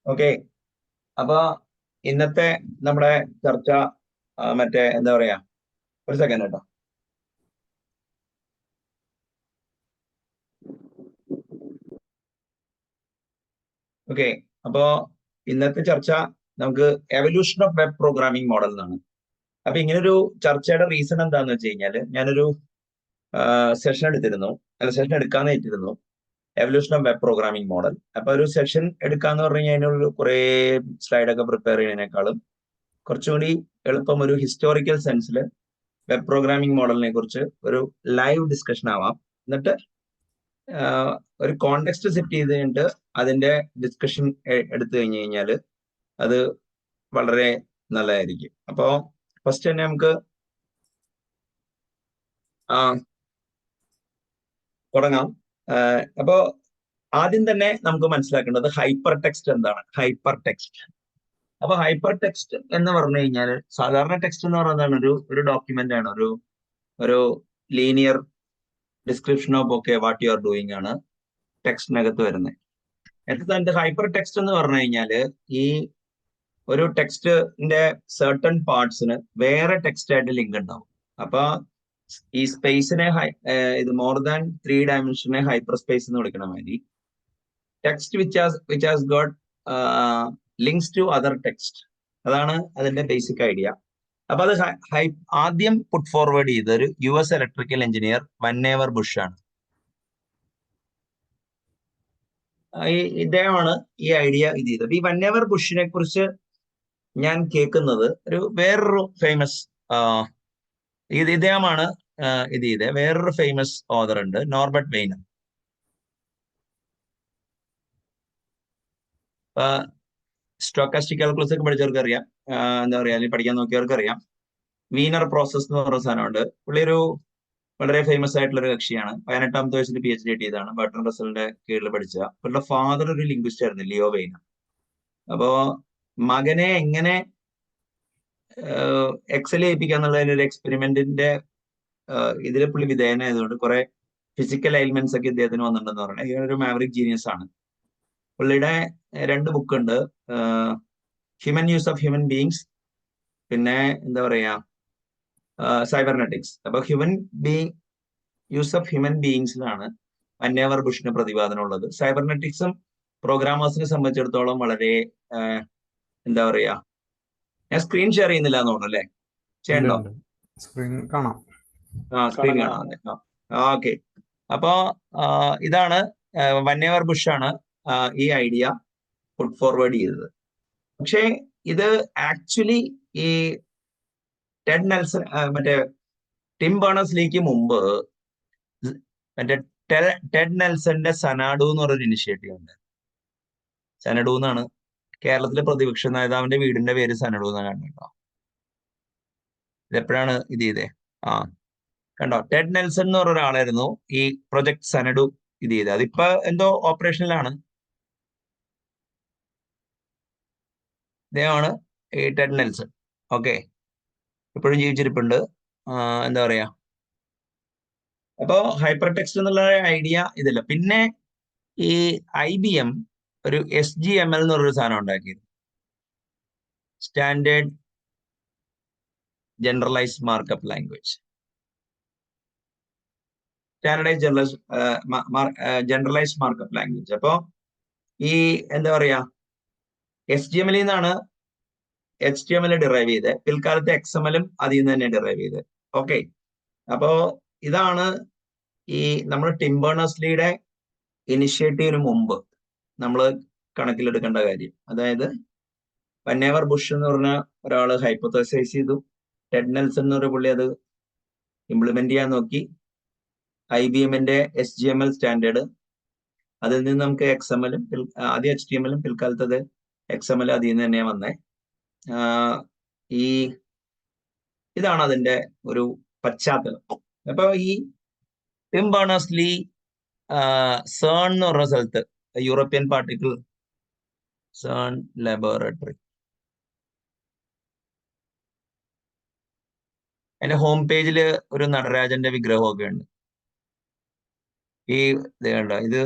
Okay. അപ്പൊ ഇന്നത്തെ നമ്മുടെ ചർച്ച മറ്റേ എന്താ പറയാ, ഒരു സെക്കൻഡ് കേട്ടോ. ഓക്കെ. അപ്പോ ഇന്നത്തെ ചർച്ച നമുക്ക് evolution of web programming model എന്നാണ്. അപ്പൊ ഇങ്ങനൊരു ചർച്ചയുടെ റീസൺ എന്താന്ന് വെച്ച് കഴിഞ്ഞാല് ഞാനൊരു സെഷൻ എടുത്തിരുന്നു, സെഷൻ എടുക്കാന്ന് വെച്ചിരുന്നു, evolution of web programming model. അപ്പൊ ഒരു സെഷൻ എടുക്കാന്ന് പറഞ്ഞു കഴിഞ്ഞാൽ അതിനുള്ള കുറെ സ്ലൈഡൊക്കെ പ്രിപ്പയർ ചെയ്യുന്നതിനേക്കാളും കുറച്ചുകൂടി എളുപ്പം ഒരു ഹിസ്റ്റോറിക്കൽ സെൻസിൽ വെബ് പ്രോഗ്രാമിംഗ് മോഡലിനെ കുറിച്ച് ഒരു ലൈവ് ഡിസ്കഷൻ ആവാം. എന്നിട്ട് ഒരു കോണ്ടെക്സ്റ്റ് സെറ്റ് ചെയ്ത് കഴിഞ്ഞിട്ട് അതിന്റെ ഡിസ്കഷൻ എടുത്തു കഴിഞ്ഞു കഴിഞ്ഞാൽ അത് വളരെ നല്ലതായിരിക്കും. അപ്പോ ഫസ്റ്റ് തന്നെ നമുക്ക് തുടങ്ങാം. അപ്പോ ആദ്യം തന്നെ നമുക്ക് മനസ്സിലാക്കേണ്ടത് ഹൈപ്പർ ടെക്സ്റ്റ് എന്താണ്. ഹൈപ്പർ ടെക്സ്റ്റ്, അപ്പൊ ഹൈപ്പർ ടെക്സ്റ്റ് എന്ന് പറഞ്ഞു കഴിഞ്ഞാൽ സാധാരണ ടെക്സ്റ്റ് എന്ന് പറയുന്നതാണ് ഒരു ഡോക്യുമെന്റ് ആണ്, ഒരു linear description of okay what you are doing ആണ് ടെക്സ്റ്റിനകത്ത് വരുന്നത്. എന്നാൽ ഹൈപ്പർ ടെക്സ്റ്റ് എന്ന് പറഞ്ഞു കഴിഞ്ഞാല് ഈ ഒരു ടെക്സ്റ്റിന്റെ സർട്ടൺ പാർട്സിന് വേറെ ടെക്സ്റ്റ് ആയിട്ട് ലിങ്ക് ഉണ്ടാവും. അപ്പൊ ഈ സ്പേസിനെ ഇത് മോർ ദാൻ 3 ഡയമെൻഷനെ ഹൈപ്പർ സ്പേസ് എന്ന് വിളിക്കണ മാതിരി text which has got links to other text, അതാണ് അതിന്റെ ബേസിക് ഐഡിയ. അപ്പൊ അത് ആദ്യം പുട്ട് ഫോർവേഡ് ചെയ്തൊരു US electrical engineer Vannevar Bush ആണ്. ഇദ്ദേഹമാണ് ഈ ഐഡിയ ഇത് ചെയ്തത്. ഈ വന്നേവർ ബുഷിനെ കുറിച്ച് ഞാൻ കേൾക്കുന്നത് വേറൊരു ഫേമസ് ഇദ്ദേഹമാണ് ഇത് ചെയ്തത്. വേറൊരു ഫേമസ് ഓതർ ഉണ്ട്, നോർബർട്ട് വെയ്നർ. സ്റ്റോക്കാസ്റ്റിക് കാൽക്കുലസ് ഒക്കെ പഠിച്ചവർക്ക് അറിയാം, എന്താ പറയാ, അല്ലെങ്കിൽ പഠിക്കാൻ നോക്കിയവർക്ക് അറിയാം. വീനർ പ്രോസസ് എന്ന് പറഞ്ഞ സാധനമുണ്ട്. പുള്ളി വളരെ ഫേമസ് ആയിട്ടുള്ള ഒരു കക്ഷിയാണ്. 18ാമത്തെ വയസ്സിൽ PhD കിട്ടിയതാണ്. ബർട്ടൺ റസലിന്റെ കീഴിൽ പഠിച്ച. പുള്ളിയുടെ ഫാദർ ഒരു ലിംഗ്വിസ്റ്റ് ആയിരുന്നു, ലിയോ വെയ്നർ. അപ്പോ മകനെ എങ്ങനെ എക്സൽ ചെയ്യിപ്പിക്കുക എന്നുള്ളതിന് ഒരു എക്സ്പെരിമെന്റിന്റെ ഇതിൽ പുള്ളി വിധേയനായതുകൊണ്ട് കുറെ ഫിസിക്കൽ എലിമെന്റ്സ് ഒക്കെ ഇദ്ദേഹത്തിന് വന്നിട്ടുണ്ടെന്ന് പറയുന്നത്. ഇയാളൊരു മാവറിക് ജീനിയസ് ആണ്. പുള്ളിയുടെ 2 ബുക്ക് ഉണ്ട്, human use of human beings, പിന്നെ എന്താ പറയാ, സൈബർനെറ്റിക്സ്. അപ്പൊ യൂസ് ഓഫ് ഹ്യൂമൻ ബീങ്സിലാണ് വന്നേവർ ബുഷിന് പ്രതിപാദനം ഉള്ളത്. സൈബർനെറ്റിക്സും പ്രോഗ്രാമേഴ്സിനെ സംബന്ധിച്ചിടത്തോളം വളരെ എന്താ പറയാ, ഞാൻ സ്ക്രീൻ ഷെയർ ചെയ്യുന്നില്ല എന്ന് തോന്നുന്നു അല്ലേ? ചെയ്യണ്ടോ? സ്ക്രീൻ കാണാം. സ്ക്രീൻ കാണാം. ഓക്കെ. അപ്പോ ഇതാണ് വന്നേവർ ബുഷാണ് ഈ ഐഡിയ പുട്ട് ഫോർവേഡ് ചെയ്തത്. പക്ഷേ ഇത് ആക്ച്വലി ഈ ടെഡ് നെൽസൺ മറ്റേ ടിം ബേണേഴ്സ്-ലീക്ക് മുമ്പ് മറ്റേ ടെഡ് നെൽസന്റെ സനാഡു എന്ന് പറഞ്ഞൊരു ഇനിഷ്യേറ്റീവ് ഉണ്ട്. സനഡു എന്നാണ് കേരളത്തിലെ പ്രതിപക്ഷ നേതാവിന്റെ വീടിന്റെ പേര് സനഡു എന്നാണ്. കണ്ടോ ഇതെപ്പോഴാണ് ഇത് ചെയ്തേ? കണ്ടോ, ടെഡ് നെൽസൺ എന്ന് പറഞ്ഞ ഒരാളായിരുന്നു ഈ പ്രൊജക്ട് സനഡു ഇത് ചെയ്തത്. അതിപ്പോ എന്തോ ഓപ്പറേഷനിലാണ്. ഇദ്ദേഹമാണ് ഈ ടെഡ് നെൽസൺ. ഓക്കെ, ഇപ്പോഴും ജീവിച്ചിരിപ്പുണ്ട്. എന്താ പറയാ, അപ്പോ ഹൈപ്പർ ടെക്സ്റ്റ് എന്നുള്ള ഐഡിയ ഇതില്ല. പിന്നെ ഈ IBM ഒരു SGML എന്ന് പറഞ്ഞൊരു സാധനം ഉണ്ടാക്കിയത്, standard generalised markup language. Generalised markup language. അപ്പോ ഈ എന്താ പറയാ, SGML നിന്നാണ് HTML ഡിറൈവ് ചെയ്ത്, പിൽക്കാലത്ത് XML അതിൽ നിന്ന് തന്നെ ഡിറൈവ് ചെയ്ത്. ഓക്കെ, അപ്പോ ഇതാണ് ഈ നമ്മൾ ടിം ബേണേഴ്സ്-ലീയുടെ ഇനിഷ്യേറ്റീവിന് മുമ്പ് നമ്മൾ കണക്കിലെടുക്കേണ്ട കാര്യം. അതായത് വന്നേവർ ബുഷ് എന്ന് പറഞ്ഞ ഒരാൾ ഹൈപ്പോത്തസൈസ് ചെയ്തു, ടെഡ് നെൽസൺ എന്ന് പറഞ്ഞ പുള്ളി അത് ഇംപ്ലിമെന്റ് ചെയ്യാൻ നോക്കി. IBM-ന്റെ SGML സ്റ്റാൻഡേർഡ്, അതിൽ നിന്ന് നമുക്ക് XML-ഉം ആദ്യം HTML-ഉം പിൽക്കാലത്ത് അത് XML അതിൽ നിന്ന് തന്നെ വന്നേ. ഇതാണ് അതിന്റെ ഒരു പശ്ചാത്തലം. അപ്പൊ ഈ ടിം ബേണേഴ്സ്-ലീ സേൺ എന്ന് പറഞ്ഞ സ്ഥലത്ത്, യൂറോപ്യൻ പാർട്ടിക്കിൾ സേൺ ലബോറട്ടറി, അതിന്റെ ഹോം പേജിൽ ഒരു നടരാജന്റെ വിഗ്രഹമൊക്കെ ഉണ്ട്. ഈ ഇത് കണ്ടോ, ഇത്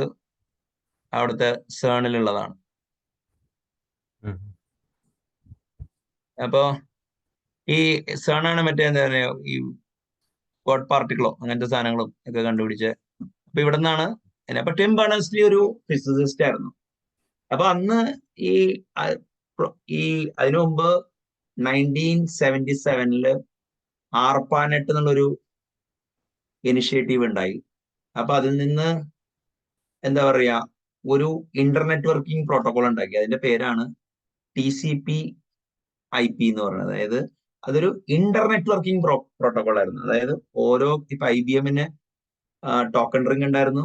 അവിടുത്തെ സേണിലുള്ളതാണ്. ഉം. അപ്പോ ഈ സൺ ആണ് മറ്റേ എന്താ പറയാ ഈ ഗോഡ് പാർട്ടിക്കിളോ അങ്ങനത്തെ സാധനങ്ങളും ഒക്കെ കണ്ടുപിടിച്ച്. അപ്പൊ ഇവിടെ നിന്നാണ്. അപ്പൊ ടിം ബേണേഴ്സ്ലി ഒരു ഫിസിസിസ്റ്റ് ആയിരുന്നു. അപ്പൊ അന്ന് ഈ ഈ അതിനു മുമ്പ് 1977 ആർപ്പാനെറ്റ് എന്നുള്ളൊരു ഇനിഷ്യേറ്റീവ് ഉണ്ടായി. അപ്പൊ അതിൽ നിന്ന് എന്താ പറയാ ഒരു ഇന്റർനെറ്റ് വർക്കിംഗ് പ്രോട്ടോകോൾ ഉണ്ടാക്കി. അതിന്റെ പേരാണ് TCP/IP എന്ന് പറയുന്നത്. അതായത് അതൊരു ഇന്റർനെറ്റ് വർക്കിംഗ് പ്രോട്ടോകോൾ ആയിരുന്നു. അതായത് ഓരോ ഇപ്പൊ IBM-ന് ടോക്കൺ റിംഗ് ഉണ്ടായിരുന്നു,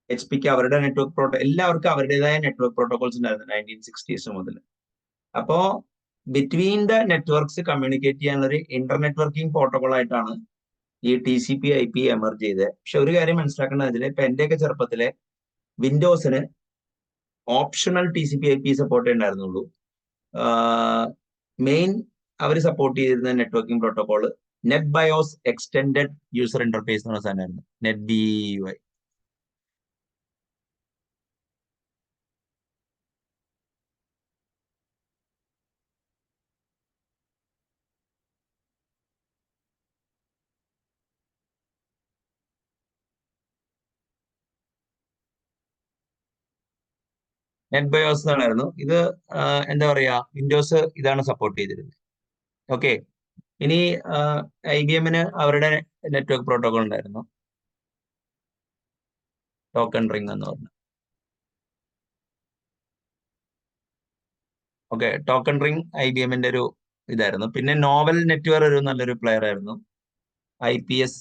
HP-ക്ക് അവരുടെ നെറ്റ്വർക്ക് എല്ലാവർക്കും അവരുടേതായ നെറ്റ്വർക്ക് പ്രോട്ടോകോൾസ് ഉണ്ടായിരുന്നു 1960s മുതൽ. അപ്പോ ബിറ്റ്വീൻ ദ നെറ്റ്വർക്ക്സ് കമ്മ്യൂണിക്കേറ്റ് ചെയ്യാനുള്ള ഒരു ഇന്റർനെറ്റ് വർക്കിംഗ് പ്രോട്ടോകോൾ ആയിട്ടാണ് ഈ TCP/IP എമർജ് ചെയ്തത്. പക്ഷെ ഒരു കാര്യം മനസ്സിലാക്കേണ്ടത് ഇതിൽ ഇപ്പൊ എന്റെയൊക്കെ ചെറുപ്പത്തിലെ വിൻഡോസിന് ഓപ്ഷണൽ TCP/IP സപ്പോർട്ടേ ഉണ്ടായിരുന്നുള്ളൂ. മെയിൻ അവർ സപ്പോർട്ട് ചെയ്തിരുന്ന networking protocol net BIOS extended user interface എന്ന് പറഞ്ഞ സാധനമായിരുന്നു, NetBEUI. നെറ്റ് ബയോസ് എന്നായിരുന്നു ഇത്. എന്താ പറയാ വിൻഡോസ് ഇതാണ് സപ്പോർട്ട് ചെയ്തിരുന്നത്. ഓക്കെ. ഇനി IBM-ന് അവരുടെ നെറ്റ്വർക്ക് പ്രോട്ടോകോൾ ഉണ്ടായിരുന്നു, ടോക്കൺ റിംഗ് എന്ന് പറഞ്ഞു. ഓക്കെ, ടോക്കൺ റിംഗ് IBM-ന്റെ ഒരു ഇതായിരുന്നു. പിന്നെ നോവൽ നെറ്റ്വർക്ക് ഒരു നല്ലൊരു പ്ലെയർ ആയിരുന്നു. IPS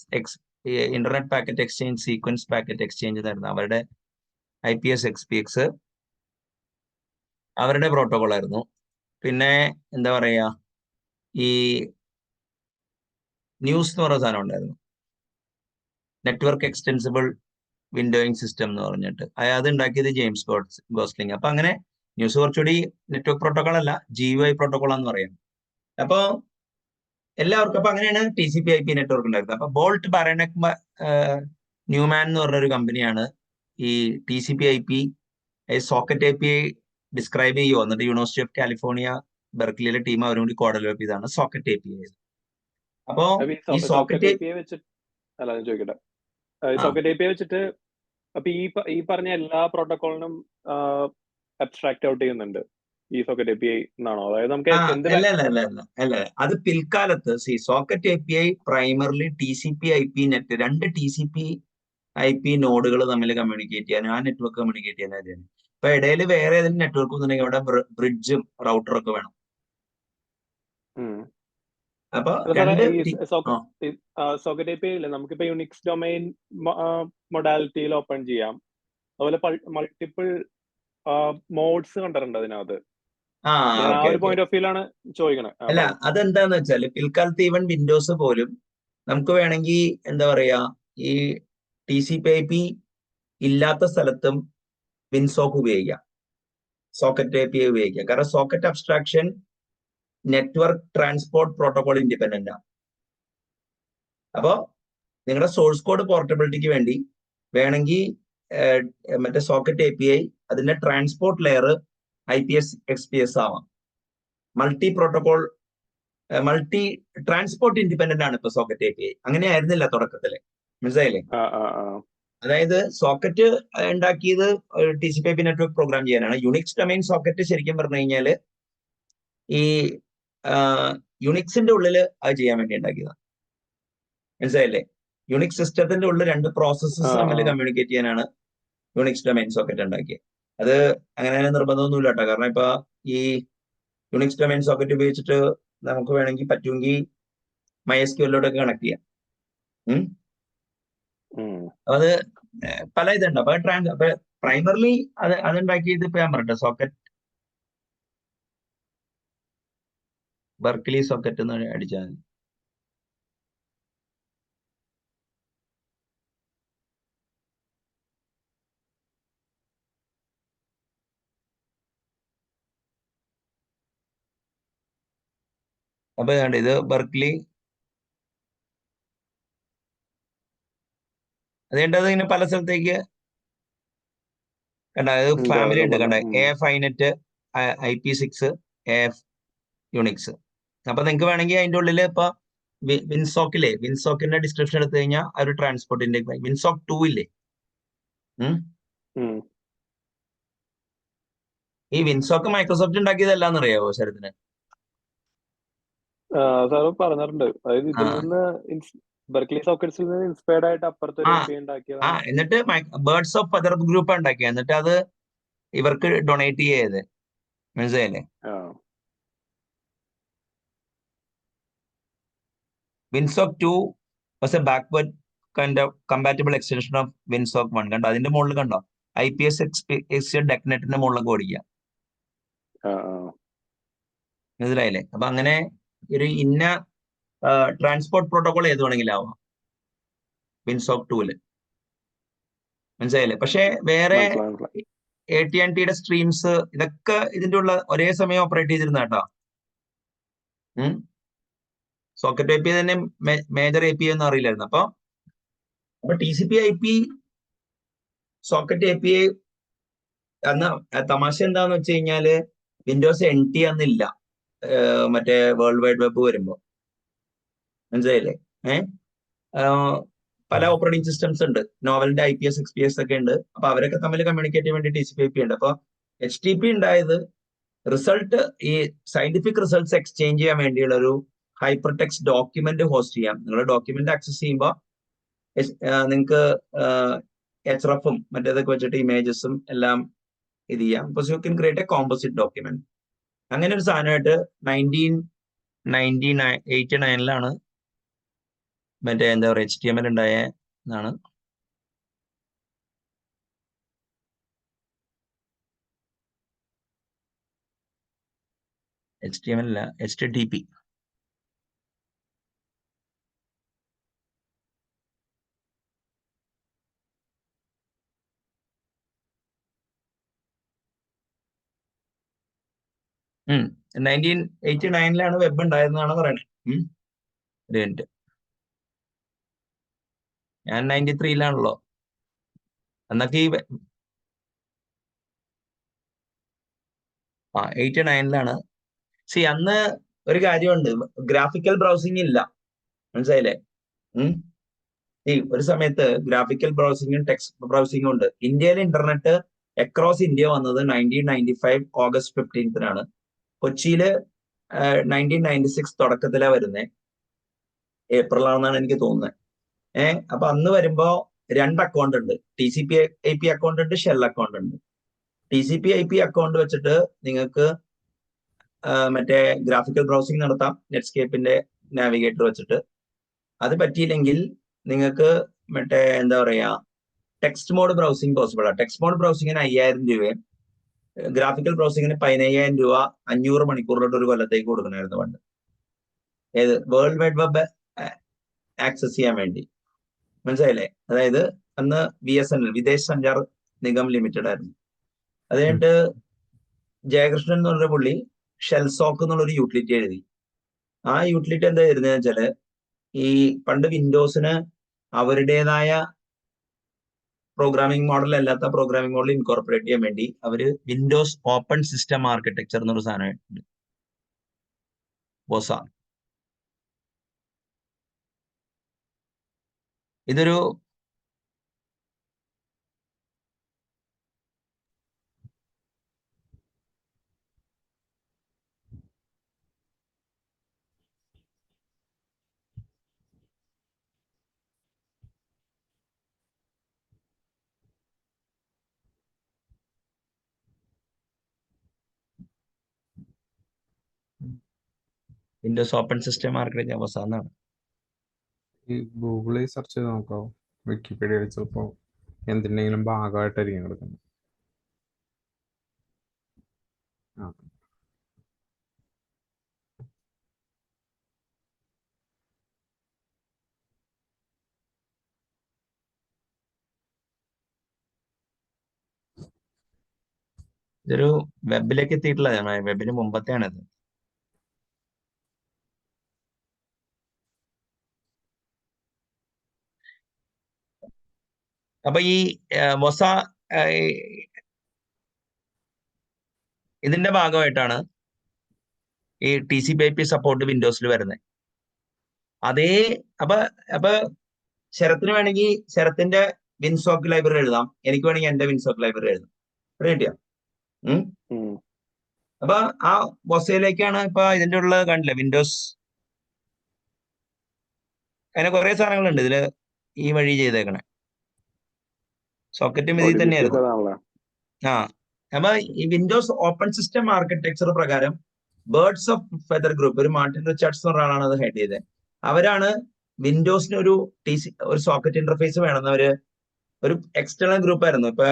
internet packet exchange sequence packet exchange എന്നായിരുന്നു അവരുടെ IPS XPX അവരുടെ പ്രോട്ടോകോൾ ആയിരുന്നു. പിന്നെ എന്താ പറയാ ഈ ന്യൂസ് എന്ന് പറയുന്ന സാധനം ഉണ്ടായിരുന്നു, നെറ്റ്വർക്ക് എക്സ്റ്റെൻസിബിൾ വിൻഡോയിങ് സിസ്റ്റം എന്ന് പറഞ്ഞിട്ട്. അത് ഉണ്ടാക്കിയത് ജെയിംസ് ഗോസ്ലിംഗ്. അപ്പൊ അങ്ങനെ ന്യൂസ് കുറച്ചുകൂടി നെറ്റ്വർക്ക് പ്രോട്ടോകോൾ അല്ല, GUI പ്രോട്ടോകോൾ എന്ന് പറയാം. അപ്പൊ എല്ലാവർക്കും അപ്പൊ അങ്ങനെയാണ് TCP/IP നെറ്റ്വർക്ക് ഉണ്ടായിരുന്നത്. അപ്പൊ ബോൾട്ട് ബരനെക് ന്യൂമാൻ എന്ന് പറഞ്ഞൊരു കമ്പനിയാണ് ഈ TCP/IP സോക്കറ്റ് API ഡിസ്ക്രൈബ് ചെയ്യുമോ, എന്നിട്ട് യൂണിവേഴ്സിറ്റി ഓഫ് കാലിഫോർണിയ ബെർക്ലിയിലെ ടീം അവരും കൂടി കോഡെവലപ്പ് ചെയ്താണ് സോക്കറ്റ് API. അപ്പോ ഈ സോക്കറ്റ് സോക്കറ്റ് API വെച്ചിട്ട് അല്ല ഞാൻ ചോദിക്കട്ടെ, സോക്കറ്റ് API വെച്ചിട്ട് അപ്പൊ ഈ പറഞ്ഞ എല്ലാ പ്രോട്ടോകോളിനും അബ്സ്ട്രാക്ട് ഔട്ട് ചെയ്യുന്നുണ്ട് ഈ സോക്കറ്റ് API എന്നാണോ? അതായത് നമുക്ക് എന്ത് അല്ല, അത് പിൽക്കാലത്ത് socket API primarily TCP/IP net, രണ്ട് TCP/IP നോഡുകൾ തമ്മിൽ കമ്മ്യൂണിക്കേറ്റ് ചെയ്യാൻ, ആ നെറ്റ്വർക്ക് കമ്മ്യൂണിക്കേറ്റ് ചെയ്യാൻ. ഇപ്പൊ ഇടയിൽ വേറെ ഏതെങ്കിലും നെറ്റ്വർക്ക് ഒന്നുണ്ടെങ്കിൽ അവിടെ ബ്രിഡ്ജും റൗട്ടറും ഒക്കെ വേണം. അപ്പൊ രണ്ട് സോക്കറ്റ് API ഇല്ലേ, നമുക്കിപ്പോ യുണിക്സ് ഡൊമൈൻ മൊഡാലിറ്റിയിൽ ഓപ്പൺ ചെയ്യാം. അതുപോലെ മൾട്ടിപ്പിൾ മോഡ്സ് കണ്ടിട്ടുണ്ട് അതിനകത്ത്. ഞാൻ ആ ഒരു പോയിന്റ് ഓഫ് വ്യൂലാണ് ചോദിക്കണേ. അല്ല, അതെന്താന്ന് വെച്ചാൽ പിൽക്കാലത്ത് ഈവൻ വിൻഡോസ് പോലും നമുക്ക് വേണമെങ്കിൽ എന്താ പറയാ ഈ TCP/IP ഇല്ലാത്ത സ്ഥലത്തും വിൻസോക്ക് ഉപയോഗിക്കാം, സോക്കറ്റ് API ഉപയോഗിക്കാം. കാരണം socket abstraction network transport protocol independent ആണ്. അപ്പോ നിങ്ങളുടെ സോഴ്സ് കോഡ് പോർട്ടബിലിറ്റിക്ക് വേണ്ടി വേണമെങ്കിൽ മറ്റേ സോക്കറ്റ് API അതിന്റെ ട്രാൻസ്പോർട്ട് ലെയർ IPS XPS ആവാം. Multi protocol multi transport independent ആണ് ഇപ്പൊ സോക്കറ്റ് API. അങ്ങനെ ആയിരുന്നില്ല തുടക്കത്തില്, മനസ്സിലായില്ലേ? അതായത് സോക്കറ്റ് ഉണ്ടാക്കിയത് TCP/IP നെറ്റ്വർക്ക് പ്രോഗ്രാം ചെയ്യാനാണ്. യുണിക്സ് ഡൊമൈൻ സോക്കറ്റ് ശരിക്കും പറഞ്ഞു കഴിഞ്ഞാല് ഈ യുണിക്സിന്റെ ഉള്ളിൽ അത് ചെയ്യാൻ വേണ്ടി ഉണ്ടാക്കിയതാണ്, മനസ്സിലായില്ലേ? യുണിക്സ് സിസ്റ്റത്തിന്റെ ഉള്ളിൽ രണ്ട് പ്രോസസ്സസ് തമ്മിൽ കമ്മ്യൂണിക്കേറ്റ് ചെയ്യാനാണ് യുണിക്സ് ഡൊമൈൻ സോക്കറ്റ് ഉണ്ടാക്കിയത്. അത് അങ്ങനെ നിർബന്ധമൊന്നുമില്ല കേട്ടോ. കാരണം ഇപ്പൊ ഈ യുണിക്സ് ഡൊമൈൻ സോക്കറ്റ് ഉപയോഗിച്ചിട്ട് നമുക്ക് വേണമെങ്കിൽ പറ്റുമെങ്കിൽ MySQL-ലോടൊക്കെ കണക്ട് ചെയ്യാം. അത് പല ഇതുണ്ട്. അപ്പൊ പ്രൈമറിലി അതുണ്ടാക്കിയത് ഇപ്പൊ ഞാൻ പറഞ്ഞിട്ട് സോക്കറ്റ് ബെർക്ലി സോക്കറ്റ് എന്ന് അടിച്ചാൽ മതി. അപ്പൊ ഇത് ബെർക്ലി, അതേണ്ടത് ഇങ്ങനെ പല സ്ഥലത്തേക്ക് കണ്ട, ഫാമിലി ഉണ്ട് കണ്ട, AFINET, IP6 AF യുണിക്സ്. അപ്പൊ നിങ്ങൾക്ക് വേണമെങ്കിൽ അതിന്റെ ഉള്ളിൽ ഇപ്പൊ വിൻസോക്കിന്റെ ഡിസ്ക്രിപ്ഷൻ എടുത്തു കഴിഞ്ഞാൽ ഒരു ട്രാൻസ്പോർട്ടിന്റെ വിൻസോക്ക് 2 ഇല്ലേ? ഈ വിൻസോക്ക് മൈക്രോസോഫ്റ്റ് ഉണ്ടാക്കിയതല്ലാന്ന് അറിയാവോ ശരത്തിന്? സാറ് പറഞ്ഞിട്ടുണ്ട്. അതായത് ഇതിൽ നിന്ന് ബെർക്ക്ലി സോക്കറ്റ്സിൽ നിന്ന് ഇൻസ്പയർഡ് ആയിട്ട് അപ്പുറത്തൊരു API ഉണ്ടാക്കിയതാണ്. എന്നിട്ട് ബേർഡ്സ് ഓഫ് ഫെദർ ഗ്രൂപ്പ് ഉണ്ടാക്കിയ, എന്നിട്ട് അത് ഇവർക്ക് ഡൊണേറ്റ് ചെയ്ത്. മനസ്സിലായില്ലേ? Winsock 2 was a backward compatible extension of Winsock 1. കണ്ടോ അതിന്റെ മുകളിൽ കണ്ടോ IPS ഡെക്നെറ്റിന്റെ മുകളിലൊക്കെ ഓടിക്കുക. മനസ്സിലായില്ലേ? അപ്പൊ അങ്ങനെ ഒരു ഇന്ന ട്രാൻസ്പോർട്ട് പ്രോട്ടോകോൾ ഏത് വേണമെങ്കിലും വിൻസോക്ക് 2 മനസ്സിലായില്ലേ? പക്ഷെ വേറെ AT&Tയുടെ സ്ട്രീംസ് ഇതൊക്കെ ഇതിന്റെ ഉള്ള ഒരേ സമയം ഓപ്പറേറ്റ് ചെയ്തിരുന്ന കേട്ടോ. സോക്കറ്റ് API തന്നെ മേജർ API ഒന്നും അറിയില്ലായിരുന്നു. അപ്പൊ TCP/IP സോക്കറ്റ് API അന്ന് തമാശ എന്താന്ന് വെച്ച് കഴിഞ്ഞാല് വിൻഡോസ് NT അന്നില്ല മറ്റേ വേൾഡ് വൈഡ് വെബ് വരുമ്പോ. മനസ്സിലായില്ലേ? പല ഓപ്പറേറ്റിംഗ് സിസ്റ്റംസ് ഉണ്ട്. നോവലിന്റെ IPS XPS ഒക്കെ ഉണ്ട്. അപ്പൊ അവരൊക്കെ തമ്മിൽ കമ്മ്യൂണിക്കേറ്റ് ചെയ്യാൻ വേണ്ടി TCP/IP ഉണ്ട്. അപ്പൊ HTTP ഉണ്ടായത് റിസൾട്ട്, ഈ സയന്റിഫിക് റിസൾട്ട്സ് എക്സ്ചേഞ്ച് ചെയ്യാൻ വേണ്ടിയുള്ള ഒരു ഹൈപ്പർ ടെക്സ്റ്റ് ഡോക്യുമെന്റ് ഹോസ്റ്റ് ചെയ്യാം. നിങ്ങൾ ഡോക്യുമെന്റ് ആക്സസ് ചെയ്യുമ്പോൾ നിങ്ങൾക്ക് HREFും മറ്റേതൊക്കെ വെച്ചിട്ട് ഇമേജസും എല്ലാം ഇത് ചെയ്യാം. അപ്പൊ you can create A composite document. അങ്ങനെ ഒരു സാധനമായിട്ട് 1989 മറ്റേ എന്താ പറയുക HTML ഉണ്ടായ എന്നാണ്. HTML അല്ല, HTTP. ഉം 1989 വെബ് ഉണ്ടായതെന്നാണ് പറയുന്നത്. ഒരു മിനിറ്റ്, ഞാൻ 93 എന്നൊക്കെ ഈ 89 അന്ന് ഒരു കാര്യമുണ്ട്, ഗ്രാഫിക്കൽ ബ്രൗസിംഗ് ഇല്ല. മനസ്സിലായില്ലേ? ഒരു സമയത്ത് ഗ്രാഫിക്കൽ ബ്രൗസിംഗും ടെക്സ്റ്റ് ബ്രൗസിംഗും ഉണ്ട്. ഇന്ത്യയിൽ ഇന്റർനെറ്റ് അക്രോസ് ഇന്ത്യ വന്നത് 1995 ഓഗസ്റ്റ് 15 കൊച്ചിയില് 1996 തുടക്കത്തിലാണ് വരുന്നത്. ഏപ്രിലാണെന്നാണ് എനിക്ക് തോന്നുന്നത്. അപ്പൊ അന്ന് വരുമ്പോ 2 അക്കൗണ്ട് ഉണ്ട്. TCP/IP അക്കൗണ്ട് ഉണ്ട്, ഷെൽ അക്കൗണ്ട് ഉണ്ട്. TCP/IP അക്കൗണ്ട് വെച്ചിട്ട് നിങ്ങൾക്ക് മറ്റേ ഗ്രാഫിക്കൽ ബ്രൗസിംഗ് നടത്താം നെറ്റ്സ്കേപ്പിന്റെ നാവിഗേറ്റർ വെച്ചിട്ട്. അത് പറ്റിയില്ലെങ്കിൽ നിങ്ങൾക്ക് മറ്റേ എന്താ പറയാ ടെക്സ്റ്റ് മോഡ് ബ്രൗസിംഗ് പോസിബിൾ ആണ്. ടെക്സ്റ്റ് മോഡ് ബ്രൗസിങ്ങിന് 5000 രൂപയും ഗ്രാഫിക്കൽ ബ്രൗസിങ്ങിന് 15000 രൂപ 500 മണിക്കൂറിലോട്ട് ഒരു കൊല്ലത്തേക്ക് കൊടുക്കണമായിരുന്നു പണ്ട്. ഏത് വേൾഡ് വൈഡ് വെബ് ആക്സസ് ചെയ്യാൻ വേണ്ടി. മനസ്സിലായില്ലേ? അതായത് അന്ന് BSNL വിദേശ് സഞ്ചാർ നിഗം ലിമിറ്റഡ് ആയിരുന്നു. അത് കഴിഞ്ഞിട്ട് ജയകൃഷ്ണൻ എന്ന് പറഞ്ഞ പുള്ളി ഷെൽസോക്ക് എന്നുള്ളൊരു യൂട്ടിലിറ്റി എഴുതി. ആ യൂട്ടിലിറ്റി എന്താ എഴുതുന്നതെന്ന് വെച്ചാല് ഈ പണ്ട് വിൻഡോസിന് അവരുടേതായ പ്രോഗ്രാമിംഗ് മോഡൽ അല്ലാത്ത പ്രോഗ്രാമിംഗ് മോഡൽ ഇൻകോർപ്പറേറ്റ് ചെയ്യാൻ വേണ്ടി അവര് വിൻഡോസ് ഓപ്പൺ സിസ്റ്റം ആർക്കിടെക്ചർ എന്നൊരു സാധനമായിട്ടുണ്ട്, ബോസ. ഇതൊരു വിൻഡോസ് ഓപ്പൺ സിസ്റ്റം ആർക്കിടെക്ചർ ബോസ എന്നാണ്. ഈ ഗൂഗിളിൽ സെർച്ച് ചെയ്ത് നോക്കാവോ? വിക്കിപീഡിയയിൽ ചിലപ്പോൾ എന്തിൻ്റെങ്കിലും ഭാഗമായിട്ടായിരിക്കും കിടക്കുന്നത്. ഇതൊരു വെബിലേക്ക് എത്തിയിട്ടുള്ള വെബിന് മുമ്പത്തെയാണിത്. അപ്പൊ ഈ ബൊസ ഇതിന്റെ ഭാഗമായിട്ടാണ് ഈ TCP/IP സപ്പോർട്ട് വിൻഡോസിൽ വരുന്നത്. അതേ അപ്പൊ ശരത്തിന് വേണമെങ്കിൽ ശരത്തിന്റെ വിൻസോക്ക് ലൈബ്രറി എഴുതാം, എനിക്ക് വേണമെങ്കിൽ എന്റെ വിൻസോക്ക് ലൈബ്രറി എഴുതാം. കിട്ടിയോ? അപ്പൊ ആ ബൊസയിലേക്കാണ് ഇപ്പൊ ഇതിന്റെ ഉള്ള കണ്ടില്ലേ വിൻഡോസ്. അങ്ങനെ കുറെ സാധനങ്ങളുണ്ട് ഇതില് ഈ വഴി ചെയ്തേക്കണേ. സോക്കറ്റും ഇതിൽ തന്നെയായിരുന്നു. ആ അപ്പൊ ഈ വിൻഡോസ് ഓപ്പൺ സിസ്റ്റം ആർക്കിടെക്ചർ പ്രകാരം ബേർഡ്സ് ഓഫ് ഫെദർ ഗ്രൂപ്പ്, ഒരു മാർട്ടിൻ റിച്ചാർഡ്സ് എന്ന ഒരാളാണ് അത് ഹെഡ് ചെയ്തത്. അവരാണ് വിൻഡോസിന് ഒരു സോക്കറ്റ് ഇന്റർഫേസ് വേണമെന്നവര് ഒരു എക്സ്റ്റേണൽ ഗ്രൂപ്പ് ആയിരുന്നു. ഇപ്പൊ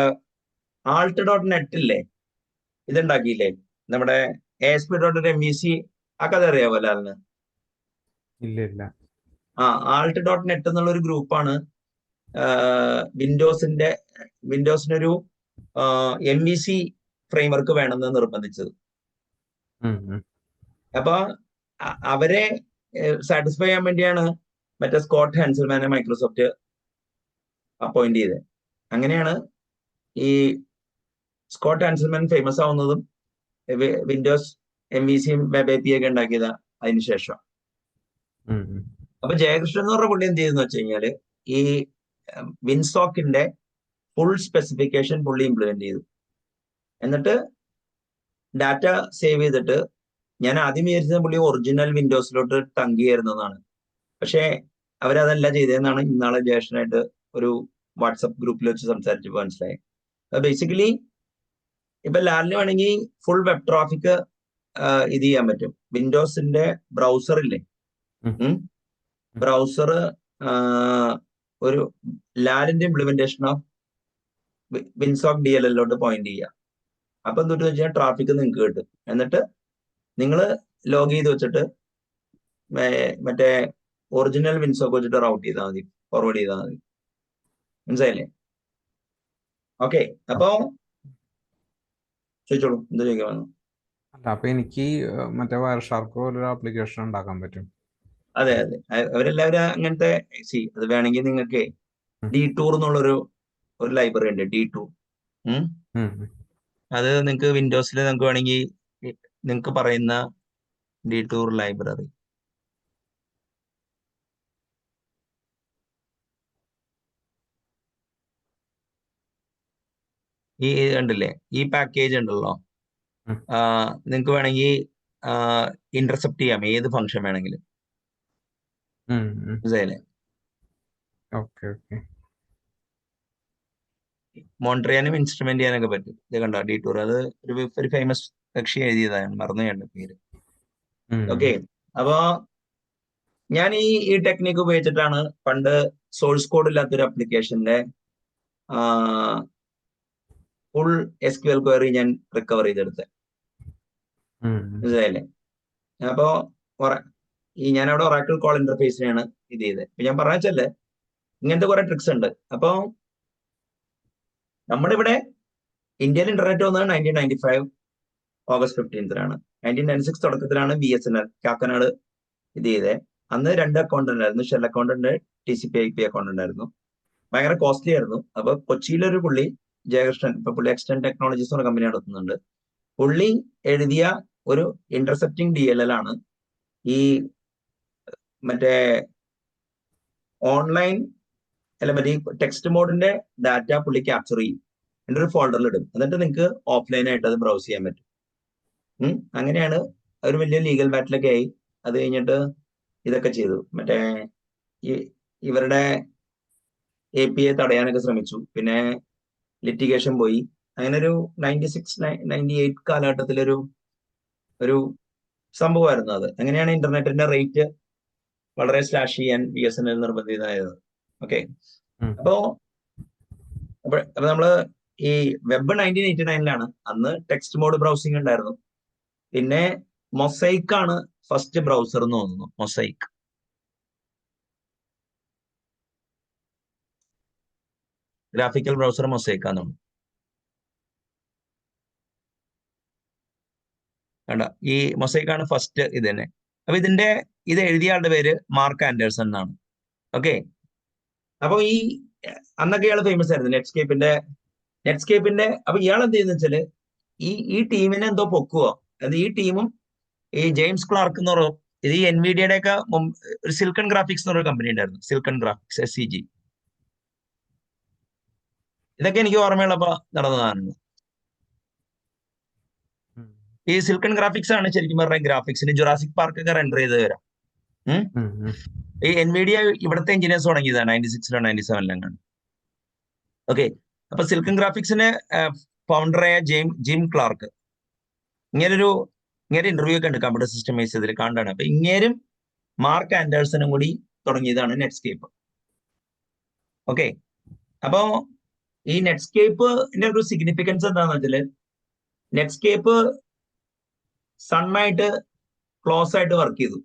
alt.net ഇല്ലേ, ഇതുണ്ടാക്കിയില്ലേ നമ്മുടെ ASP.MVC, ആ കഥ അറിയാവോ ലാലിന്? ഇല്ല. ആ alt.net എന്നുള്ള ഒരു ഗ്രൂപ്പാണ് വിൻഡോസിനൊരു MVC ഫ്രെയിംവർക്ക് വേണമെന്ന് നിർബന്ധിച്ചത്. അപ്പൊ അവരെ സാറ്റിസ്ഫൈ ചെയ്യാൻ വേണ്ടിയാണ് മറ്റേ സ്കോട്ട് ഹാൻസൽമാനെ മൈക്രോസോഫ്റ്റ് അപ്പോയിന്റ് ചെയ്തത്. അങ്ങനെയാണ് ഈ സ്കോട്ട് ഹാൻസൽമാൻ ഫേമസ് ആവുന്നതും വിൻഡോസ് MVC വെബ് API ഒക്കെ ഉണ്ടാക്കിയത് അതിനുശേഷം. അപ്പൊ ജയകൃഷ്ണൻ എന്ന് പറഞ്ഞ പുള്ളി എന്ത് ചെയ്തെന്ന് വെച്ച് കഴിഞ്ഞാല് ഈ വിൻസോക്കിന്റെ ഫുൾ സ്പെസിഫിക്കേഷൻ പുള്ളി ഇംപ്ലിമെന്റ് ചെയ്തു. എന്നിട്ട് ഡാറ്റ സേവ് ചെയ്തിട്ട്, ഞാൻ ആദ്യം വിചാരിച്ചത് പുള്ളി ഒറിജിനൽ വിൻഡോസിലോട്ട് തങ്കിയായിരുന്നതാണ്. പക്ഷെ അവരതല്ല ചെയ്തതെന്നാണ് ഇന്നാളെ ജയകൃഷ്ണനായിട്ട് ഒരു വാട്സപ്പ് ഗ്രൂപ്പിൽ വെച്ച് സംസാരിച്ചപ്പോൾ മനസ്സിലായി. ബേസിക്കലി ഇപ്പൊ ലാലിന് വേണമെങ്കിൽ ഫുൾ വെബ് ട്രാഫിക് ഇത് ചെയ്യാൻ പറ്റും. വിൻഡോസിന്റെ ബ്രൗസർ ഇല്ലേ, ബ്രൗസർ ഒരു ലാലിന്റെ ഇംപ്ലിമെന്റേഷൻ ഓഫ് വിൻസോക്ക് DLL പോയിന്റ് ചെയ്യാം. അപ്പൊ എന്തൊരു വെച്ചാൽ ട്രാഫിക് നിങ്ങൾക്ക് കിട്ടും. എന്നിട്ട് നിങ്ങൾ ലോഗ് ചെയ്ത് വെച്ചിട്ട് മറ്റേ ഒറിജിനൽ വിൻസോക്ക് വെച്ചിട്ട് റൗട്ട് ചെയ്താൽ മതി, ഫോർവേഡ് ചെയ്താൽ മതി. മനസ്സിലായില്ലേ? ഓക്കെ, അപ്പോ ചോദിച്ചോളൂ, എന്താ ചോദിക്കാൻ? അപ്പൊ എനിക്ക് മറ്റേ വയർ ഷാർക്ക് പോലൊരു ആപ്ലിക്കേഷൻ ഉണ്ടാക്കാൻ പറ്റും. അതെ, അവരെല്ലാവരും അങ്ങനത്തെ. അത് വേണമെങ്കിൽ നിങ്ങൾക്ക് D2 എന്നുള്ളൊരു ലൈബ്രറി ഉണ്ട്, D2. അത് നിങ്ങൾക്ക് വിൻഡോസിൽ നിങ്ങൾക്ക് വേണമെങ്കിൽ നിങ്ങൾക്ക് പറയുന്ന D2 ലൈബ്രറി ഈ ഉണ്ടല്ലേ, ഈ പാക്കേജ് ഉണ്ടല്ലോ, നിങ്ങൾക്ക് വേണമെങ്കിൽ ഇന്റർസെപ്റ്റ് ചെയ്യാം ഏത് ഫംഗ്ഷൻ വേണമെങ്കിലും. മനസ്സിലായില്ലേ? മോണിറ്റർ ചെയ്യാനും ഇൻസ്ട്രുമെന്റ് ചെയ്യാനൊക്കെ പറ്റും. ഇത് കണ്ടോ D2, അത് ഒരു ഫേമസ് കക്ഷി എഴുതിയതാണ്, മറന്നു കണ്ട പേര്. ഓക്കെ, അപ്പോ ഞാൻ ഈ ടെക്നിക്ക് ഉപയോഗിച്ചിട്ടാണ് പണ്ട് സോഴ്സ് കോഡ് ഇല്ലാത്തൊരു ആപ്ലിക്കേഷന്റെ ഫുൾ SQL ക്വയറി ഞാൻ റിക്കവർ ചെയ്തെടുത്തത്. മനസ്സിലായില്ലേ? അപ്പോ ഞാനവിടെ ഒറാക്കിൾ കോൾ ഇന്റർഫേസിനെയാണ് ഇത് ചെയ്തത്. ഇപ്പൊ ഞാൻ പറഞ്ഞാൽ ഇങ്ങനത്തെ കുറെ ട്രിക്സ് ഉണ്ട്. അപ്പോ നമ്മുടെ ഇവിടെ ഇന്ത്യയിൽ ഇന്റർനെറ്റ് വന്നത് 1995 ഓഗസ്റ്റ് 15 1996 തുടക്കത്തിലാണ് BSNL കാക്കനാട് ഇത് ചെയ്തത്. അന്ന് 2 അക്കൗണ്ട് ഉണ്ടായിരുന്നു, ഷെൽ അക്കൗണ്ട് ഉണ്ട്, TCP/IP അക്കൗണ്ട് ഉണ്ടായിരുന്നു. ഭയങ്കര കോസ്റ്റ്ലി ആയിരുന്നു. അപ്പൊ കൊച്ചിയിലൊരു പുള്ളി ജയകൃഷ്ണൻ, ഇപ്പൊ പുള്ളി എക്സ്റ്റെൻഡ് ടെക്നോളജീസ് എന്ന കമ്പനി നടത്തുന്നുണ്ട്. പുള്ളി എഴുതിയ ഒരു ഇന്റർസെപ്റ്റിംഗ് DLL ആണ് ഈ മറ്റേ ഓൺലൈൻ മറ്റേ ടെക്സ്റ്റ് മോഡിന്റെ ഡാറ്റ പുള്ളി ക്യാപ്ചർ ചെയ്യും, എന്നിട്ട് ഒരു ഫോൾഡറിൽ ഇടും. എന്നിട്ട് നിങ്ങൾക്ക് ഓഫ്ലൈൻ ആയിട്ട് അത് ബ്രൗസ് ചെയ്യാൻ പറ്റും. അങ്ങനെയാണ് ഒരു വലിയ ലീഗൽ ബാറ്റിലൊക്കെ ആയി. അത് കഴിഞ്ഞിട്ട് ഇതൊക്കെ ചെയ്തു, മറ്റേ ഇവരുടെ API തടയാനൊക്കെ ശ്രമിച്ചു. പിന്നെ ലിറ്റിഗേഷൻ പോയി. അങ്ങനെ ഒരു 96-98 കാലഘട്ടത്തിലൊരു സംഭവമായിരുന്നു അത്. അങ്ങനെയാണ് ഇന്റർനെറ്റിന്റെ റേറ്റ് വളരെ സ്ലാഷ് ചെയ്യാൻ BSNL നിർബന്ധിതമായത്. ഓക്കെ, അപ്പോ നമ്മള് ഈ വെബ് 1989 അന്ന് ടെക്സ്റ്റ് മോഡ് ബ്രൗസിംഗ് ഉണ്ടായിരുന്നു. പിന്നെ മൊസൈക്ക് ആണ് ഫസ്റ്റ് ബ്രൗസർ എന്ന് തോന്നുന്നു. മൊസൈക്ക് ഗ്രാഫിക്കൽ ബ്രൗസർ മൊസൈക്ക് ആണെന്ന് കണ്ട. ഈ മൊസൈക്ക് ആണ് ഫസ്റ്റ് ഇത് തന്നെ. അപ്പൊ ഇത് എഴുതിയ ആളുടെ പേര് മാർക്ക് ആൻഡേഴ്സൺ എന്നാണ്. ഓക്കെ, അപ്പൊ അന്നൊക്കെ ഇയാൾ ഫേമസ് ആയിരുന്നു നെറ്റ്സ്കേപ്പിന്റെ. അപ്പൊ ഇയാൾ എന്ത് ചെയ്യുന്ന വെച്ചാല് ഈ ടീമിനെ എന്തോ പൊക്കുവോ, അത് ഈ ടീമും ഈ ജെയിംസ് ക്ലാർക്ക് എന്ന് പറയും, ഇത് ഈ എൻവിഡിയുടെ ഒക്കെ ഒരു സിൽക്കൺ ഗ്രാഫിക്സ് എന്ന് പറയുന്ന കമ്പനി ഉണ്ടായിരുന്നു, സിൽക്കൺ ഗ്രാഫിക്സ് SCG. ഇതൊക്കെ എനിക്ക് ഓർമ്മയുള്ളപ്പോ നടന്നതാണ്. ഈ സിൽക്കൺ ഗ്രാഫിക്സ് ആണ് ശരിക്കും പറഞ്ഞ ഗ്രാഫിക്സിന് ജുറാസിക് പാർക്ക് ഒക്കെ റെൻഡർ ചെയ്ത് തരാം. ഈ എൻവിഡിയ ഇവിടുത്തെ എഞ്ചിനീയേഴ്സ് തുടങ്ങിയതാണ് 96 97 ഓക്കെ. അപ്പൊ സിൽക്കൺ ഗ്രാഫിക്സിന് ഫൗണ്ടറായ ജിം ക്ലാർക്ക്, ഇങ്ങനെ ഇന്റർവ്യൂ ഒക്കെ ഉണ്ട് കമ്പ്യൂട്ടർ സിസ്റ്റമൈസ് ചെയ്തിൽ കാണാണ്. അപ്പൊ ഇങ്ങേരും മാർക്ക് ആൻഡേഴ്സണും കൂടി തുടങ്ങിയതാണ് നെറ്റ്സ്കേപ്പ്. ഓക്കെ. അപ്പോ ഈ നെറ്റ്സ്കേപ്പിന്റെ ഒരു സിഗ്നിഫിക്കൻസ് എന്താണെന്ന് വെച്ചാല്, നെറ്റ്സ്കേപ്പ് സണ്ണായിട്ട് ക്ലോസ് ആയിട്ട് വർക്ക് ചെയ്തു.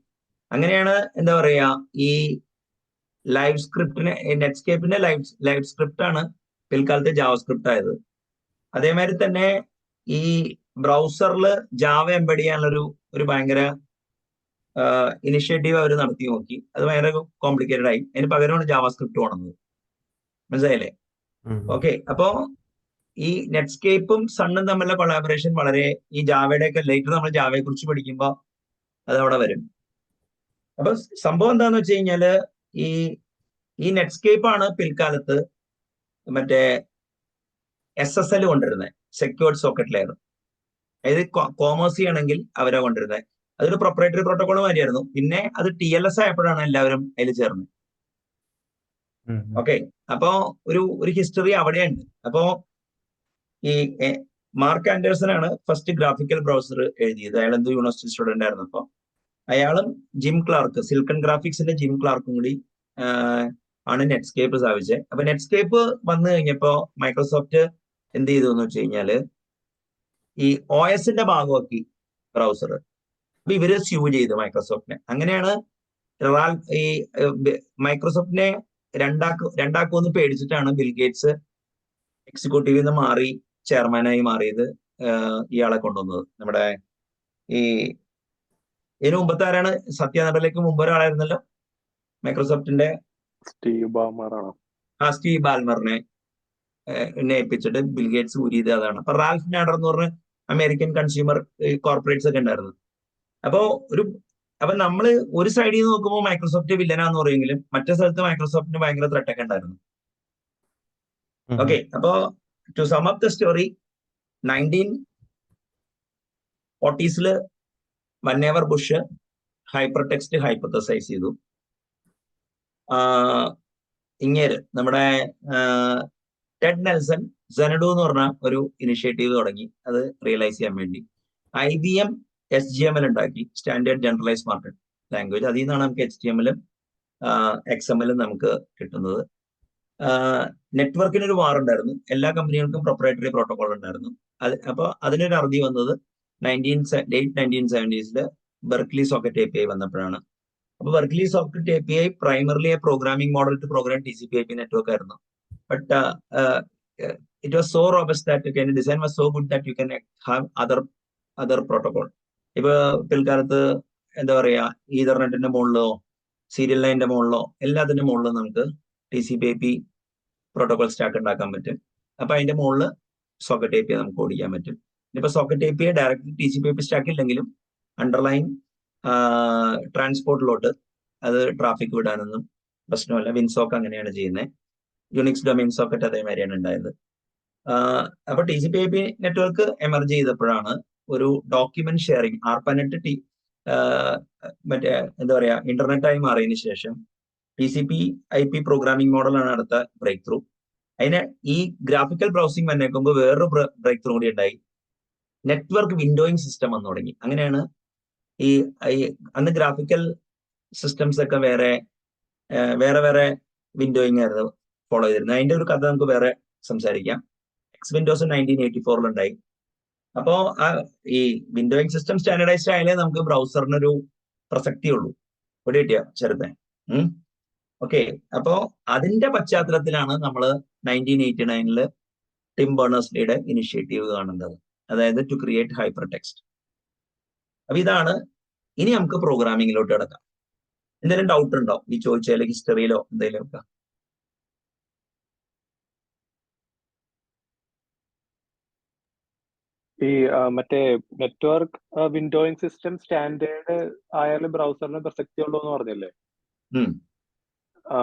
അങ്ങനെയാണ് എന്താ പറയാ, ഈ ലൈവ് സ്ക്രിപ്റ്റിന്, നെറ്റ്സ്കേപ്പിന്റെ ലൈവ് സ്ക്രിപ്റ്റ് ആണ് പിൽക്കാലത്ത് ജാവാസ്ക്രിപ്റ്റ് ആയത്. അതേമാതിരി തന്നെ ഈ ബ്രൗസറിൽ ജാവ എംബഡ് ചെയ്യാനുള്ളൊരു ഭയങ്കര ഇനിഷ്യേറ്റീവ് അവർ നടത്തി നോക്കി. അത് ഭയങ്കര കോംപ്ലിക്കേറ്റഡ് ആയി. അതിന് പകരമാണ് ജാവാസ്ക്രിപ്റ്റ് വന്നത്. മനസ്സിലായില്ലേ? ഓക്കെ. അപ്പോ ഈ നെറ്റ്സ്കേപ്പും സണ്ണും തമ്മിലുള്ള കൊളാബറേഷൻ വളരെ, ഈ ജാവയുടെ ഒക്കെ ലേറ്റർ നമ്മൾ ജാവയെ കുറിച്ച് പഠിക്കുമ്പോൾ അത് അവിടെ വരും. അപ്പൊ സംഭവം എന്താന്ന് വെച്ച് കഴിഞ്ഞാല്, ഈ നെറ്റ്സ്കേപ്പ് ആണ് പിൽക്കാലത്ത് മറ്റേ SSL കൊണ്ടിരുന്നത്, സെക്യൂർഡ് സോക്കറ്റ് ലെയർ. അതായത് കോമേഴ്സ് ചെയ്യണമെങ്കിൽ അവരെ കൊണ്ടിരുന്നത്. അതൊരു പ്രൊപ്പറേറ്ററി പ്രോട്ടോകോൾ മാതിരിയായിരുന്നു. പിന്നെ അത് TLS ആയപ്പോഴാണ് എല്ലാവരും അതിൽ ചേർന്നത്. ഓക്കെ. അപ്പോ ഒരു ഹിസ്റ്ററി അവിടെയുണ്ട്. അപ്പോ ഈ മാർക്ക് ആൻഡേഴ്സൺ ആണ് ഫസ്റ്റ് ഗ്രാഫിക്കൽ ബ്രൗസർ എഴുതിയത്. അയാൾ എന്തോ യൂണിവേഴ്സിറ്റി സ്റ്റുഡന്റ് ആയിരുന്നു. അപ്പൊ അയാളും ജിം ക്ലാർക്ക്, സിൽക്കൺ ഗ്രാഫിക്സിന്റെ ജിം ക്ലാർക്കും കൂടി ആണ് നെറ്റ്സ്കേപ്പ് സ്ഥാപിച്ചത്. അപ്പൊ നെറ്റ്സ്കേപ്പ് വന്നു കഴിഞ്ഞപ്പോ മൈക്രോസോഫ്റ്റ് എന്ത് ചെയ്തു എന്ന് വെച്ച് കഴിഞ്ഞാല്, ഈ OSന്റെ ഭാഗമാക്കി ബ്രൗസർ. അപ്പൊ ഇവര് സ്യൂ ചെയ്തു മൈക്രോസോഫ്റ്റിനെ. അങ്ങനെയാണ് ഈ മൈക്രോസോഫ്റ്റിനെ രണ്ടാക്കുമെന്ന് പേടിച്ചിട്ടാണ് ബിൽ ഗേറ്റ്സ് എക്സിക്യൂട്ടീവിൽ നിന്ന് മാറി ചെയർമാനായി മാറിയത്, ഇയാളെ കൊണ്ടുവന്നത്. നമ്മുടെ ഇതിനു മുമ്പത്തെ ആരാണ്? സത്യ നടലേക്ക് മുമ്പ് ഒരാളായിരുന്നല്ലോ മൈക്രോസോഫ്റ്റിന്റെ, സ്റ്റീവ് ബാൽമറാണോ? സ്റ്റീവ് ബാൽമറിനെ ഏൽപ്പിച്ചിട്ട് ബിൽ ഗേറ്റ്സ് ഊരിയത് അതാണ്. അപ്പൊ റാൽഫ് നാഡർ എന്ന് പറഞ്ഞ അമേരിക്കൻ കൺസ്യൂമർ കോർപ്പറേറ്റ്സ് ഒക്കെ ഉണ്ടായിരുന്നു. അപ്പൊ നമ്മള് ഒരു സൈഡിൽ നിന്ന് നോക്കുമ്പോൾ മൈക്രോസോഫ്റ്റ് വില്ലനാന്ന് പറയുമെങ്കിലും മറ്റേ സ്ഥലത്ത് മൈക്രോസോഫ്റ്റിന് ഭയങ്കര ത്രെട്ട് ഒക്കെ ഉണ്ടായിരുന്നു. ഓക്കെ. അപ്പോ to sum up the story, 1940s Vannevar Bush hyper text hypothesize ചെയ്തു. ഇങ്ങേര് നമ്മുടെ ടെഡ് നെൽസൺ സെനഡു എന്ന് പറഞ്ഞ ഒരു ഇനിഷ്യേറ്റീവ് തുടങ്ങി, അത് റിയലൈസ് ചെയ്യാൻ വേണ്ടി. IBM SGML ഉണ്ടാക്കി, സ്റ്റാൻഡേർഡ് ജനറലൈസ് മാർക്കറ്റ് ലാംഗ്വേജ്. അതിൽ നിന്നാണ് നമുക്ക് HTML XML നമുക്ക് കിട്ടുന്നത്. നെറ്റ്വർക്കിനൊരു വാർ ഉണ്ടായിരുന്നു. എല്ലാ കമ്പനികൾക്കും പ്രൊപ്പറേറ്ററി പ്രോട്ടോകോൾ ഉണ്ടായിരുന്നു. അപ്പൊ അതിനൊരു അറുതി വന്നത് late 1970s Berkeley socket API വന്നപ്പോഴാണ്. അപ്പൊ Berkeley socket API primarily programming model to program TCP/IP network ആയിരുന്നു. But it was so robust that design was so good that you can have other protocol. ഇപ്പൊ പിൽക്കാലത്ത് എന്താ പറയാ, ഈതർനെറ്റിന്റെ മുകളിലോ serial ലൈനിന്റെ മുകളിലോ എല്ലാത്തിന്റെ മുകളിലും നമുക്ക് TCP/IP പ്രോട്ടോകോൾ സ്റ്റാക്ക് ഉണ്ടാക്കാൻ പറ്റും. അപ്പൊ അതിന്റെ മുകളിൽ സോക്കറ്റ് API നമുക്ക് ഓടിക്കാൻ പറ്റും. ഇനിയിപ്പോ socket API direct TCP/IP stack ഇല്ലെങ്കിലും അണ്ടർലൈൻ ട്രാൻസ്പോർട്ടിലോട്ട് അത് ട്രാഫിക് വിടാനൊന്നും പ്രശ്നമല്ല. വിൻസോക്ക് അങ്ങനെയാണ് ചെയ്യുന്നത്. യുണിക്സ് ഡൊമൈൻ സോക്കറ്റ് അതേമാതിരിയാണ് ഉണ്ടായത്. അപ്പൊ TCP/IP നെറ്റ്വർക്ക് എമർജ് ചെയ്തപ്പോഴാണ് ഒരു ഡോക്യുമെന്റ് ഷെയറിംഗ്, ARPANET മറ്റേ എന്താ പറയാ ഇന്റർനെറ്റായി മാറിയതിനു ശേഷം TCP/IP പ്രോഗ്രാമിംഗ് മോഡലാണ് അടുത്ത ബ്രേക്ക് ത്രൂ. അതിന് ഈ ഗ്രാഫിക്കൽ ബ്രൗസിംഗ് വന്നേക്കുമ്പോൾ വേറൊരു ബ്രേക്ക് ത്രൂ കൂടി ഉണ്ടായി. നെറ്റ്വർക്ക് വിൻഡോയിങ് സിസ്റ്റം വന്നു തുടങ്ങി. അങ്ങനെയാണ് ഈ അന്ന് ഗ്രാഫിക്കൽ സിസ്റ്റംസ് ഒക്കെ വേറെ വിൻഡോയിങ് ആയിരുന്നു ഫോളോ ചെയ്തിരുന്നത്. അതിന്റെ ഒരു കഥ നമുക്ക് വേറെ സംസാരിക്കാം. വിൻഡോസ് 1984 ഉണ്ടായി. അപ്പോ ഈ വിൻഡോയിങ് സിസ്റ്റം സ്റ്റാൻഡർഡൈസ്ഡ് ആയാലേ നമുക്ക് ബ്രൗസറിനൊരു പ്രസക്തി ഉള്ളൂ. ഇവിടെ കിട്ടിയ ചെറുതെ. ഓക്കെ. അപ്പോ അതിന്റെ പശ്ചാത്തലത്തിലാണ് നമ്മൾ 1989 ടിം ബേർണേഴ്സ്-ലീയുടെ ഇനിഷ്യേറ്റീവ് കാണേണ്ടത്, അതായത് ടു ക്രിയേറ്റ് ഹൈപ്പർ ടെക്സ്റ്റ്. അപ്പൊ ഇതാണ്. ഇനി നമുക്ക് പ്രോഗ്രാമിങ്ങിലോട്ട് കിടക്കാം. എന്തെങ്കിലും ഡൗട്ട് ഉണ്ടോ ഈ ചോദിച്ചാൽ, ഹിസ്റ്ററിയിലോ എന്തെങ്കിലും ഒക്കെ? ഈ മറ്റേ നെറ്റ്വർക്ക് വിൻഡോയിങ് സിസ്റ്റം സ്റ്റാൻഡേർഡ് ആയാലും ബ്രൗസറിന് പ്രസക്തി ഉള്ളൂ എന്ന് പറഞ്ഞില്ലേ? ഉം. ആ,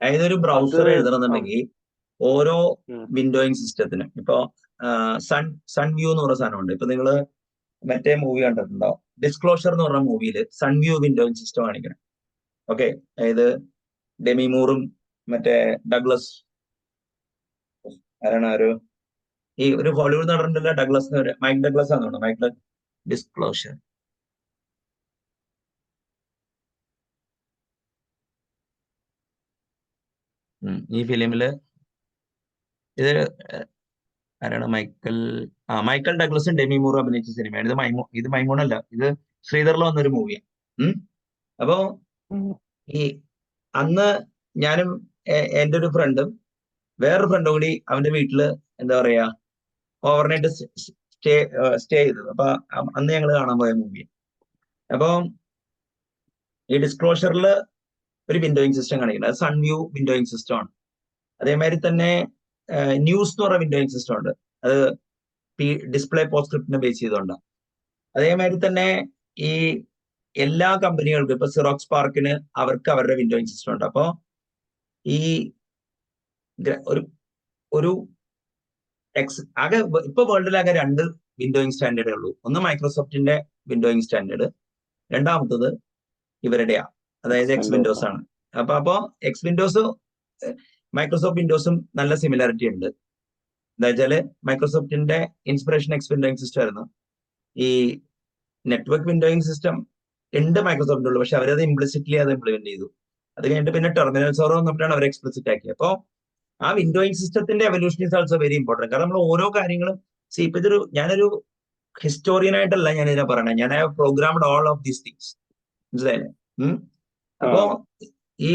അതായത് ഒരു അത് ബ്രൗസർ ആ, എഴുതണമെന്നുണ്ടെങ്കിൽ ഓരോ ഉം, വിൻഡോയിങ് സിസ്റ്റത്തിനും ഇപ്പൊ സൺ വ്യൂ എന്ന് പറഞ്ഞ സാധനമുണ്ട്. ഇപ്പൊ നിങ്ങള് മറ്റേ മൂവി കണ്ടിട്ടുണ്ടോ? ഡിസ്ക്ലോഷർ എന്ന് പറഞ്ഞ മൂവിയിൽ സൺ വ്യൂ വിൻഡോയിങ് സിസ്റ്റം കാണിക്കണം. ഓക്കെ, അതായത് ഡെമി മൂറും മറ്റേ ഡഗ്ലസ് ആരാണ് ഒരു ഹോളിവുഡ് നടന്നിട്ടുള്ള ഡഗ്ലസ് മൈക്ക് ഡഗ്ലസ് ആണ് തോന്നുന്നു. മൈക്ക് ഡിസ്ക്ലോഷർ ഈ ഫിലിമില് ഇത് ആരാണ്? മൈക്കൽ ഡഗ്ലസും ഡെമി മൂറും അഭിനയിച്ച സിനിമയാണ്. ഇത് മൈമൂണല്ല, ഇത് ശ്രീധറിൽ വന്നൊരു മൂവിയാണ്. അപ്പോ ഉം, ഈ അന്ന് ഞാനും എൻ്റെ ഒരു ഫ്രണ്ടും വേറൊരു ഫ്രണ്ടും കൂടി അവന്റെ വീട്ടില് എന്താ പറയാ ഓവർനൈറ്റ് സ്റ്റേ ചെയ്തത്. അപ്പൊ അന്ന് ഞങ്ങൾ കാണാൻ പോയ മൂവി. അപ്പൊ ഈ ഡിസ്ക്ലോഷറിൽ ഒരു വിൻഡോയിങ് സിസ്റ്റം കാണിക്കുന്നത് അത് സൺ വ്യൂ വിൻഡോയിങ് സിസ്റ്റം ആണ്. അതേമാതിരി തന്നെ ന്യൂസ് എന്ന് പറയുന്ന വിൻഡോയിങ് സിസ്റ്റം ഉണ്ട്. അത് ഡിസ്പ്ലേ പോസ്ക്രിപ്റ്റിനെ ബേസ് ചെയ്തുകൊണ്ടാണ്. അതേമാതിരി തന്നെ ഈ എല്ലാ കമ്പനികൾക്കും ഇപ്പൊ സിറോക്സ് പാർക്കിന് അവർക്ക് അവരുടെ വിൻഡോയിങ് സിസ്റ്റം ഉണ്ട്. അപ്പോ ഈ ഒരു ആകെ ഇപ്പൊ വേൾഡിലാകെ 2 വിൻഡോയിങ് സ്റ്റാൻഡേർഡേ ഉള്ളൂ. ഒന്ന് മൈക്രോസോഫ്റ്റിന്റെ വിൻഡോയിങ് സ്റ്റാൻഡേർഡ്, രണ്ടാമത്തത് ഇവരുടെയാ, അതായത് എക്സ് വിൻഡോസ് ആണ്. അപ്പൊ എക്സ് വിൻഡോസ് മൈക്രോസോഫ്റ്റ് വിൻഡോസും നല്ല സിമിലാരിറ്റി ഉണ്ട്. എന്താ വെച്ചാല് മൈക്രോസോഫ്റ്റിന്റെ ഇൻസ്പിറേഷൻ എക്സ് വിൻഡോയിങ് സിസ്റ്റം ആയിരുന്നു. ഈ നെറ്റ്വർക്ക് വിൻഡോയിങ് സിസ്റ്റം ഉണ്ട് മൈക്രോസോഫ്റ്റിന്റെ ഉള്ളു, പക്ഷെ അവരത് ഇംപ്ലിസിറ്റ്ലി അത് ഇംപ്ലിമെന്റ് ചെയ്തു. അത് കഴിഞ്ഞിട്ട് പിന്നെ ടെർമിനൽ സെർവർ വന്നിട്ടാണ് അവർ എക്സ്പ്ലിസിറ്റ് ആക്കിയത്. അപ്പോൾ ആ വിൻഡോയിങ് സിസ്റ്റത്തിന്റെ evolution is also very important. കാരണം നമ്മൾ ഓരോ കാര്യങ്ങളും ഇപ്പൊ ഞാനൊരു ഹിസ്റ്റോറിയൻ ആയിട്ടല്ല ഞാൻ ഇതിനെ പറയണേ, ഞാൻ have programmed all of these things, മനസ്സിലായില്ലേ? അപ്പോ ഈ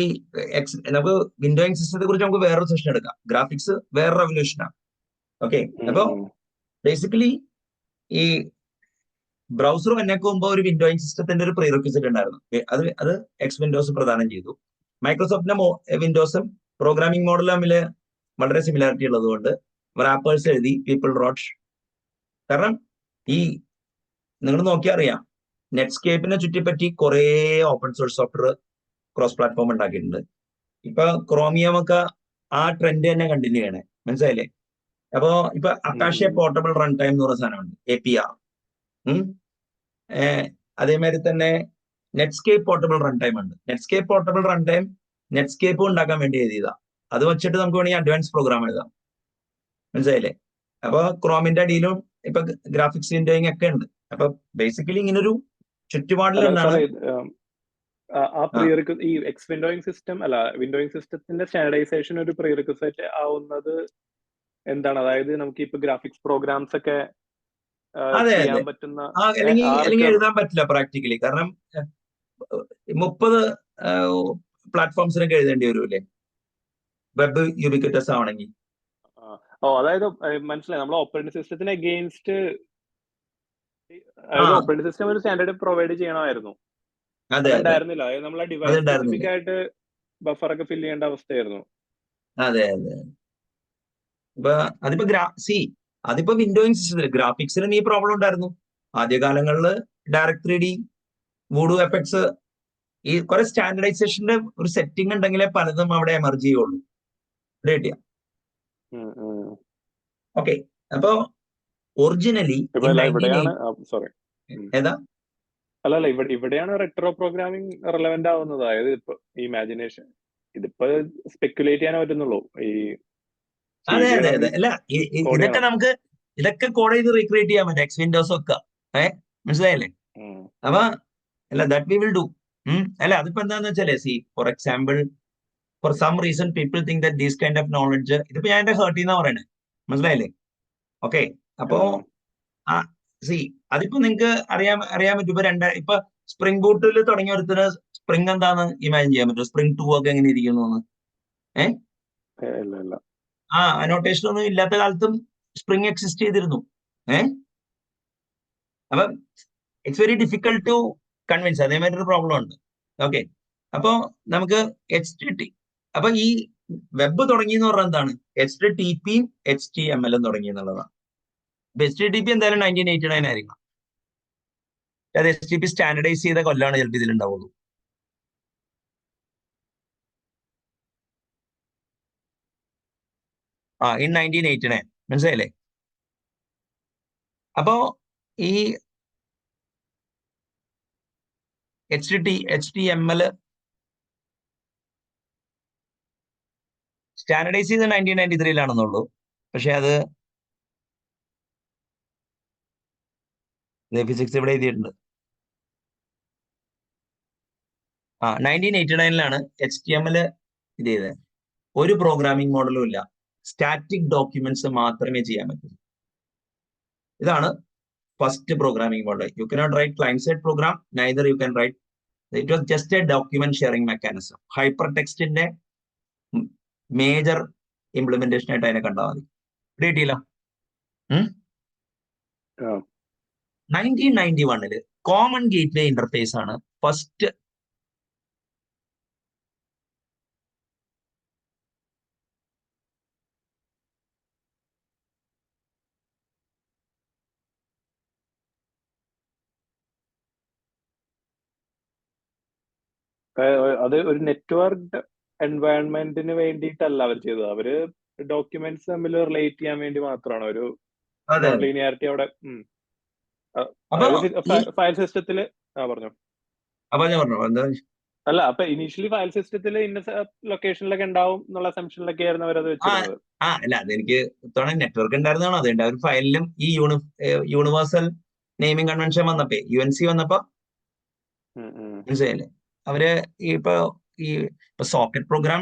നമുക്ക് വിൻഡോയിങ് സിസ്റ്റത്തെ കുറിച്ച് നമുക്ക് വേറൊരു സെഷൻ എടുക്കാം. ഗ്രാഫിക്സ് വേറെ റെവല്യൂഷനാണ്. ഓക്കെ, അപ്പോ ബേസിക്കലി ഈ ബ്രൗസർ വന്നേക്ക് മുമ്പ് ഒരു വിൻഡോയിങ് സിസ്റ്റത്തിന്റെ ഒരു പ്രീറിക്വിസിറ്റ് ഉണ്ടായിരുന്നു. അത് എക്സ് വിൻഡോസ് പ്രദാനം ചെയ്തു. മൈക്രോസോഫ്റ്റിന്റെ വിൻഡോസും പ്രോഗ്രാമിംഗ് മോഡലും തമ്മിൽ വളരെ സിമിലാരിറ്റി ഉള്ളതുകൊണ്ട് റാപ്പേഴ്സ് എഴുതി പീപ്പിൾ റോട്ട്. കാരണം ഈ നിങ്ങൾ നോക്കിയാൽ അറിയാം, നെറ്റ്സ്കേപ്പിനെ ചുറ്റിപ്പറ്റി കുറെ open source software cross platform ഉണ്ടാക്കിയിട്ടുണ്ട്. ഇപ്പൊ ക്രോമിയം ഒക്കെ ആ ട്രെൻഡ് തന്നെ കണ്ടിന്യൂ ചെയ്യണേ, മനസ്സിലായില്ലേ? അപ്പോ ഇപ്പൊ അക്കാഷ്യ പോർട്ടബിൾ റൺ ടൈം എന്ന് പറയുന്ന സാധനമുണ്ട്, APR. അതേമാതിരി തന്നെ നെറ്റ്സ്കേപ്പ് പോർട്ടബിൾ റൺ ടൈം ഉണ്ട്. Netscape portable run time Netscape ഉണ്ടാക്കാൻ വേണ്ടി എഴുതിയതാ. അത് വെച്ചിട്ട് നമുക്ക് വേണമെങ്കിൽ അഡ്വാൻസ് പ്രോഗ്രാം എഴുതാം, മനസ്സിലായില്ലേ? അപ്പൊ ക്രോമിന്റെ അടിയിലും ഇപ്പൊ ഗ്രാഫിക്സ് വിൻഡോയിങ് ഒക്കെ ഉണ്ട്. അപ്പൊ ബേസിക്കലി ഇങ്ങനൊരു ചുറ്റുപാടിലാണ് ഈ എക്സ് വിൻഡോയിങ് സിസ്റ്റം അല്ല വിൻഡോയിങ് സിസ്റ്റത്തിന്റെ സ്റ്റാൻഡർഡൈസേഷൻ ഒരു പ്രീറിക്വിസൈറ്റ് ആവുന്നത് എന്താണ്? അതായത് നമുക്ക് ഇപ്പൊ ഗ്രാഫിക്സ് പ്രോഗ്രാംസ് ഒക്കെ ചെയ്യാൻ പറ്റുന്ന അല്ലെങ്കിൽ എഴുതാൻ പറ്റില്ല പ്രാക്ടിക്കലി. കാരണം 30 പ്ലാറ്റ്ഫോംസിനൊക്കെ എഴുതേണ്ടി വരൂല്ലേ വെബ് യൂബിക്വിറ്റസ് ആവണമെങ്കിൽ. അതായത് മനസ്സിലായി, നമ്മൾ ഓപ്പറേറ്റിംഗ് സിസ്റ്റത്തിന് അഗെയിൻസ്റ്റ് ഓപ്പറേറ്റിംഗ് സിസ്റ്റം ഒരു സ്റ്റാൻഡേർഡ് പ്രൊവൈഡ് ചെയ്യണമായിരുന്നു. ഉണ്ടായിരുന്നില്ല, അതായത് നമ്മളെ ഡിവൈസ് സ്പെസിഫിക് ആയിട്ട് ബഫറൊക്കെ ഫില്ല് ചെയ്യേണ്ട അവസ്ഥയായിരുന്നു. അതെ. അതിപ്പോ വിൻഡോയിങ് സിസ്റ്റത്തിൽ ഗ്രാഫിക്സിനും ഈ പ്രോബ്ലം ഉണ്ടായിരുന്നു. ആദ്യകാലങ്ങളിൽ ഡയറക്ട് 3D, വൂഡു എഫക്ട്സ്, ഈ കുറെ സ്റ്റാൻഡർഡൈസേഷന്റെ ഒരു സെറ്റിംഗ് ഉണ്ടെങ്കിലേ പലതും അവിടെ എമർജ് ചെയ്യുള്ളൂ. ഓക്കെ, അപ്പോ ഒറിജിനലി ഏതാ അല്ല ഇവിടെയാണ് റെട്രോ പ്രോഗ്രാമിംഗ് റെലവെന്റ് ആവുന്നത്. അതായത് ഇപ്പൊ ഇമാജിനേഷൻ ഇതിപ്പോ സ്പെക്കുലേറ്റ് ചെയ്യാൻ പറ്റുന്നുള്ളൂ. അതെ. അല്ല, ഇതൊക്കെ കോഡ് ചെയ്ത് റീക്രിയേറ്റ് ചെയ്യാൻ പറ്റും എക്സ് വിൻഡോസ് ഒക്കെ. മനസ്സിലായല്ലേ? അപ്പൊ അല്ല ദാറ്റ് വി വിൽ ഡു. അല്ല അതിപ്പോ എന്താന്ന് വെച്ചാലേ, for example, for some reason people think that these kind of knowledge, ഇതിപ്പോ ഞാൻ എന്റെ ഹേർട്ട് ചെയ്യുന്ന പറയണേ, മനസ്സിലായില്ലേ? ഓക്കെ, അപ്പോ അതിപ്പോ നിങ്ങൾക്ക് അറിയാൻ പറ്റും. ഇപ്പൊ സ്പ്രിംഗ് ബൂട്ടിൽ തുടങ്ങിയ ഒരുത്തിന് സ്പ്രിംഗ് എന്താന്ന് ഇമാജിൻ ചെയ്യാൻ പറ്റും? സ്പ്രിംഗ് 2 ഒക്കെ എങ്ങനെ ഇരിക്കുന്നു? അനോട്ടേഷൻ ഒന്നും ഇല്ലാത്ത കാലത്തും സ്പ്രിംഗ് എക്സിസ്റ്റ് ചെയ്തിരുന്നു. അപ്പൊ it's very difficult to convince. അതേമാതിരി ഒരു പ്രോബ്ലം ഉണ്ട്. ഓക്കെ, അപ്പോ നമുക്ക് HTTP, അപ്പൊ ഈ വെബ് തുടങ്ങി എന്ന് പറഞ്ഞാൽ എന്താണ്? HTTPയും HTML തുടങ്ങി എന്നുള്ളതാണ്. HTTP എന്തായാലും 1989 ആയിരിക്കണം. അത് HTTP സ്റ്റാൻഡർഡൈസ് ചെയ്ത കൊല്ലാണ് ചിലപ്പോൾ ഇതിലുണ്ടാവുള്ളൂ. ഇൻ 1989 മനസ്സിലായില്ലേ? അപ്പോ ഈ HTML സ്റ്റാൻഡർഡൈസ് ചെയ്ത് 1993 പക്ഷെ അത് ഫിസിക്സ് ഇവിടെ എഴുതിയിട്ടുണ്ട്. 1989 HTML ഇത് ചെയ്തത്. ഒരു പ്രോഗ്രാമിംഗ് മോഡലും ഇല്ല, സ്റ്റാറ്റിക് ഡോക്യുമെന്റ്സ് മാത്രമേ ചെയ്യാൻ പറ്റൂ. ഇതാണ് first programming model. You cannot write client side program, neither you can write. It was just a document sharing mechanism. Hyper ടെക്സ്റ്റിന്റെ മേജർ ഇംപ്ലിമെന്റേഷൻ ആയിട്ട് അതിനെ കണ്ടാൽ മതി. കിട്ടിയില്ല. 1991 കോമൺ ഗേറ്റ്വേ ഇന്റർഫേസ് ആണ് ഫസ്റ്റ് അത് ഒരു നെറ്റ്വർക്ക് എൻവയൺമെന്റിന് വേണ്ടിയിട്ടല്ല അവർ ചെയ്തത്. അവര് ഡോക്യുമെന്റ്സ് തമ്മിൽ റിലേറ്റ് ചെയ്യാൻ വേണ്ടി മാത്രമാണ് ഒരു ലീനിയാരിറ്റി അവിടെ. ഫയൽ സിസ്റ്റത്തില് പറഞ്ഞു. അല്ല, അപ്പൊ ഇനീഷ്യലി ഫയൽ സിസ്റ്റത്തിൽ ഇന്ന ലൊക്കേഷനിലൊക്കെ ഉണ്ടാവും എന്നുള്ള അസംഷനിലൊക്കെ ആയിരുന്നു അവരത് വെച്ചിരുന്നത്. അല്ല, അതെനിക്ക് നെറ്റ്വർക്ക് ഉണ്ടായിരുന്നതാണ്. അതുകൊണ്ട് ഒരു ഫയലിലും ഈ യൂണിവേഴ്സൽ നെയിമിംഗ് കൺവെൻഷൻ വന്നപ്പോ UNC വന്നപ്പോ മനസ്സിലായില്ലേ, അവര് ഇപ്പൊ സോക്കറ്റ് പ്രോഗ്രാം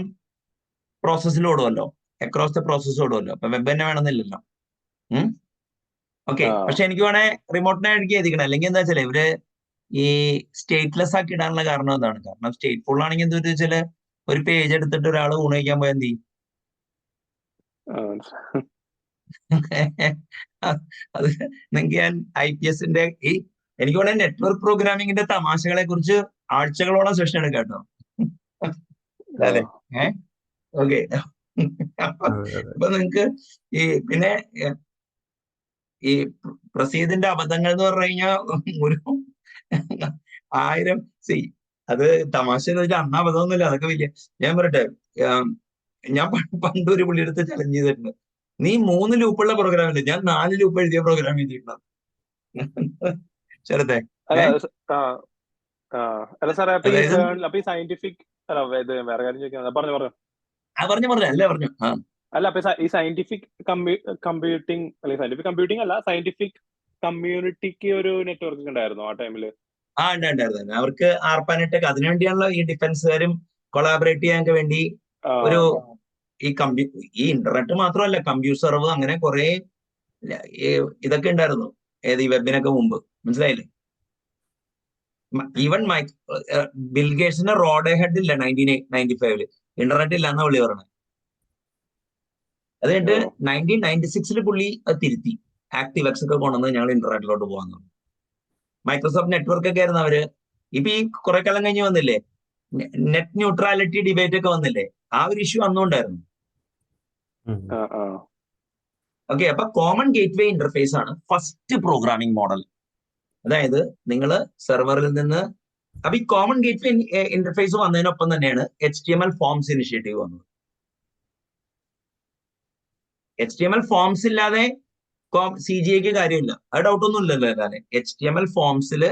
പ്രോസസ്സിൽ ഓടുമല്ലോ, അക്രോസ് ദ പ്രോസസ് ഓടുമല്ലോ. അപ്പൊ വെബ് തന്നെ വേണമെന്നില്ലല്ലോ. ഓക്കെ, പക്ഷെ എനിക്ക് വേണേ റിമോട്ടിനെ എനിക്ക് എഴുതിക്കണം. അല്ലെങ്കിൽ എന്താ വെച്ചാൽ ഇവര് ഈ സ്റ്റേറ്റ്ലെസ് ആക്കി ഇടാനുള്ള കാരണം എന്താണ്? കാരണം സ്റ്റേറ്റ് ഫുൾ ആണെങ്കിൽ എന്താ വെച്ചാല് ഒരു പേജ് എടുത്തിട്ട് ഒരാൾ ഊണ് കഴിക്കാൻ പോയാൽ എന്ത് ചെയ്യും? അത് നിങ്ങൾക്ക് ഞാൻ IPSന്റെ എനിക്ക് വേണേ നെറ്റ്വർക്ക് പ്രോഗ്രാമിങ്ങിന്റെ തമാശകളെ കുറിച്ച് ആഴ്ചകളോളം സെഷൻ എടുക്കാം കേട്ടോ. അല്ലേ? ഓക്കെ. അപ്പൊ നിങ്ങക്ക് പിന്നെ ഈ പ്രസീദിന്റെ അബദ്ധങ്ങൾ എന്ന് പറഞ്ഞു കഴിഞ്ഞാൽ ഒരു 1000 അത് തമാശ എന്ന് വെച്ചാൽ അന്ന് അബദ്ധമൊന്നുമില്ല, അതൊക്കെ വലിയ. ഞാൻ പറയട്ടെ, ഞാൻ പണ്ട് ഒരു പുള്ളിയെടുത്ത് ചലഞ്ച് ചെയ്തിട്ടുണ്ട്. നീ 3 ലൂപ്പുള്ള പ്രോഗ്രാം ഇല്ല, ഞാൻ 4 ലൂപ്പ് എഴുതിയ പ്രോഗ്രാം എഴുതിയിട്ടുണ്ട്. ശരത്തെ അല്ല സാറേ, അപ്പൊ ഈ സയന്റിഫിക് വേറെ കാര്യം ചോദിക്കുന്നത് പറഞ്ഞു. അല്ല, അപ്പൊ ഈ സയന്റിഫിക് കമ്പ്യൂട്ടിംഗ് അല്ലെങ്കിൽ സയന്റിഫിക് കമ്പ്യൂട്ടിംഗ് അല്ല, സയന്റിഫിക് കമ്മ്യൂണിറ്റിക്ക് ഒരു നെറ്റ്വർക്ക് ഉണ്ടായിരുന്നു ആ ടൈമില്. ഉണ്ടായിരുന്നു. അവർക്ക് ARPANET അതിനുവേണ്ടിയാണല്ലോ ഈ ഡിഫൻസുകാരും കൊളാബറേറ്റ് ചെയ്യാൻ വേണ്ടി ഒരു ഈ ഇന്റർനെറ്റ് മാത്രമല്ല, കമ്പ്യൂട്ടർ സെർവ് അങ്ങനെ കുറെ ഇതൊക്കെ ഉണ്ടായിരുന്നു. ഈ വെബിനൊക്കെ മുമ്പ്, മനസ്സിലായില്ലേ? ഈവൻ ബിൽഗേറ്റ്സിന്റെ റോഡ് ഹെഡ് ഇല്ല 1995 ഇന്റർനെറ്റ് ഇല്ല എന്നാ പുള്ളി പറഞ്ഞത്. അത് കഴിഞ്ഞിട്ട് 1996 പുള്ളി അത് തിരുത്തി. ആക്ടിവെക്സ് ഒക്കെ കൊണ്ടുവന്ന് ഞങ്ങൾ ഇന്റർനെറ്റിലോട്ട് പോകാൻ. മൈക്രോസോഫ്റ്റ് നെറ്റ്വർക്ക് ഒക്കെ ആയിരുന്നു അവര്. ഇപ്പൊ ഈ കുറെ കാലം കഴിഞ്ഞ് വന്നില്ലേ നെറ്റ് ന്യൂട്രാലിറ്റി ഡിബേറ്റ് ഒക്കെ വന്നില്ലേ, ആ ഒരു ഇഷ്യൂ അന്നുണ്ടായിരുന്നു. ഓക്കെ, അപ്പൊ കോമൺ ഗേറ്റ്വേ ഇന്റർഫേസ് ആണ് ഫസ്റ്റ് പ്രോഗ്രാമിംഗ് മോഡൽ. അതായത് നിങ്ങൾ സെർവറിൽ നിന്ന് അപ്പൊ ഈ കോമൺ ഗേറ്റ്വേ ഇന്റർഫേസ് വന്നതിനൊപ്പം തന്നെയാണ് HTML ഫോംസ് ഇനിഷ്യേറ്റീവ് വന്നത്. HTML ഫോംസ് ഇല്ലാതെ CGIക്ക് കാര്യമില്ല, അത് ഡൗട്ടൊന്നും ഇല്ലല്ലോ. അല്ലാതെ HTML ഫോംസിൽ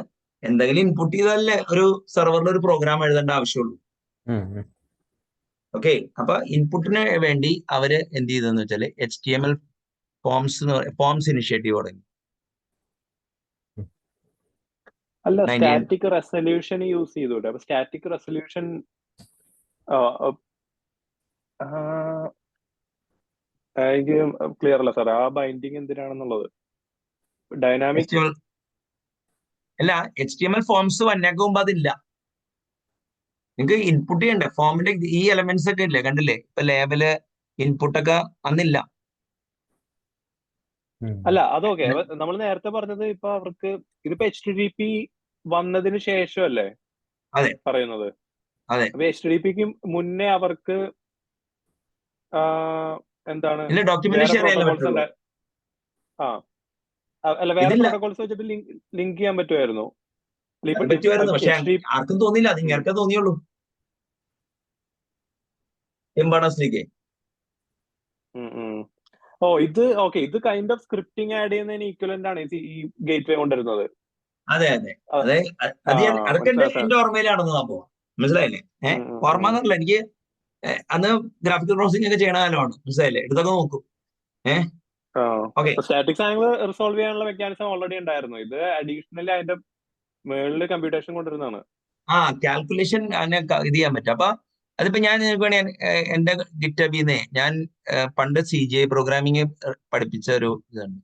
എന്തെങ്കിലും ഇൻപുട്ട് ചെയ്താലേ ഒരു സെർവറിൽ ഒരു പ്രോഗ്രാം എഴുതേണ്ട ആവശ്യമുള്ളൂ. ഓക്കെ, അപ്പൊ ഇൻപുട്ടിന് വേണ്ടി അവര് എന്ത് ചെയ്തെന്ന് വെച്ചാൽ HTML ഫോംസ് ഇനിഷ്യേറ്റീവ് തുടങ്ങി. അല്ല, സ്റ്റാറ്റിക് റെസൊല്യൂഷൻ യൂസ് ചെയ്തൂടെ? അപ്പൊ സ്റ്റാറ്റിക് റെസൊല്യൂഷൻ എനിക്ക് ക്ലിയർ അല്ല സാർ, ആ ബൈൻഡിങ് എന്തിനാണെന്നുള്ളത്. ഡൈനാമിക് അല്ല, HTML ഫോംസ് വന്നേക്ക് മുമ്പ് അതില്ല. നിങ്ങൾക്ക് ഇൻപുട്ട് ചെയ്യണ്ടേ ഫോമിന്റെ ഈ എലമെന്റ്സ് ഒക്കെ ഇല്ലേ, കണ്ടില്ലേ? ഇപ്പൊ ലേബല് ഇൻപുട്ടൊക്കെ അന്നില്ല. അല്ല, അതൊക്കെ നമ്മൾ നേരത്തെ പറഞ്ഞത് ഇപ്പൊ അവർക്ക് ഇതിപ്പോ HTTP വന്നതിന് ശേഷമല്ലേ അതെ പറയുന്നത്? അതെ. അപ്പൊ HTTPക്ക് മുന്നേ അവർക്ക് എന്താണ് ഇല്ല, ഡോക്യുമെന്റ് വേറെ ഷെയർ ചെയ്യാൻ പ്രോട്ടോകോൾസ് പറ്റുള്ളൂ. അല്ല വേറെ ഇതില്ല, പ്രോട്ടോകോൾസ് വെച്ചിട്ട് ലിങ്ക് ചെയ്യാൻ പറ്റുമായിരുന്നു. പറ്റുമായിരുന്നു. പക്ഷെ ആർക്കും തോന്നിയില്ല, അത് ഇങ്ങനെ തോന്നിയുള്ളൂ. എംബാണസ്ലിക്ക് ഇത് ഓക്കെ, ഇത് കൈൻഡ് ഓഫ് സ്ക്രിപ്റ്റിംഗ് ആഡ് ചെയ്യുന്നതിന് ഈക്വലന്റ് ആണ് ഈ ഗേറ്റ് വേ കൊണ്ടുവരുന്നത്. അതെ അതെ അതെ, അതൊക്കെ എന്റെ ഓർമ്മയിലാണെന്ന് സംഭവം. മനസ്സിലായില്ലേ? ഓർമ്മ എന്നല്ല, എനിക്ക് അന്ന് ഗ്രാഫിക്കൽ പ്രോസസിംഗ് ഒക്കെ ചെയ്യണ കാലമാണ്. മനസ്സിലായില്ലേ? എടുത്തൊക്കെ നോക്കും. ഓക്കെ, സ്റ്റാറ്റിക്സ് ആംഗിൾ റിസോൾവ് ചെയ്യാനുള്ള മെക്കാനിസം ഓൾറെഡി ഉണ്ടായിരുന്നു. ഇത് അഡീഷണലി അതിന്റെ മുകളിൽ കമ്പ്യൂട്ടേഷൻ കൊണ്ടുവരുന്നതാണ്. കാൽക്കുലേഷൻ അതിനെ ഇത് ചെയ്യാൻ പറ്റും. അപ്പൊ അതിപ്പോ ഞാൻ നിങ്ങൾക്ക് വേണേ എന്റെ ഗിറ്റബിന്ന് ഞാൻ പണ്ട് CGI പ്രോഗ്രാമിംഗ് പഠിപ്പിച്ച ഒരു ഇതുണ്ട്.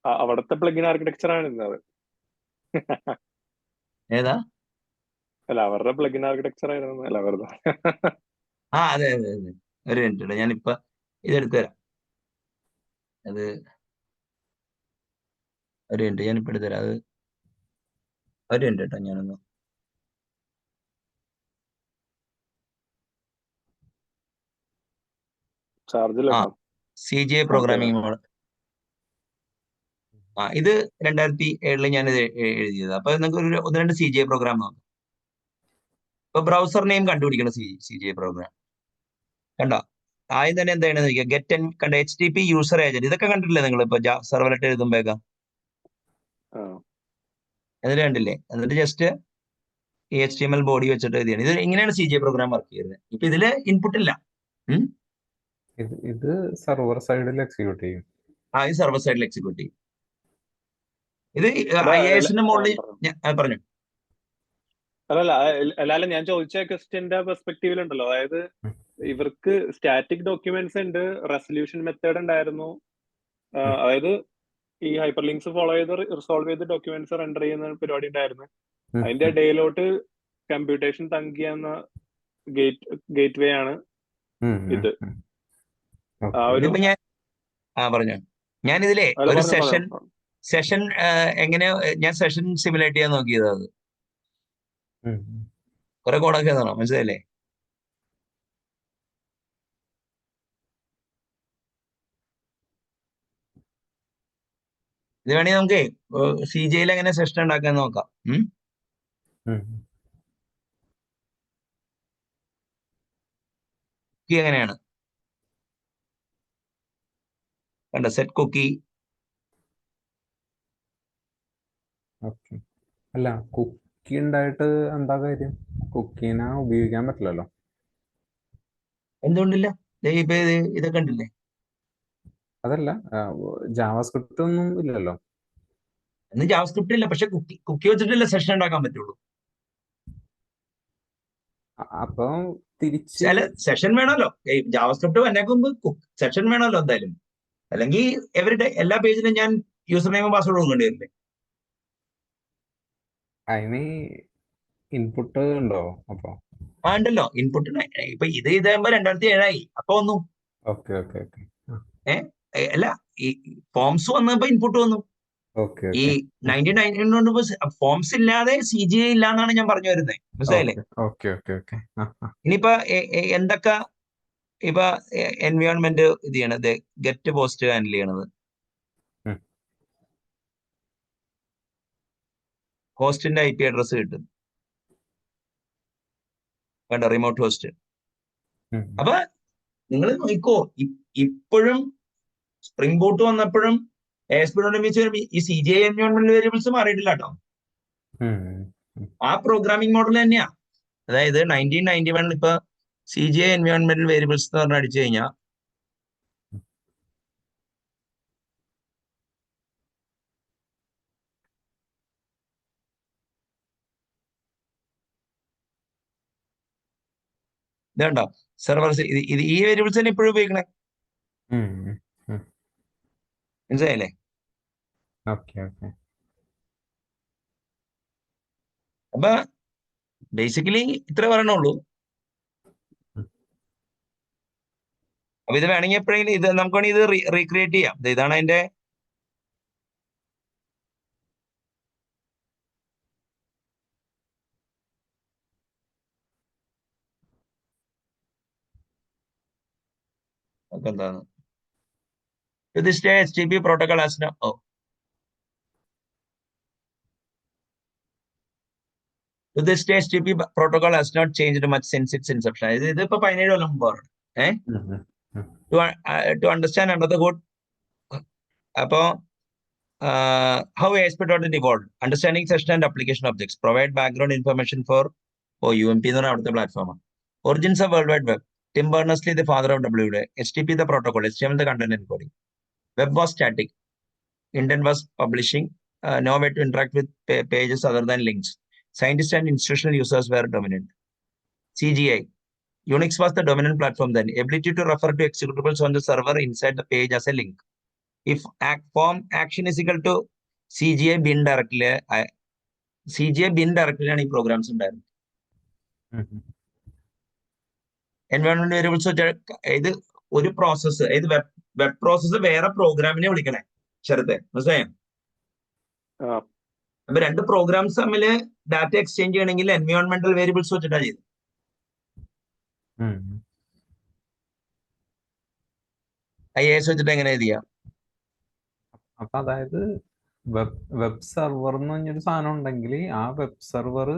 അവിടുത്തെ പ്ലഗിൻ ആർക്കിടെക്ചർ ആണ് ഇരുന്നത്. ഏതാ? അല്ല, അവരുടെ പ്ലഗിൻ ആർക്കിടെക്ചർ ആയിരുന്നു. അല്ല, വെറുതെ. അതെ അതെ അതെ, ഒരു മിനിറ്റ്, ഞാനിപ്പോ ഇതെടുത്തു തരാം. അത് ഒരു മിനിറ്റ്, ഞാനിപ്പോ എടുത്തുതരാം. അത് ഒരു മിനിറ്റ് കേട്ടോ, ഞാനൊന്ന് ചാർജിൽ CGI പ്രോഗ്രാമിംഗ് മോഡ്. ഇത് 2007 ഞാനിത് എഴുതിയത്. അപ്പൊ നിങ്ങൾക്ക് ഒന്ന് രണ്ട് CGI പ്രോഗ്രാം നോക്കാം. ഇപ്പൊ ബ്രൗസർ നെയിം കണ്ടുപിടിക്കണം. CGI പ്രോഗ്രാം കണ്ടോ? ആദ്യം തന്നെ എന്താണെന്ന് ചോദിക്കുക, ഗെറ്റ് ആൻഡ് കണ്ട HTTP യൂസർ ഏജന്റ്. ഇതൊക്കെ കണ്ടിട്ടില്ലേ നിങ്ങൾ ഇപ്പൊ സെർവലെറ്റ് എഴുതുമ്പോഴേക്കാം? എന്നിട്ട് കണ്ടില്ലേ? എന്നിട്ട് ജസ്റ്റ് HTML ബോഡി വെച്ചിട്ട് എഴുതിയാണ്. ഇത് ഇങ്ങനെയാണ് CGI പ്രോഗ്രാം വർക്ക് ചെയ്യുന്നത്. ഇപ്പൊ ഇതില് ഇൻപുട്ട് ഇല്ല. ഇത് സെർവർ സൈഡിൽ എക്സിക്യൂട്ട് ചെയ്യും. ഇത് സെർവർ സൈഡിൽ എക്സിക്യൂട്ട് ചെയ്യും. ഇത് IISന്റെ മുകളിൽ പറഞ്ഞു. അല്ല, ഞാൻ ചോദിച്ച ക്വസ്റ്റ്യന്റെ പെർസ്പെക്റ്റീവിൽ ഉണ്ടല്ലോ, അതായത് ഇവർക്ക് സ്റ്റാറ്റിക് ഡോക്യുമെന്റ്സ് ഉണ്ട്, റെസൊല്യൂഷൻ മെത്തേഡ് ഉണ്ടായിരുന്നു. അതായത് ഈ ഹൈപ്പർ ലിങ്ക്സ് ഫോളോ ചെയ്ത് റിസോൾവ് ചെയ്ത് ഡോക്യുമെന്റ്സ് റെൻഡർ ചെയ്യുന്ന പരിപാടി ഉണ്ടായിരുന്നു. അതിന്റെ ഇടയിലോട്ട് കമ്പ്യൂട്ടേഷൻ തങ്കിയെന്ന ഗേറ്റ് വേ ആണ് ഇത്. പറഞ്ഞു ഞാനിതിലെ ഒരു സെഷൻ എങ്ങനെ ഞാൻ സെഷൻ സിമുലേറ്റ് ചെയ്യാൻ നോക്കിയത്. അത് കുറെ കോഡൊക്കെ തന്നോ, മനസ്സിലായില്ലേ? ഇത് വേണമെങ്കിൽ നമുക്ക് CGI എങ്ങനെ സെഷൻ ഉണ്ടാക്കാൻ നോക്കാം. കുക്കി എങ്ങനെയാണ് കണ്ട? സെറ്റ് കുക്കി. അല്ല, കുക്കി ഉണ്ടായിട്ട് എന്താ കാര്യം? കുക്കീനെ ഉപയോഗിക്കാൻ പറ്റില്ലല്ലോ. എന്തുകൊണ്ടില്ല? ഇപ്പൊ ഇതൊക്കെ ഉണ്ടല്ലേ. അതല്ല, ജാവാസ്ക്രിപ്റ്റ് ഒന്നും ഇല്ലല്ലോ. ഇന്ന് ജാവാസ്ക്രിപ്റ്റ് ഇല്ല, പക്ഷെ കുക്കി വെച്ചിട്ടല്ലേ സെഷൻ ഉണ്ടാക്കാൻ പറ്റുള്ളൂ. അപ്പൊ തിരിച്ച് അല്ല, സെഷൻ വേണമല്ലോ. ജാവാസ്ക്രിപ്റ്റ് വന്നേക്ക് മുമ്പ് സെഷൻ വേണമല്ലോ എന്തായാലും. അല്ലെങ്കിൽ എല്ലാ പേജിലും ഞാൻ യൂസർ നെയിമും പാസ്വേഡ് കൊടുക്കേണ്ടി വരില്ലേ? അതിന് ഇൻപുട്ട് ഉണ്ടോ? അപ്പൊ ഉണ്ടല്ലോ ഇൻപുട്ടിന്. ഇപ്പൊ ഇതാകുമ്പോ 2007 അപ്പൊ വന്നു. അല്ല, ഈ ഫോംസ് വന്നപ്പോ ഇൻപുട്ട് വന്നു. ഈ 1999 ഫോംസ് ഇല്ലാതെ CGI ഇല്ല എന്നാണ് ഞാൻ പറഞ്ഞു വരുന്നത്. മനസ്സിലായില്ലേ? ഇനിയിപ്പോ എന്തൊക്കെ ഇപ്പൊ എൻവയോൺമെന്റ് ഇത് ചെയ്യണത്, ഗെറ്റ് പോസ്റ്റ് ഹാൻഡിൽ ചെയ്യണത്, ഹോസ്റ്റിന്റെ IP അഡ്രസ് കിട്ടും. വേണ്ട, റിമോട്ട് ഹോസ്റ്റ്. അപ്പൊ നിങ്ങൾ നോക്കോ, ഇപ്പോഴും സ്പ്രിംഗ് ബൂട്ട് വന്നപ്പോഴും ഈ CGI എൻവയോൺമെന്റ് വേരിയബിൾസ് മാറിയിട്ടില്ല കേട്ടോ. ആ പ്രോഗ്രാമിംഗ് മോഡൽ തന്നെയാ. അതായത് 1991 ഇപ്പൊ CGI എൻവയോൺമെന്റൽ വേരിയബിൾസ് എന്ന് പറഞ്ഞ് അടിച്ചു കഴിഞ്ഞാൽ ഇതുണ്ടോ? സെർവേഴ്സ് ഈ വേരിയബിൾസ് തന്നെ ഇപ്പോഴും ഉപയോഗിക്കണേ. മനസ്സിലായില്ലേ? അപ്പൊ ബേസിക്കലി ഇത്ര പറയണുള്ളൂ. അപ്പൊ ഇത് വേണമെങ്കിൽ എപ്പോഴെങ്കിലും ഇത് നമുക്ക് വേണമെങ്കിൽ ഇത് റീക്രിയേറ്റ് ചെയ്യാം. ഇതാണ് അതിന്റെ എന്താണ് this day HTTP protocol has no to this day HTTP protocol has not changed much since its inception. ഇതിപ്പോ 17 കൊല്ലം മുമ്പാണ്. To understand another good അപ്പോ how ASP.NET evolved, understanding session and application objects, provide background information for UMP എന്ന് പറഞ്ഞ അവിടുത്തെ പ്ലാറ്റ്ഫോമാണ്. Origins of World Wide Web, Tim Berners-Lee the father of WWW, HTTP the protocol, HTML the content encoding. Web was static, intent was publishing, no way to interact with pages other than links. Scientists and institutional users were dominant. CGI, Unix was the dominant platform then, ability to refer to executables on the server inside the page as a link. If form action is equal to CGI bin directly ആണ് ഈ programmes ഉണ്ടായിരുന്നത്. Environment variables ഇത് ഒരു process, ഇത് web process വേറെ പ്രോഗ്രാമിനെ വിളിക്കണേ ശരത്തെ, മനസ്സിലായോ? അപ്പൊ രണ്ട് പ്രോഗ്രാംസ് തമ്മിൽ ഡാറ്റ എക്സ്ചേഞ്ച് ചെയ്യണമെങ്കിൽ എൻവയോൺമെന്റൽ വേരിയബിൾസ് വെച്ചിട്ടാ ചെയ്ത്. IIS വെച്ചിട്ട് എങ്ങനെ ചെയ്യാം? അപ്പൊ അതായത് വെബ് സെർവർ എന്ന് പറഞ്ഞൊരു സാധനം ഉണ്ടെങ്കിൽ ആ വെബ് സെർവർ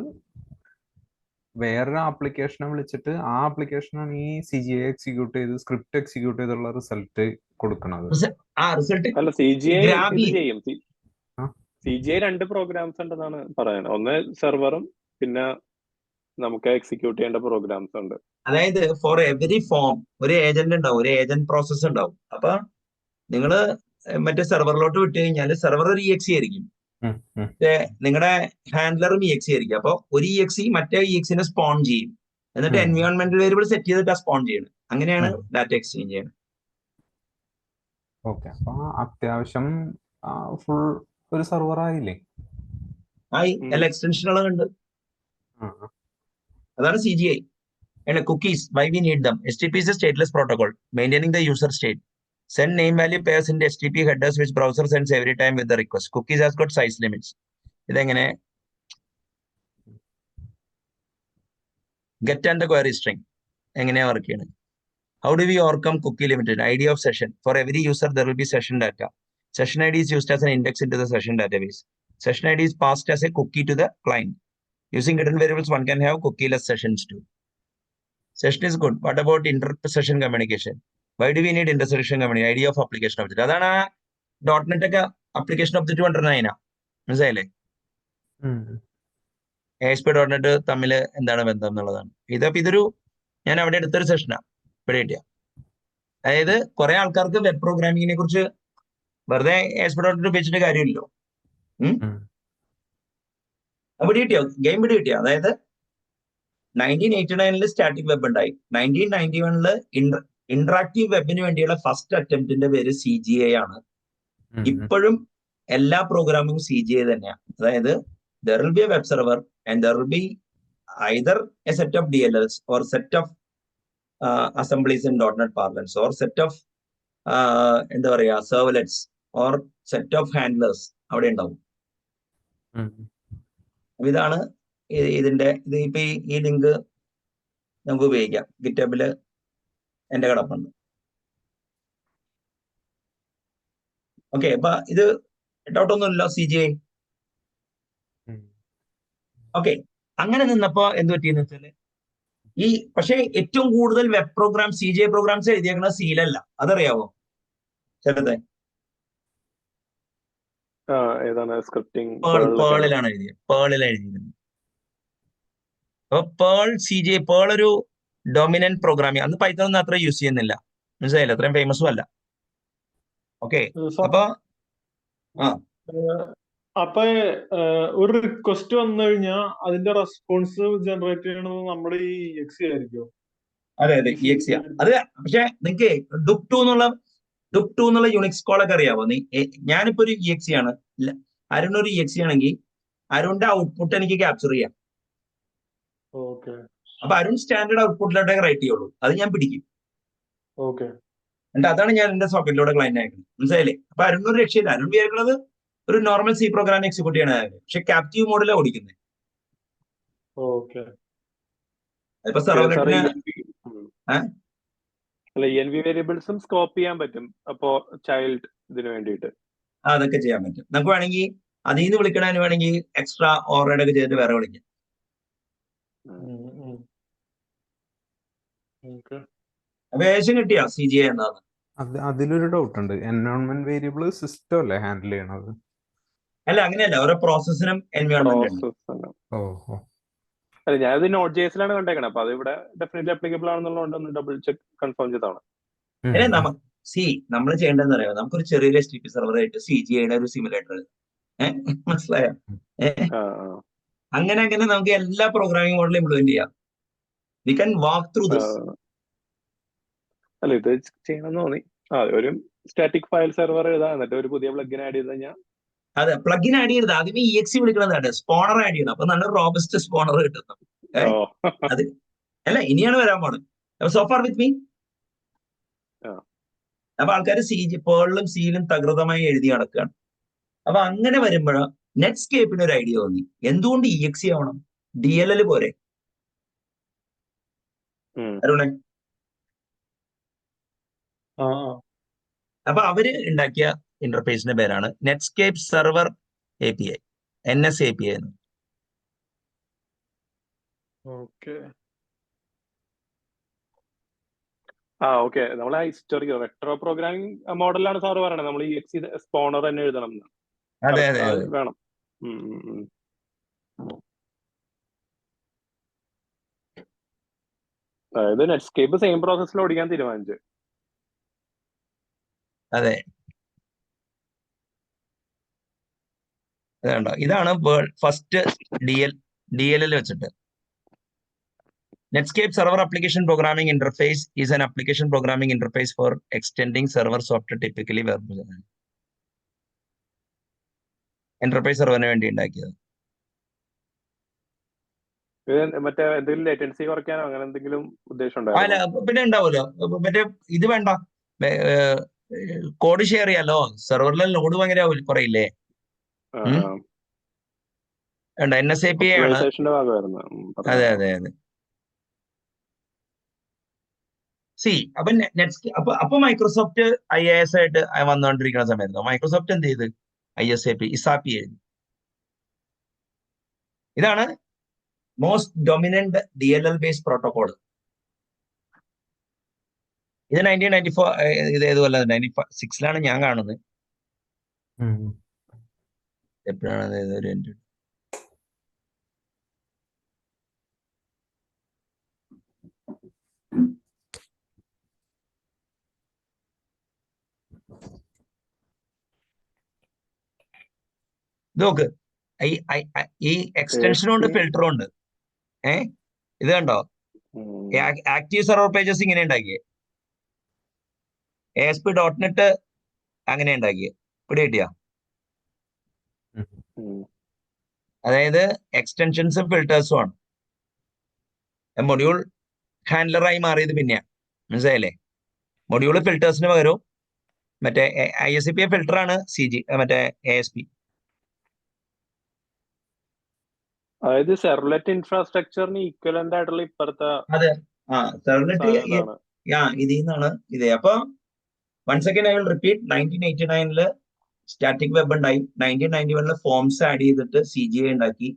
വേറൊരു ആപ്ലിക്കേഷനെ വിളിച്ചിട്ട് ആ ആപ്ലിക്കേഷനാണ് ഈ CGI എക്സിക്യൂട്ട് ചെയ്ത് സ്ക്രിപ്റ്റ് എക്സിക്യൂട്ട് ചെയ്തുള്ള റിസൾട്ട് കൊടുക്കുന്നത്. അല്ല, CGI രണ്ട് പ്രോഗ്രാംസ് ഉണ്ടെന്നാണ് പറയുന്നത്. ഒന്ന് സെർവറും പിന്നെ നമുക്ക് എക്സിക്യൂട്ട് ചെയ്യേണ്ട പ്രോഗ്രാംസ് ഉണ്ട്. അതായത് ഫോർ എവറി ഫോം ഒരു ഏജന്റ് ഉണ്ടാവും, ഒരു ഏജന്റ് പ്രോസസ് ഉണ്ടാവും. അപ്പൊ നിങ്ങള് മറ്റേ സെർവറിലോട്ട് വിട്ട് കഴിഞ്ഞാൽ സെർവർ ഒരു EXE ആയിരിക്കും, നിങ്ങളുടെ ഹാൻഡ്ലറും EXE ആയിരിക്കും. അപ്പൊ ഒരു EXE മറ്റേ EXE സ്പോൺ ചെയ്യും, എന്നിട്ട് എൻവയോൺമെന്റൽ വേരിയബിൾ സെറ്റ് ചെയ്തിട്ട് സ്പോൺ ചെയ്യണം. അങ്ങനെയാണ് ഡാറ്റ എക്സ്ചേഞ്ച് ചെയ്യുന്നത്. ഓക്കെ, അപ്പൊ അത്യാവശ്യം ഫുൾ ഒരു സെർവർ ആയില്ലേ? എല്ലാ എക്സ്റ്റൻഷനുകളുണ്ട്. അതാണ് CGI. And cookies, why we need them? HTTP is a stateless protocol, maintaining the user state. Send name value pairs in the HTTP headers which browser sends every time with the request. Cookies has got size limits. ഇതെങ്ങനെ get and the query string എങ്ങനെയാ work ചെയ്യണത്? How do we overcome cookie limited? ID of session. For every user there will be session data. Session ID is used as an index into the session database. Session ID is passed as a cookie to the client. Using hidden variables one can have cookieless sessions too. Session is good. What about inter-session communication? Why do we need inter-session communication? Idea of application object. അതാണ് .NET ഒക്കെ application object കൊണ്ടുവരുന്നതിനാ, മനസ്സിലായില്ലേ? ASP.NET തമ്മിൽ എന്താണ് ബന്ധം എന്നുള്ളതാണ്. ഇതൊരു ഞാൻ അവിടെ എടുത്തൊരു സെഷനാണ് ഇവിടെ കിട്ടിയ. അതായത് കുറെ ആൾക്കാർക്ക് വെബ് പ്രോഗ്രാമിങ്ങിനെ കുറിച്ച് വെറുതെ ASP.NET ഉപയോഗിച്ചിട്ട് കാര്യമില്ലല്ലോ. അവിടെ കിട്ടിയോ ഗെയിം പിടി കിട്ടിയോ? അതായത് 1989 സ്റ്റാറ്റിക് വെബ് ഉണ്ടായി, 1991 ഇന്ററാക്റ്റീവ് വെബിന് വേണ്ടിയുള്ള ഫസ്റ്റ് അറ്റംപ്റ്റിന്റെ പേര് CGI ആണ്. ഇപ്പോഴും എല്ലാ പ്രോഗ്രാമിംഗും CGI തന്നെയാണ്. അതായത് there will be a web server and there will be either a set of DLLs or set of assemblies in .NET parlance or set of എന്താ പറയാ servlets or set of handlers അവിടെ ഉണ്ടാവും. ഇതാണ് ഇതിന്റെ ഇത്. ഇപ്പൊ ഈ ലിങ്ക് നമുക്ക് ഉപയോഗിക്കാം, ഗിറ്റബില് എന്റെ കിടപ്പുണ്ട്. ഓക്കെ, അപ്പൊ ഇത് ഡൗട്ടൊന്നുമില്ലല്ലോ CGI. ഓക്കെ, അങ്ങനെ നിന്നപ്പോ എന്ത് പറ്റിയെന്ന് വെച്ചാല് പക്ഷെ ഏറ്റവും കൂടുതൽ വെബ് പ്രോഗ്രാം CGI പ്രോഗ്രാംസ് എഴുതിയേക്കുന്ന സീലല്ല, അതറിയാവോ ചെറുതെ? പേളിലാണ് എഴുതിയത്. അപ്പൊ പേൾ ഒരു ഡൊമിനന്റ് പ്രോഗ്രാമിംഗ്. അന്ന് പൈത്തൺ ഒന്നും അത്ര യൂസ് ചെയ്യുന്നില്ല, മനസ്സിലായില്ല, അത്രയും ഫേമസും അല്ല. ഓക്കെ, അപ്പൊ ഒരു റിക്വസ്റ്റ് വന്നു കഴിഞ്ഞാൽ അതിന്റെ റെസ്പോൺസ് ജനറേറ്റ് ചെയ്യണത് നമ്മുടെ ഈ EXE ആയിരിക്കും. അതെ EXE. അത് പക്ഷെ നിങ്ങക്ക് ഡുക് ടു എന്നുള്ള യുണിക്സ് കോളൊക്കെ അറിയാവോ? ഞാനിപ്പോ ഒരു EXE ആണ്, അരുൺ ഒരു EXE ആണെങ്കിൽ അരുണിന്റെ ഔട്ട്പുട്ട് എനിക്ക് ക്യാപ്ചർ ചെയ്യാം. ഓക്കെ അപ്പൊ അരുൺ സ്റ്റാൻഡേർഡ് ഔട്ട്പുട്ടിലോട്ടേ റൈറ്റ് ചെയ്യുള്ളൂ, അത് ഞാൻ പിടിക്കും. ഓക്കെ എന്നിട്ട് അതാണ് ഞാൻ എന്റെ സോക്കറ്റിലൂടെ ക്ലയന്റ് അയക്കുന്നത്. മനസ്സിലായില്ലേ? അപ്പൊ അരുൺ ഒരു രക്ഷയില്ല. അരുൺ വിചാരിക്കുന്നത് ഒരു നോർമൽ സി പ്രോഗ്രാം എക്സിക്യൂട്ട് ചെയ്യണ, പക്ഷെ ക്യാപ്റ്റീവ് മോഡിലാണ് ഓടിക്കുന്നത്. ഓക്കെ ഇപ്പൊ സാർ സെർവറിന് അല്ല ENV വേരിയബിൾസും സ്കോപ്പ് ചെയ്യാൻ പറ്റും അപ്പോ ചൈൽഡ് ഇതിന് വേണ്ടിയിട്ട്. അതൊക്കെ ചെയ്യാൻ പറ്റും. നമുക്ക് വേണമെങ്കിൽ അതിൽ നിന്ന് വിളിക്കണതിന് വേണമെങ്കിൽ എക്സ്ട്രാ ഓവർറൈഡ് ഒക്കെ ചെയ്തിട്ട് വേറെ വിളിക്കാം. ഓക്കെ അപ്പൊ ഏകദേശം കിട്ടിയോ CGI എന്താണ്? അതിലൊരു ഡൗട്ട് ഉണ്ട്. എൻവയോൺമെന്റ് വേരിയബിൾ സിസ്റ്റം അല്ലേ ഹാൻഡിൽ ചെയ്യണത്? അല്ല, അങ്ങനെയല്ല. ഓരോ പ്രോസസ്സിനും എൻവയോൺമെന്റ് ഉണ്ട്. ഓ അല്ല, ഞാനത് നോട്ട് JS-ലാണ് കണ്ടേക്കണം. അപ്പൊ അത് ഇവിടെ ഡെഫിനറ്റ്ലി അപ്ലിക്കബിൾ ആണെന്നുള്ളതുകൊണ്ട് ഒന്ന് ഡബിൾ ചെക്ക് കൺഫേം ചെയ്താണ്. നമ്മൾ ചെയ്യേണ്ടതെന്ന് അറിയാം, നമുക്കൊരു ചെറിയൊരു HTTP സെർവറായിട്ട് CGI-യുടെ ഒരു സിമുലേറ്റർ, മനസ്സിലായോ? അങ്ങനെ നമുക്ക് എല്ലാ പ്രോഗ്രാമിംഗ് മോഡലും ഇംപ്ലിമെന്റ് ചെയ്യാം. We can walk through this. അല്ല, ഇത് ചെയ്യണമെന്ന് തോന്നി. ഒരു സ്റ്റാറ്റിക് ഫയൽ സെർവർ എഴുതാ, എന്നിട്ട് ഒരു പുതിയ പ്ലഗിൻ ആഡ് ചെയ്ത് കഴിഞ്ഞാൽ. അതെ, പ്ലഗിൻ ആഡ് ചെയ്യരുത്. ആദ്യമേ EXE വിളിക്കണമെന്നാണ്, സ്പോണർ ആഡ് ചെയ്യണം. അപ്പൊ നല്ല റോബസ്റ്റ് സ്പോണർ കിട്ടുന്നു. അത് അല്ല, ഇനിയാണ് വരാൻ പോണത്. So far with me. അപ്പൊ ആൾക്കാർ പേളിലും സിയിലും തകൃതമായി എഴുതി നടക്കുകയാണ്. അപ്പൊ അങ്ങനെ വരുമ്പോഴ നെറ്റ്സ്കേപ്പിന് ഒരു ഐഡിയ തോന്നി, എന്തുകൊണ്ട് EXE ആവണം, DLL പോരെ? അരുണേ, അപ്പൊ അവര് ഉണ്ടാക്കിയ ഇന്റർഫേസിന്റെ പേരാണ് നെറ്റ്സ്കേപ്പ് സെർവർ API, NSAPI എന്ന്. Okay okay. നമ്മളെ ഹിസ്റ്റോറിക്കൽ റെട്രോ പ്രോഗ്രാമിംഗ് മോഡലാണ് സാറ് പറയണത്. നമ്മൾ EXE സ്പോണർ തന്നെ എഴുതണം. അതെ വേണം. അതായത് നെറ്റ്സ്കേപ്പ് സെയിം പ്രോസസ്സിൽ ഓടിക്കാൻ തീരുമാനിച്ചു. അതെ, അതുകൊണ്ടോ ഇതാണ് ഫസ്റ്റ് DLL വെച്ചിട്ട്. Netscape Server Application Programming Interface is an application programming interface for extending server software, typically web. Enterprise സെർവറിന് വേണ്ടി ഉണ്ടാക്കിയത്. മറ്റേ എന്തെങ്കിലും ലേറ്റൻസി കുറയ്ക്കാനോ അങ്ങനെ എന്തെങ്കിലും ഉദ്ദേശം അല്ല, പിന്നെ ഉണ്ടാവുമല്ലോ. മറ്റേ ഇത് വേണ്ട, കോഡ് ഷെയർ ചെയ്യാലോ. സെർവറിലെ ലോഡ് ഭയങ്കര കുറയില്ലേ? NSAPI ആണ്. അതെ അതെ അതെ. അപ്പൊ മൈക്രോസോഫ്റ്റ് IAS ആയിട്ട് വന്നുകൊണ്ടിരിക്കുന്ന സമയത്ത് മൈക്രോസോഫ്റ്റ് എന്ത് ചെയ്ത് ISAP എഴുതി. ഇതാണ് most dominant DLL based protocol. ഇത് 1994, ഇത് ഏതുപോലെ 96-ലാണ് ഞാൻ കാണുന്നത്. എപ്പോഴാണ് ഒരു നോക്ക്, ഈ എക്സ്റ്റൻഷനും ഉണ്ട്, ഫിൽറ്ററും ഉണ്ട്. ഇത് കണ്ടോ, ആക്റ്റീവ് സെർവർ പേജസ് ഇങ്ങനെ ഉണ്ടാക്കിയേ, ASP.NET അങ്ങനെ ഉണ്ടാക്കിയേ. ഇവിടെ കിട്ടിയ അതായത് എക്സ്റ്റൻഷൻസും ഫിൽറ്റേഴ്സും ആണ്. മൊഡ്യൂൾ ഹാൻഡ്ലറായി മാറിയത് പിന്നെയാ, മനസ്സിലായില്ലേ? മൊഡ്യൂൾ ഫിൽറ്റേഴ്സിന് പകരവും മറ്റേ ISAPI ഫിൽറ്റർ ആണ് മറ്റേ ASP. അതായത് സെർവ്ലെറ്റ് ഇൻഫ്രാസ്ട്രക്ചറിന് ഈക്വലന്റ് ആയിട്ടുള്ള ഇപ്പുറത്തെ. അതെ, സെർവ്ലെറ്റ് ഇതിൽ നിന്നാണ് ഇതേ. അപ്പൊ once again I will repeat, 1989 static web ഉണ്ടായി. 1991 ഫോംസ് ആഡ് ചെയ്തിട്ട് CGI ഉണ്ടാക്കി.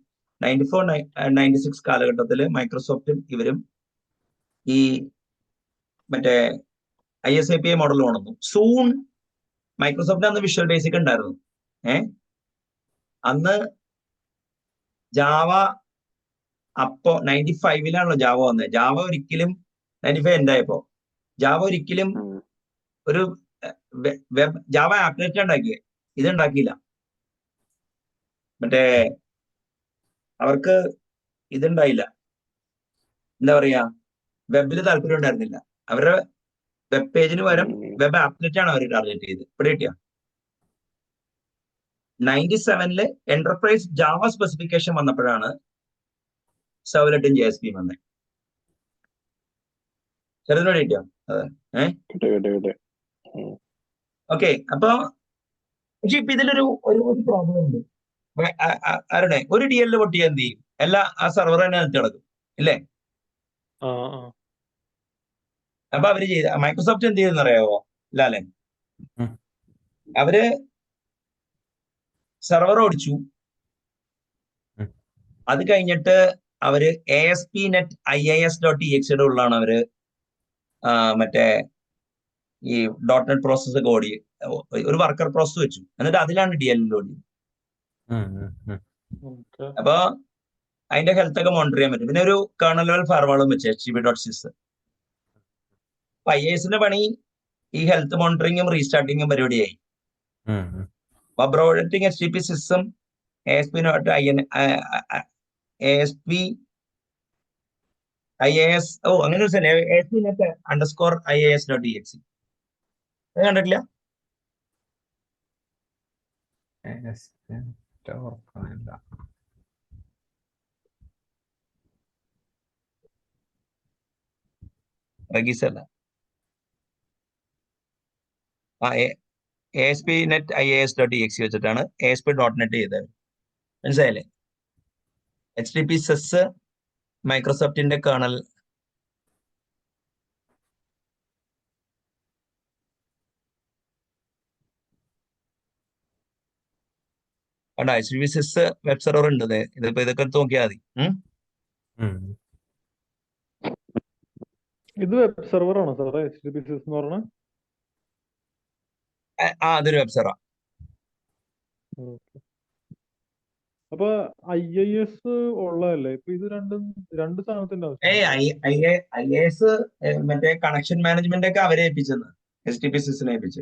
94-96 കാലഘട്ടത്തിൽ മൈക്രോസോഫ്റ്റും ഇവരും ഈ മറ്റേ ISAPI മോഡൽ കൊണ്ടുവന്നു. സൂൺ മൈക്രോസോഫ്റ്റ് അന്ന് വിഷ്വൽ ബേസിക് ഉണ്ടായിരുന്നു. അന്ന് ജാവ അപ്പോ 95-ലാണല്ലോ ജാവ വന്നത്. ജാവ ഒരിക്കലും 95 എന്തായപ്പോ ജാവ ഒരിക്കലും ഒരു വെബ് ജാവ ആപ്ലിക്കേഷൻ ഉണ്ടാക്കിയേ, ഇത് ഉണ്ടാക്കിയില്ല. മറ്റേ അവർക്ക് ഇതുണ്ടായില്ല, എന്താ പറയാ, വെബില് താല്പര്യം ഉണ്ടായിരുന്നില്ല. അവരുടെ വെബ് പേജിന് പകരം വെബ് ആപ്ലിക്കേഷൻ ആണ് അവർ ടാർഗറ്റ് ചെയ്ത്. ഇവിടെ കിട്ടിയ 97 എന്റർപ്രൈസ് ജാവ സ്പെസിഫിക്കേഷൻ വന്നപ്പോഴാണ് സെർവ്ലെറ്റും JSP വന്നേ. ചെറുതിനോട് കിട്ടിയോ? അതെ. കിട്ടെ. ഓക്കെ. അപ്പൊ പക്ഷെ ഇപ്പൊ ഇതിലൊരു പ്രോബ്ലം ഉണ്ട്. ആരുടെ ഒരു DL പൊട്ടിയ എന്ത് ചെയ്യും? എല്ലാ ആ സെർവർ തന്നെ കിടക്കും ഇല്ലേ? അപ്പൊ അവര് മൈക്രോസോഫ്റ്റ് എന്ത് ചെയ്തെന്ന് അറിയാവോ ലാലെ? അവര് സെർവർ ഓടിച്ചു. അത് കഴിഞ്ഞിട്ട് അവര് ASP.NET IIS.exe ഉള്ളതാണ് അവര് മറ്റേ ഈ .NET പ്രോസസ് ഒക്കെ ഓടി ഒരു വർക്കർ പ്രോസസ് വെച്ചു. എന്നിട്ട് അതിലാണ് DL ഓടി. അപ്പൊ അതിന്റെ ഹെൽത്ത് ഒക്കെ മോണിറ്റർ ചെയ്യാൻ പറ്റും. പിന്നെ ഒരു കേർണൽ ലെവൽ ഫയർവാളും വെച്ച് HTTP.sys. അപ്പൊ IIS-ന്റെ പണി ഈ ഹെൽത്ത് മോണിറ്ററിങ്ങും റീസ്റ്റാർട്ടിങ്ങും പരിപാടിയായി. Providing HTTP system ASP.NET IIS അങ്ങനെ ഒരു സ്ഥലം ASP.NET _IIS.exe കണ്ടിട്ടില്ല? റഗീസല്ല. ASP.NET IIS.exe വെച്ചിട്ടാണ് ASP.NET ചെയ്തത്. മനസ്സിലായില്ലേ? HTTP sys മൈക്രോസോഫ്റ്റിന്റെ kernel HTTP sys web server ഉണ്ട്. ഇതിപ്പോ ഇതൊക്കെ നോക്കിയാൽ മതി. ഇത് വെബ് സെർവർ ആണോ സാറേ HTTP sys എന്ന് പറഞ്ഞത്? അതൊരു വെബ് സെർവർ. അപ്പൊ IIS ഉള്ളതല്ലേ? ഇപ്പൊ ഇത് രണ്ട് സാധനത്തിന്റെ ആവശ്യം. IIS മറ്റേ കണക്ഷൻ മാനേജ്മെന്റ് ഒക്കെ അവരെ ഏൽപ്പിച്ചെന്ന് HTTP sys-നെ ഏൽപ്പിച്ച്.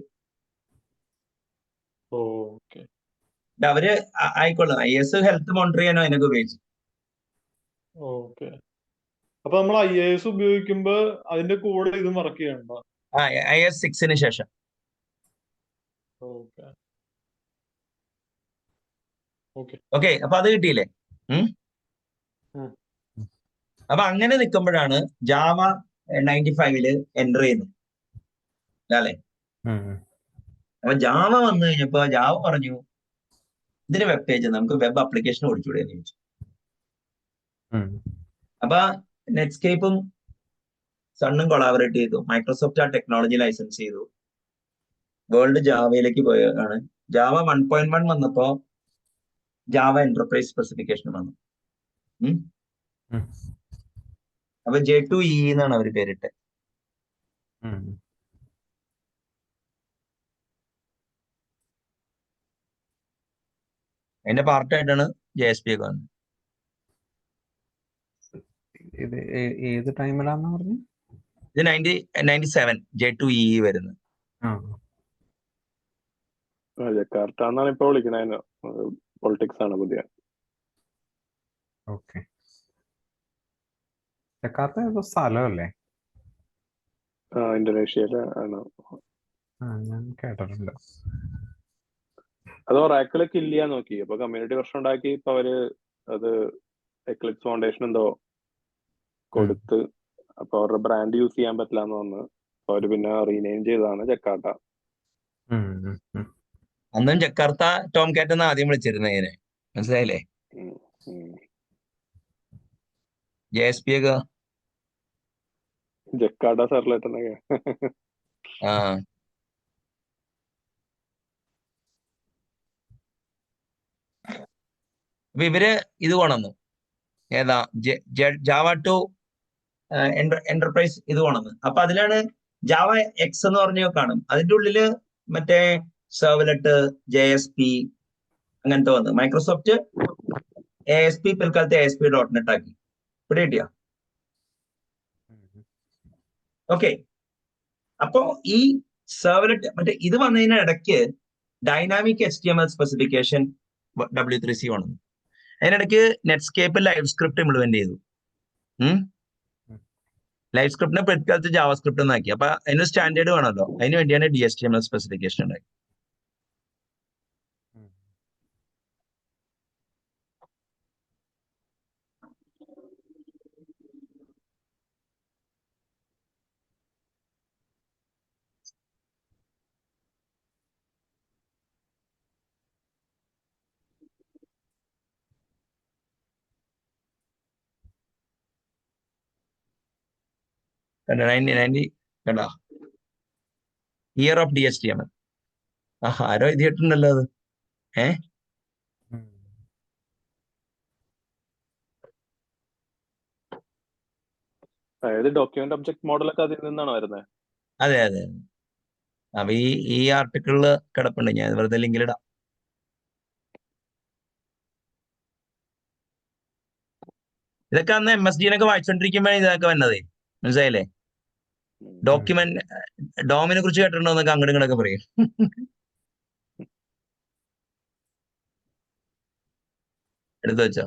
അവര് ആയിക്കൊള്ളും. IIS ഹെൽത്ത് മോണിറ്റർ ചെയ്യാനോ അതിനൊക്കെ ഉപയോഗിച്ചു. അപ്പൊ നമ്മൾ IIS ഉപയോഗിക്കുമ്പോ അതിന്റെ കൂടെ ഇതും വർക്ക് ചെയ്യണ്ടോ? IIS 6-ന് ശേഷം. ഓക്കെ. അപ്പൊ അത് കിട്ടിയില്ലേ? അപ്പൊ അങ്ങനെ നിൽക്കുമ്പോഴാണ് ജാവ 95-ല് എൻ്റർ ചെയ്യുന്നത് അല്ലേ? അപ്പൊ ജാവ വന്നു കഴിഞ്ഞപ്പോ ജാവ പറഞ്ഞു ഇതിന് വെബ് പേജ് നമുക്ക് വെബ് ആപ്ലിക്കേഷൻ ഓടിച്ചൂടെ എന്ന് ചോദിച്ചു. അപ്പൊ നെറ്റ്സ്കേപ്പും സണ്ണും കൊളാബറേറ്റ് ചെയ്തു. മൈക്രോസോഫ്റ്റ് ആ ടെക്നോളജി ലൈസൻസ് ചെയ്തു. വേൾഡ് ജാവയിലേക്ക് പോയാണ്. ജാവ 1.1 വന്നപ്പോ ജാവ എന്റർപ്രൈസ് സ്പെസിഫിക്കേഷൻ വന്നു. അപ്പൊ J2EE എന്നാണ് അവര് പേരിട്ട്. അതിന്റെ പാർട്ടായിട്ടാണ് JSP ഒക്കെ വന്നത്. ഇത് ഏത് ടൈമിലാന്ന് പറഞ്ഞു? ഇത് 97 J2EE വരുന്നത്. ജക്കാർത്ത എന്നാണ് ഇപ്പൊ വിളിക്കണേ. പൊളിറ്റിക്സ് ആണ് പുതിയ. ഓക്കെ. ജക്കാർത്ത ഏതോ സ്ഥലമല്ലേ? ഇന്തോനേഷ്യയിലെ ആണ്. ഞാൻ കേട്ടിട്ടുണ്ട്. അത് ഒറാക്കിള് കില്ല് ചെയ്യാൻ നോക്കി. അപ്പൊ കമ്മ്യൂണിറ്റി പ്രശ്നം ഉണ്ടാക്കി. ഇപ്പൊ അവര് അത് എക്ലിപ്സ് ഫൗണ്ടേഷൻ എന്തോ കൊടുത്ത് അപ്പൊ അവരുടെ ബ്രാൻഡ് യൂസ് ചെയ്യാൻ പറ്റില്ല എന്ന് വന്ന് അവര് പിന്നെ റീനെയിം ചെയ്തതാണ് ജക്കാർത്ത. അന്നും ജക്കാർത്ത ടോം കാറ്റ് എന്ന് ആദ്യം വിളിച്ചിരുന്നതിനെ. മനസ്സിലായില്ലേ? JSP ഒക്കെ ജക്കാർത്ത സെർവ്ലെറ്റ് എന്നൊക്കെ. അപ്പൊ ഇവര് ഇത് കൊണ്ടുവന്നു. ഏതാ? ജാവ ടു എന്റർപ്രൈസ് ഇത് കൊണ്ടുവന്നു. അപ്പൊ അതിലാണ് ജാവ X എന്ന് പറഞ്ഞു കാണും. അതിന്റെ ഉള്ളില് മറ്റേ സെർവ്ലെറ്റ് JSP അങ്ങനത്തെ വന്നു. മൈക്രോസോഫ്റ്റ് ASP പിൽക്കാലത്ത് ASP.NET ആക്കി. ഇവിടെ കിട്ടിയോ? ഓക്കെ. അപ്പോ ഈ സെർവ്ലെറ്റ് മറ്റേ ഇത് വന്നതിന് ഇടയ്ക്ക് ഡൈനാമിക് HTML സ്പെസിഫിക്കേഷൻ W3C വന്നു. അതിനിടയ്ക്ക് നെറ്റ്സ്കേപ്പ് ലൈവ് സ്ക്രിപ്റ്റ് ഇംപ്ലിമെന്റ് ചെയ്തു. ലൈവ് സ്ക്രിപ്റ്റിനെ പിൽക്കാലത്ത് ജാവ സ്ക്രിപ്റ്റ് എന്നാക്കി. അപ്പൊ അതിന് സ്റ്റാൻഡേർഡ് വേണമല്ലോ. അതിന് വേണ്ടിയാണ് DHTML സ്പെസിഫിക്കേഷൻ ഉണ്ടാക്കി. കണ്ടോ 1990 കണ്ടോ ഇയർ ഓഫ് DHTML. ആരോ എഴുതിയിട്ടുണ്ടല്ലോ അത്. അതായത് ഡോക്യുമെന്റ് ഒബ്ജക്ട് മോഡലൊക്കെ അതിൽ നിന്നാണ് വരുന്നത്. അതെ അതെ. അപ്പൊ ഈ ആർട്ടിക്കിളില് കിടപ്പുണ്ട്, ഞാൻ വെറുതെ ലിങ്കിലിടാം. ഇതൊക്കെ അന്ന് MSD വായിച്ചോണ്ടിരിക്കുമ്പോഴാണ് ഇതൊക്കെ വന്നതേ, മനസ്സിലായില്ലേ? ഡോക്യുമെന്റ് ഡോമിനെ കുറിച്ച് കേട്ടിട്ടുണ്ടോ എന്നൊക്കെ അങ്ങോട്ടും ഇങ്ങോട്ടൊക്കെ പറയും. എടുത്തു വെച്ചോ.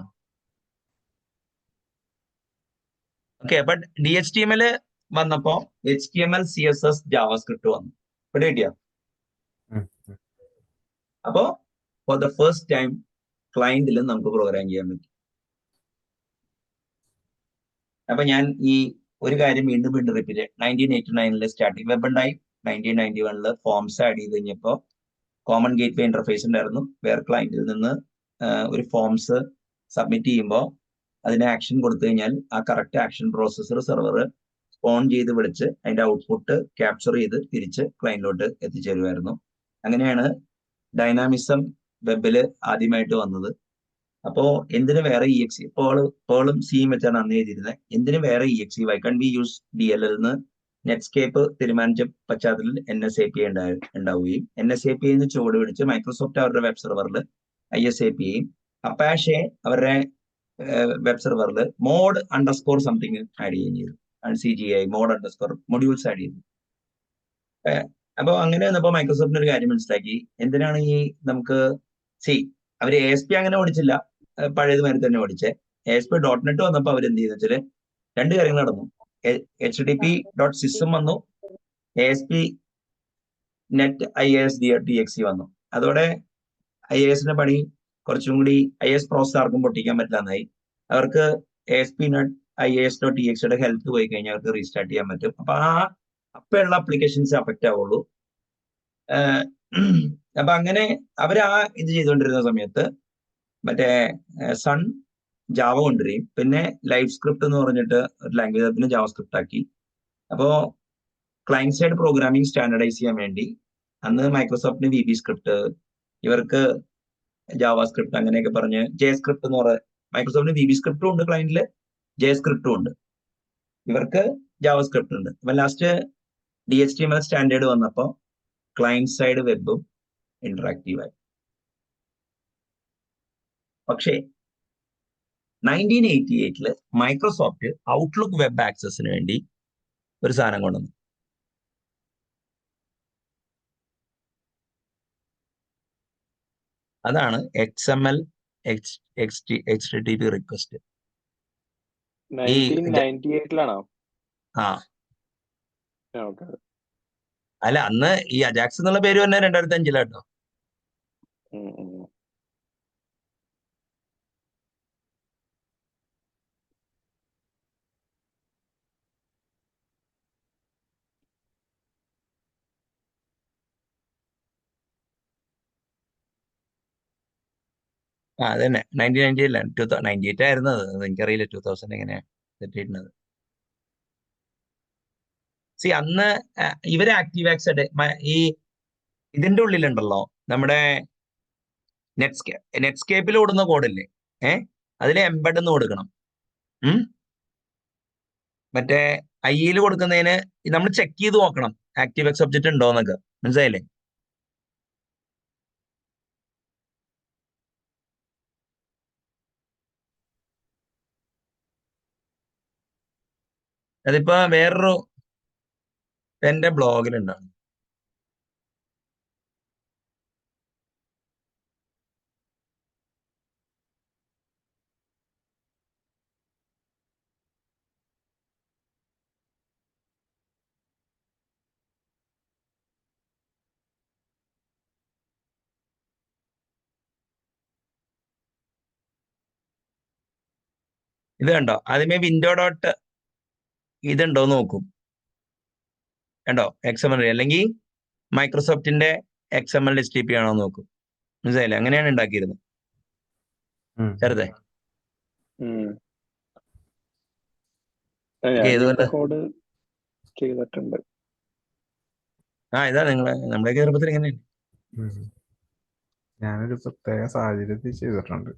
ഓക്കെ, അപ്പൊ DHTML വന്നപ്പോ HTML CSS JavaScript വന്നു. ഇവിടെ കിട്ടിയോ? അപ്പോ ഫോർ ദ ഫസ്റ്റ് ടൈം ക്ലയന്റിലും നമുക്ക് പ്രോഗ്രാം ചെയ്യാൻ പറ്റും. അപ്പൊ ഞാൻ ഈ ഒരു കാര്യം വീണ്ടും വീണ്ടും റിപ്പീറ്റ് 1989 സ്റ്റാർട്ടിംഗ് വെബ് ഉണ്ടായി. 1991 ഫോംസ് ആഡ് ചെയ്ത് കഴിഞ്ഞപ്പോ കോമൺ ഗേറ്റ്വേ ഇന്റർഫേസ് ഉണ്ടായിരുന്നു. വേറെ ക്ലയന്റിൽ നിന്ന് ഒരു ഫോംസ് സബ്മിറ്റ് ചെയ്യുമ്പോൾ അതിന് ആക്ഷൻ കൊടുത്തു കഴിഞ്ഞാൽ ആ correct action processor server spawn ചെയ്ത് വിളിച്ച് അതിന്റെ ഔട്ട്പുട്ട് ക്യാപ്ചർ ചെയ്ത് തിരിച്ച് ക്ലയന്റിലോട്ട് എത്തിച്ചേരുമായിരുന്നു. അങ്ങനെയാണ് ഡൈനാമിസം വെബില് ആദ്യമായിട്ട് വന്നത്. അപ്പോ എന്തിനു വേറെ EXE, പേളും സിയും വെച്ചാണ് അന്ന് എഴുതിയിരുന്നത്. എന്തിനു വേറെ EXE, why can be use DLL എന്ന് നെറ്റ്സ്കേപ്പ് തീരുമാനിച്ച പശ്ചാത്തലത്തിൽ NSAP ഉണ്ടാവുകയും NSAP ചുവട് പിടിച്ച് മൈക്രോസോഫ്റ്റ് അവരുടെ വെബ് സെർവറിൽ ISAPയും അപ്പാഷെ അവരുടെ വെബ് സെർവറിൽ മോഡ് _ സംതിങ് ആഡ് ചെയ്യുകയും ചെയ്തു. CGI മോഡ് _ മൊഡ്യൂൾസ് ആഡ് ചെയ്തു. അപ്പൊ അങ്ങനെ വന്നപ്പോ മൈക്രോസോഫ്റ്റിന് ഒരു കാര്യം മനസ്സിലാക്കി, എന്തിനാണ് ഈ നമുക്ക് അവര് ASP അങ്ങനെ ഓടിച്ചില്ല, പഴയതുമാതിരി തന്നെ ഓടിച്ചേ. ASP.NET വന്നപ്പോ അവർ എന്ത് ചെയ്യുന്ന വെച്ചാല് രണ്ട് കാര്യങ്ങൾ നടന്നു. HTTP.sys വന്നു, ASP.NET IIS.exe വന്നു. അതോടെ IISന്റെ പണി കുറച്ചും കൂടി, IIS പ്രോസസ് ആർക്കും പൊട്ടിക്കാൻ പറ്റാന്നായി. അവർക്ക് ASP.NET IIS.exe ഹെൽത്ത് പോയി കഴിഞ്ഞാൽ അവർക്ക് റീസ്റ്റാർട്ട് ചെയ്യാൻ പറ്റും. അപ്പോഴുള്ള അപ്ലിക്കേഷൻസ് അഫക്റ്റ് ആവുള്ളൂ. അപ്പൊ അങ്ങനെ അവര് ഇത് ചെയ്തുകൊണ്ടിരുന്ന സമയത്ത് മറ്റേ സൺ ജാവ കൊണ്ടുവരും. പിന്നെ ലൈവ് സ്ക്രിപ്റ്റ് എന്ന് പറഞ്ഞിട്ട് ഒരു ലാംഗ്വേജ് അതിന് ജാവ സ്ക്രിപ്റ്റ് ആക്കി. അപ്പോ ക്ലയന്റ് സൈഡ് പ്രോഗ്രാമിംഗ് സ്റ്റാൻഡർഡൈസ് ചെയ്യാൻ വേണ്ടി അന്ന് മൈക്രോസോഫ്റ്റിന് VB സ്ക്രിപ്റ്റ്, ഇവർക്ക് ജാവ സ്ക്രിപ്റ്റ്, അങ്ങനെയൊക്കെ പറഞ്ഞ് ജെ സ്ക്രിപ്റ്റ് എന്ന് പറയുന്നത്. മൈക്രോസോഫ്റ്റിന് VB സ്ക്രിപ്റ്റും ഉണ്ട്, ക്ലയന്റില് ജെ സ്ക്രിപ്റ്റും ഉണ്ട്, ഇവർക്ക് ജാവ സ്ക്രിപ്റ്റ് ഉണ്ട്. അപ്പൊ ലാസ്റ്റ് DHTML സ്റ്റാൻഡേർഡ് വന്നപ്പോ ക്ലയന്റ് സൈഡ് വെബും ഇന്ററാക്റ്റീവ് ആയി. പക്ഷേ 1988 മൈക്രോസോഫ്റ്റ് ഔട്ട്ലുക്ക് വെബ് ആക്സസിന് വേണ്ടി ഒരു സാധനം കൊണ്ടുവന്നു. അതാണ് XML HTTP റിക്വസ്റ്റ്. 1998 അല്ല, അന്ന് ഈ അജാക്സ് എന്നുള്ള പേര് തന്നെ 2005 കേട്ടോ. അതന്നെ 1998 98 ആയിരുന്നു അത്. എനിക്കറിയില്ല 2000 എങ്ങനെയാ തെറ്റിയിരുന്നത്. അന്ന് ഇവര് ആക്റ്റീവാക്സ് ഈ ഇതിന്റെ ഉള്ളിലുണ്ടല്ലോ നമ്മുടെ നെറ്റ്സ്കേപ്പിൽ ഓടുന്ന കോഡില്ലേ, അതിൽ എംബഡ് എന്ന് കൊടുക്കണം. മറ്റേ IEൽ കൊടുക്കുന്നതിന് നമ്മൾ ചെക്ക് ചെയ്ത് നോക്കണം ആക്റ്റീവാക്സ് ഒബ്ജക്റ്റ് ഉണ്ടോ എന്നൊക്കെ, മനസ്സിലായില്ലേ? അതിപ്പോ വേറൊരു എന്റെ ബ്ലോഗിലുണ്ടാണ്. ഇത് കണ്ടോ, ആദ്യമേ വിൻഡോ ഇതുണ്ടോ നോക്കും. കണ്ടോ XML, അല്ലെങ്കിൽ മൈക്രോസോഫ്റ്റിന്റെ XML HTTP ആണോ നോക്കും. മനസ്സിലായില്ലേ? അങ്ങനെയാണ് ഉണ്ടാക്കിയിരുന്നത് ചെറുതെ. കോഡ് ചെയ്തിട്ടുണ്ട്. ഇതാ നമ്മുടെ ചെറുപ്പത്തിൽ ഇങ്ങനെ ഞാനൊരു പ്രത്യേക സാഹചര്യത്തിൽ ചെയ്തിട്ടുണ്ട്.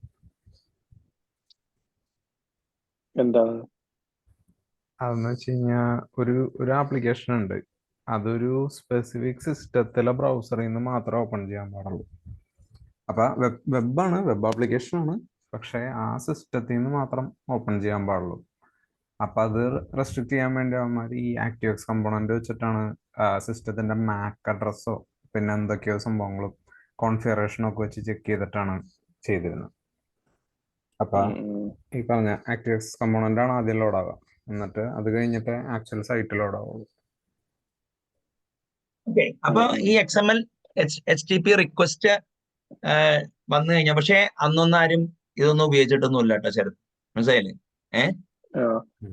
എന്താണ്? അതെന്ന് വെച്ച് കഴിഞ്ഞാൽ ഒരു ആപ്ലിക്കേഷൻ ഉണ്ട്. അതൊരു സ്പെസിഫിക് സിസ്റ്റത്തിലെ ബ്രൗസറിൽ നിന്ന് മാത്രമേ ഓപ്പൺ ചെയ്യാൻ പാടുള്ളൂ. അപ്പൊ വെബാണ്, വെബ് ആപ്ലിക്കേഷൻ ആണ്, പക്ഷെ ആ സിസ്റ്റത്തിൽ നിന്ന് മാത്രം ഓപ്പൺ ചെയ്യാൻ പാടുള്ളൂ. അപ്പൊ അത് റെസ്ട്രിക്ട് ചെയ്യാൻ വേണ്ടി അവന്മാർ ഈ ആക്റ്റീവ്എക്സ് കമ്പോണന്റ് വെച്ചിട്ടാണ് സിസ്റ്റത്തിന്റെ മാക് അഡ്രസ്സോ പിന്നെ എന്തൊക്കെയോ സംഭവങ്ങളും കോൺഫിഗറേഷനോ ഒക്കെ വെച്ച് ചെക്ക് ചെയ്തിട്ടാണ് ചെയ്തിരുന്നത്. അപ്പൊ ഈ പറഞ്ഞ ആക്റ്റീവ്എക്സ് കമ്പോണന്റ് ആണ് ആദ്യം ലോഡാവുക, എന്നിട്ട് അത് കഴിഞ്ഞിട്ട് ആക്ച്വൽ സൈറ്റ് ലോഡാവുള്ളൂ. ഓക്കെ. അപ്പൊ ഈ XML HTTP റിക്വസ്റ്റ് വന്നു കഴിഞ്ഞാൽ, പക്ഷെ അന്നൊന്നും ആരും ഇതൊന്നും ഉപയോഗിച്ചിട്ടൊന്നും കേട്ടോ ചെറുത്, മനസ്സിലായില്ലേ?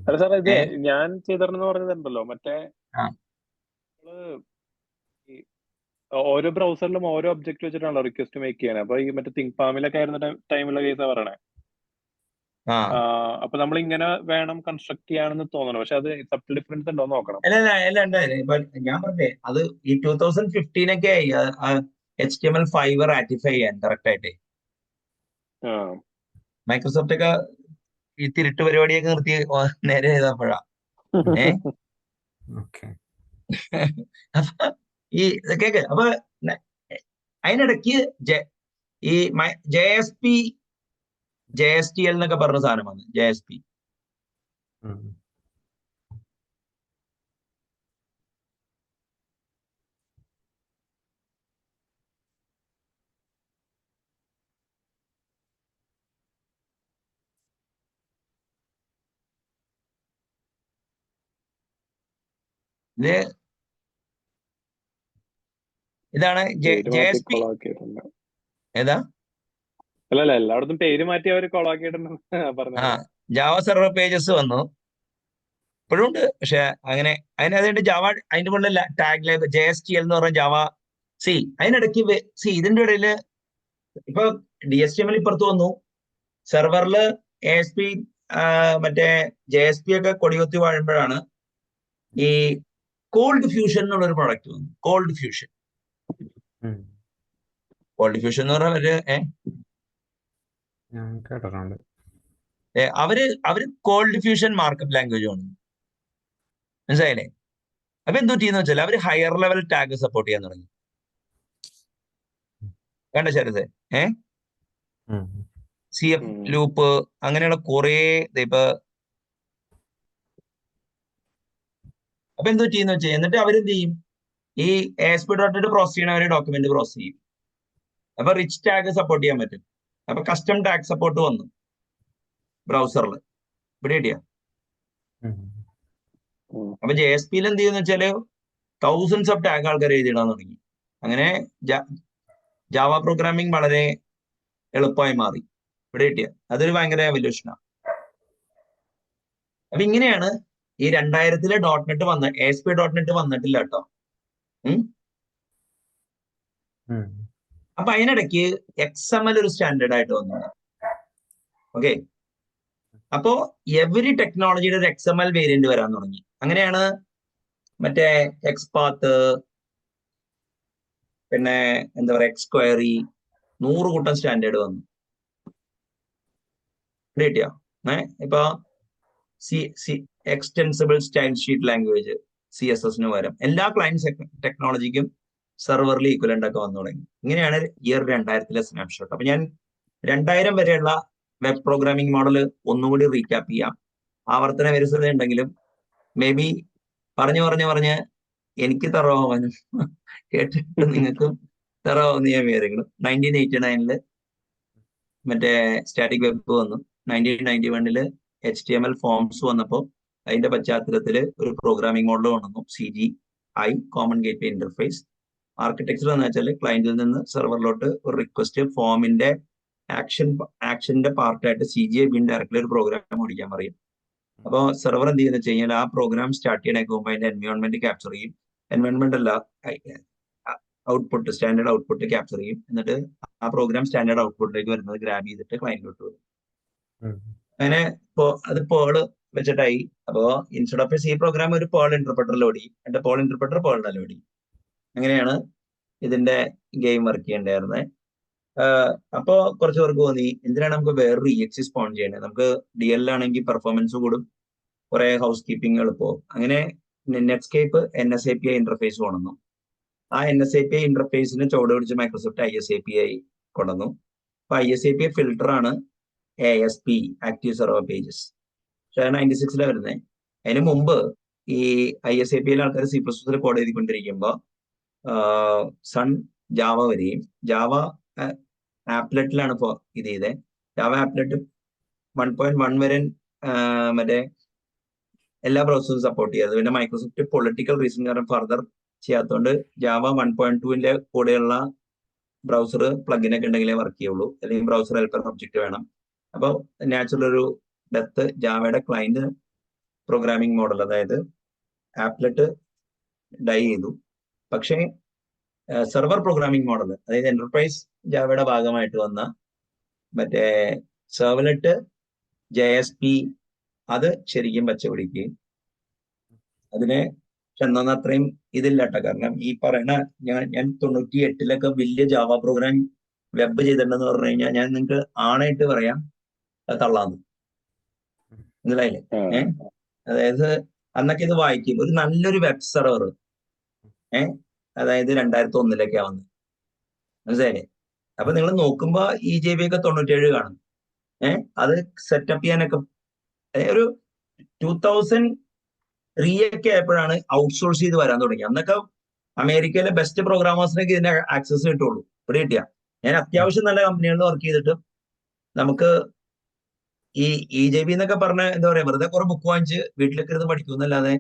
അല്ല സാർ, ഇത് ഞാൻ ചെയ്തിട്ടുണ്ടെന്ന് പറഞ്ഞതുണ്ടല്ലോ, മറ്റേ ഓരോ ബ്രൗസറിലും ഓരോ ഒബ്ജക്റ്റ് വെച്ചിട്ടാണല്ലോ റിക്വസ്റ്റ് മേക്ക് ചെയ്യാൻ. അപ്പൊ ഈ മറ്റേ തിങ്ക് ഫാമിലൊക്കെ ആയിരുന്ന ടൈമിലുള്ള കേസാ പറയണേ. അപ്പൊ നമ്മൾ ഇങ്ങനെ വേണം കൺസ്ട്രക്ട് ചെയ്യാണെന്ന് തോന്നണം, പക്ഷെ അത് സബ് ഡിഫറൻസ് ഉണ്ടോ നോക്കണം. അല്ല ഇപ്പൊ ഞാൻ പറഞ്ഞേ, അത് ഈ 2015 ഒക്കെ ആയി HTML5 റാറ്റിഫൈ ചെയ്യാൻ കറക്റ്റ് ആയിട്ട്. മൈക്രോസോഫ്റ്റ് ഒക്കെ ഈ തിരുട്ട് പരിപാടിയൊക്കെ നിർത്തി നേരെ ചെയ്തപ്പോഴാ. അപ്പൊ ഈ കേക്ക് അപ്പൊ അതിനിടയ്ക്ക് ഈ JSTL എന്നൊക്കെ പറഞ്ഞ സാധനം വന്നു. JSP ഇതാണ് JSP. ഏതാ? അല്ലല്ല, എല്ലായിടത്തും പേര് മാറ്റി അവർ കൊളാക്കിയിട്ടുണ്ടെന്ന് പറഞ്ഞു. ജാവ സെർവർ പേജസ് വന്നു, ഇപ്പോഴും ഉണ്ട്. പക്ഷെ അങ്ങനെ അതിനകത്ത് ജാവ അതിന്റെ മുകളിൽ ടാഗ് ലൈബ് JSTL എന്ന് പറഞ്ഞ ജാവ അതിനിടയ്ക്ക് ഇതിന്റെ ഇടയില് ഇപ്പൊ DHTML ഇപ്പുറത്ത് വന്നു, സെർവറില് ASP മറ്റേ JSP ഒക്കെ കൊടികുത്തി വാഴുമ്പോഴാണ് ഈ കോൾഡ് ഫ്യൂഷൻ എന്നുള്ളൊരു പ്രൊഡക്റ്റ് വന്നു. കോൾഡ് ഫ്യൂഷൻ എന്ന് പറഞ്ഞാൽ അവര് കോൾഡ് ഫ്യൂഷൻ മാർക്കപ്പ് ലാംഗ്വേജ് ആണ്, മനസ്സിലായില്ലേ? അപ്പൊ എന്തു ചെയ്യുന്ന വെച്ചാൽ അവര് ഹയർ ലെവൽ ടാഗ് സപ്പോർട്ട് ചെയ്യാൻ തുടങ്ങി. കണ്ട ശരത് CF ലൂപ്പ് അങ്ങനെയുള്ള കുറെ ഇപ്പൊ. അപ്പൊ എന്തു ചെയ്യുന്ന വെച്ചാൽ എന്നിട്ട് അവരെന്ത് ചെയ്യും, ഈ ASP.NET പ്രോസസ് ചെയ്യണ അവര് ഡോക്യുമെന്റ് പ്രോസസ് ചെയ്യും. അപ്പൊ റിച്ച് ടാഗ് സപ്പോർട്ട് ചെയ്യാൻ പറ്റും. അപ്പൊ കസ്റ്റം ടാഗ് സപ്പോർട്ട് വന്നു ബ്രൗസറിൽ, ഇവിടെ കിട്ടിയ. അപ്പൊ JSPയിൽ എന്ത് ചെയ്യുന്ന വെച്ചാല് തൗസൻഡ്സ് ഓഫ് ടാഗ് ആൾക്കാർ എഴുതിയിടാൻ തുടങ്ങി. അങ്ങനെ ജാവ പ്രോഗ്രാമിംഗ് വളരെ എളുപ്പമായി മാറി. ഇവിടെ കിട്ടിയ അതൊരു ഭയങ്കര എവല്യൂഷനാണ്. അപ്പൊ ഇങ്ങനെയാണ് ഈ 2000-ലെ .NET വന്ന ASP.NET വന്നിട്ടില്ല കേട്ടോ. അപ്പൊ അതിനിടയ്ക്ക് XML ഒരു സ്റ്റാൻഡേർഡ് ആയിട്ട് വന്നു. ഓക്കെ. അപ്പോ എവരി ടെക്നോളജിയുടെ ഒരു XML വേരിയന്റ് വരാൻ തുടങ്ങി. അങ്ങനെയാണ് മറ്റേ XPath, പിന്നെ എന്താ പറയാ XQuery, 100 കൂട്ടം സ്റ്റാൻഡേർഡ് വന്നു. കിട്ടിയോ? ഇപ്പൊ എക്സ്റ്റെൻസിബിൾ സ്റ്റൈൽ ഷീറ്റ് ലാംഗ്വേജ് CSS-ന് പകരം എല്ലാ ക്ലയന്റ് ടെക്നോളജിക്കും സെർവറിൽ ഈക്വലന്റ് ഒക്കെ വന്നു തുടങ്ങി. ഇങ്ങനെയാണ് ഇയർ 2000-ലെ സ്നാപ്ഷോട്ട്. അപ്പൊ ഞാൻ 2000 വരെയുള്ള വെബ് പ്രോഗ്രാമിംഗ് മോഡൽ ഒന്നുകൂടി റീക്യാപ്പ് ചെയ്യാം. ആവർത്തന വിരസത ഉണ്ടെങ്കിലും മേ ബി പറഞ്ഞ് എനിക്ക് തറവാനും കേട്ടിട്ട് നിങ്ങൾക്കും തറവാന്ന് ഞാൻ വിചാരിക്കുന്നു. 1989-ല് മറ്റേ സ്റ്റാറ്റിക് വെബ് വന്നു. 1991-ല് HTML ഫോംസ് വന്നപ്പോൾ അതിന്റെ പശ്ചാത്തലത്തിൽ ഒരു പ്രോഗ്രാമിംഗ് മോഡൽ വന്നു, CGI, common gateway interface. Architecture എന്ന് വെച്ചാൽ ക്ലയന്റിൽ നിന്ന് സെർവറിലോട്ട് ഒരു റിക്വസ്റ്റ് ഫോമിന്റെ ആക്ഷന്റെ പാർട്ടായിട്ട് CGI ബിൻ ഡയറക്റ്റ്ലി ഒരു പ്രോഗ്രാം ഓടിക്കാൻ പറയും. അപ്പോൾ സെർവർ എന്ത് ചെയ്യുന്ന വെച്ച് കഴിഞ്ഞാൽ ആ പ്രോഗ്രാം സ്റ്റാർട്ട് ചെയ്യണേക്ക് മുമ്പ് അതിന്റെ എൻവയോൺമെന്റ് ക്യാപ്ചർ ചെയ്യും. എൻവയോൺമെന്റ് അല്ല, ഔട്ട്പുട്ട്, സ്റ്റാൻഡേർഡ് ഔട്ട്പുട്ട് ക്യാപ്ചർ ചെയ്യും. എന്നിട്ട് ആ പ്രോഗ്രാം സ്റ്റാൻഡേർഡ് ഔട്ട്പുട്ടിലേക്ക് വരുന്നത് ഗ്രാബ് ചെയ്തിട്ട് ക്ലയന്റിലോട്ട് വരും. അങ്ങനെ അതിപ്പോ വെച്ചിട്ടായി. അപ്പോ instead of a C program ഒരു പേൾ ഇന്റർപ്രറ്ററിൽ ഓടി, എന്റെ പേൾ ഇന്റർപ്രറ്റർ പേളിൽ ഓടി. അങ്ങനെയാണ് ഇതിന്റെ ഗെയിം വർക്ക് ചെയ്യേണ്ടായിരുന്നത്. അപ്പോ കുറച്ച് പേർക്ക് തോന്നി എന്തിനാണ് നമുക്ക് വേറൊരു EXE സ്പോൺ ചെയ്യണത്, നമുക്ക് DL ആണെങ്കിൽ പെർഫോമൻസ് കൂടും, കുറെ ഹൗസ് കീപ്പിംഗ് എളുപ്പവും. അങ്ങനെ നെറ്റ്സ്കേപ്പ് NSAPI ഇന്റർഫേസ് കൊണ്ടുവന്നു. ആ NSAPI ഇന്റർഫേസിന് ചുവട് പിടിച്ച് മൈക്രോസോഫ്റ്റ് ISAPI കൊണ്ടുവന്നു. അപ്പൊ ISAPI ഫിൽട്ടർ ആണ് ASP, ആക്റ്റീവ് സെർവർ പേജസ്. 96 വരുന്നത്. അതിന് മുമ്പ് ഈ ISAPIയിലെ ആൾക്കാർ C++ കോഡ് എഴുതിക്കൊണ്ടിരിക്കുമ്പോൾ സൺ ജാവ വരികയും, ജാവ ആപ്ലെറ്റിലാണ് ഇപ്പോൾ ഇത് ചെയ്തത്. ജാവ ആപ്ലെറ്റ് 1.1 വരെ മറ്റേ എല്ലാ ബ്രൗസേഴ്സും സപ്പോർട്ട് ചെയ്തത്. പിന്നെ മൈക്രോസോഫ്റ്റ് പൊളിറ്റിക്കൽ റീസൺ കാരണം ഫർദർ ചെയ്യാത്തതുകൊണ്ട് ജാവ 1.2ന്റെ കൂടെയുള്ള ബ്രൗസർ പ്ലഗിനൊക്കെ ഉണ്ടെങ്കിലേ വർക്ക് ചെയ്യുള്ളൂ, അല്ലെങ്കിൽ ബ്രൗസർ ഹെൽപ്പർ ഒബ്ജക്റ്റ് വേണം. അപ്പോൾ നാച്ചുറൽ ഒരു ഡെത്ത് ജാവയുടെ ക്ലയന്റ് പ്രോഗ്രാമിംഗ് മോഡൽ, അതായത് ആപ്ലെറ്റ് ഡൈ ചെയ്തു. പക്ഷേ സെർവർ പ്രോഗ്രാമിംഗ് മോഡൽ, അതായത് എന്റർപ്രൈസ് ജാവയുടെ ഭാഗമായിട്ട് വന്ന മറ്റേ സെർവ്ലെറ്റ് JSP, അത് ശരിക്കും പച്ചപിടിക്കുകയും അതിനെ ചെന്ന അത്രയും ഇതില്ല കേട്ടോ. കാരണം ഈ പറയുന്ന ഞാൻ 98 വലിയ ജാവ പ്രോഗ്രാം വെബ് ചെയ്തിട്ടുണ്ടെന്ന് പറഞ്ഞു കഴിഞ്ഞാൽ ഞാൻ നിങ്ങൾക്ക് ആണായിട്ട് പറയാം അത് തള്ളാന്ന്. മനസ്സിലായില്ലേ? അതായത് അന്നൊക്കെ ഇത് വായിക്കും. ഒരു നല്ലൊരു വെബ് സെർവർ അതായത് 2001 വന്നത്. മനസ്സിലായില്ലേ? അപ്പൊ നിങ്ങൾ നോക്കുമ്പോ EJB ഒക്കെ 97 കാണും. അത് സെറ്റപ്പ് ചെയ്യാനൊക്കെ ഒരു 2003 ഒക്കെ ആയപ്പോഴാണ് ഔട്ട്സോഴ്സ് ചെയ്ത് വരാൻ തുടങ്ങി. അന്നൊക്കെ അമേരിക്കയിലെ ബെസ്റ്റ് പ്രോഗ്രാമേഴ്സിനൊക്കെ ഇതിന്റെ ആക്സസ് കിട്ടുള്ളൂ. ഇവിടെ കിട്ടിയ ഞാൻ അത്യാവശ്യം നല്ല കമ്പനികളിൽ വർക്ക് ചെയ്തിട്ട് നമുക്ക് ഈ EJB എന്നൊക്കെ പറഞ്ഞ എന്താ പറയാ, വെറുതെ കുറെ ബുക്ക് വാങ്ങിച്ച് വീട്ടിലേക്ക് ഇരുന്ന് പഠിക്കുന്നല്ലാതെ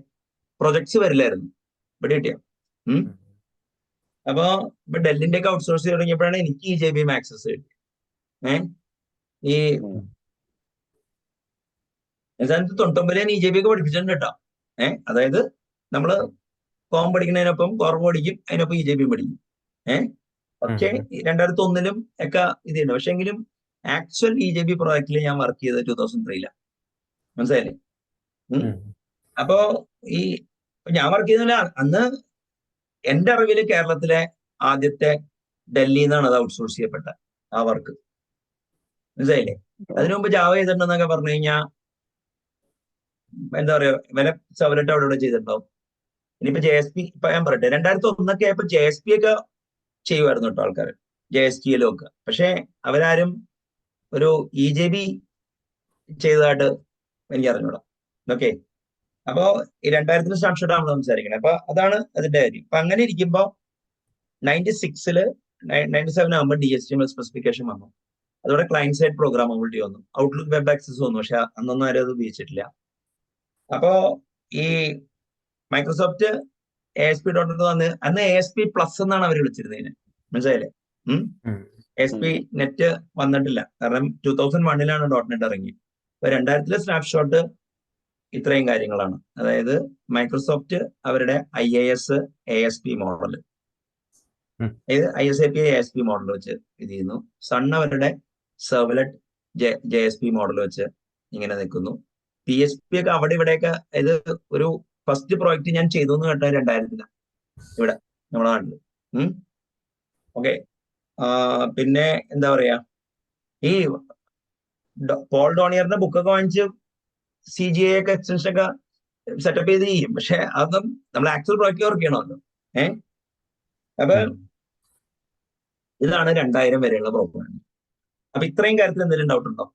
പ്രൊജക്ട്സ് വരില്ലായിരുന്നു. ഇവിടെ കിട്ടിയ അപ്പൊ ഇപ്പൊ ഡെല്ലിന്റെ ഒക്കെ ഔട്ട്സോഴ്സ് ചെയ്ത് തുടങ്ങിയപ്പോഴാണ് എനിക്ക് EJB ആക്സസ് കിട്ടി. ഈ 99 ഞാൻ EJB ഒക്കെ പഠിപ്പിച്ചിട്ടുണ്ട് കേട്ടോ. അതായത് നമ്മള് കോം പഠിക്കുന്നതിനൊപ്പം കോർവ് പഠിക്കും, അതിനൊപ്പം EJB പഠിക്കും. പക്ഷേ 2001 ഒക്കെ ഇതുണ്ട്. പക്ഷെ എങ്കിലും ആക്ച്വൽ EJB പ്രോജക്റ്റിൽ ഞാൻ വർക്ക് ചെയ്തത് 2003 മനസ്സിലായില്ലേ? അപ്പോ ഈ ഞാൻ വർക്ക് ചെയ്തില്ല. അന്ന് എന്റെ അറിവില് കേരളത്തിലെ ആദ്യത്തെ ഡൽഹിയിൽ നിന്നാണ് അത് ഔട്ട്സോഴ്സ് ചെയ്യപ്പെട്ട ആ വർക്ക്. മനസ്സിലായില്ലേ? അതിനു മുമ്പ് ജാവ ചെയ്തിട്ടുണ്ടെന്നൊക്കെ പറഞ്ഞു കഴിഞ്ഞാൽ എന്താ പറയാ, വില സെർവ്ലെറ്റ് അവിടെ ഇവിടെ ചെയ്തിട്ടുണ്ടാവും. ഇനിയിപ്പോ JSP ഇപ്പൊ ഞാൻ പറയട്ടെ, 2001 ആയപ്പോ JSP ഒക്കെ ചെയ്യുമായിരുന്നു കേട്ടോ ആൾക്കാർ, JSTL ഒക്കെ. പക്ഷെ അവരാരും ഒരു EJB ചെയ്തതായിട്ട് എനിക്ക് അറിഞ്ഞൂടാ. ഓക്കെ, അപ്പോ ഈ 2000 സ്നാപ്ഷോട്ട് നമ്മൾ സംസാരിക്കണം. അപ്പൊ അതാണ് അതിന്റെ കാര്യം. അപ്പൊ അങ്ങനെ ഇരിക്കുമ്പോ 97 ആകുമ്പോൾ DHTML സ്പെസിഫിക്കേഷൻ വന്നു. അതോടെ ക്ലയന്റ് സൈഡ് പ്രോഗ്രാമബിലിറ്റി വന്നു, ഔട്ട്ലുക്ക് വെബ് ആക്സസ് വന്നു. പക്ഷെ അന്നൊന്നും ആരും അത് ഉപയോഗിച്ചിട്ടില്ല. അപ്പോ ഈ മൈക്രോസോഫ്റ്റ് ASP.NET വന്ന് അന്ന് ASP പ്ലസ് എന്നാണ് അവർ വിളിച്ചിരുന്നതിന്. മനസ്സിലായില്ലേ? ASP നെറ്റ് വന്നിട്ടില്ല, കാരണം 2001 .NET ഇറങ്ങി. അപ്പൊ 2000 സ്നാപ്ഷോട്ട് ഇത്രയും കാര്യങ്ങളാണ്. അതായത് മൈക്രോസോഫ്റ്റ് അവരുടെ IIS ASP model, ISAPI ASP model വെച്ച് ഇത് ചെയ്യുന്നു. സൺ അവരുടെ സെർവ്ലെറ്റ് JSP മോഡൽ വെച്ച് ഇങ്ങനെ നിൽക്കുന്നു. PHP ഒക്കെ അവിടെ ഇവിടെയൊക്കെ, ഇത് ഒരു ഫസ്റ്റ് പ്രോജക്റ്റ് ഞാൻ ചെയ്തു എന്ന് കേട്ടത് 2000 ഇവിടെ നമ്മുടെ നാട്ടില്. ഓക്കെ, പിന്നെ എന്താ പറയാ, ഈ പോൾ ഡോണിയറിന്റെ ബുക്കൊക്കെ വാങ്ങിച്ച് CGI ഒക്കെ എക്സ്റ്റൻഷൻ ഒക്കെ സെറ്റപ്പ് ചെയ്ത് ചെയ്യും. പക്ഷെ അതൊന്നും നമ്മൾ ആക്ച്വൽ പ്രോജക്റ്റ് വർക്ക് ചെയ്യണമല്ലോ. അപ്പൊ ഇതാണ് 2000 വരെയുള്ള പ്രോഗ്രാം. അപ്പൊ ഇത്രയും കാര്യത്തിൽ എന്തെങ്കിലും ഡൗട്ട് ഉണ്ടോ?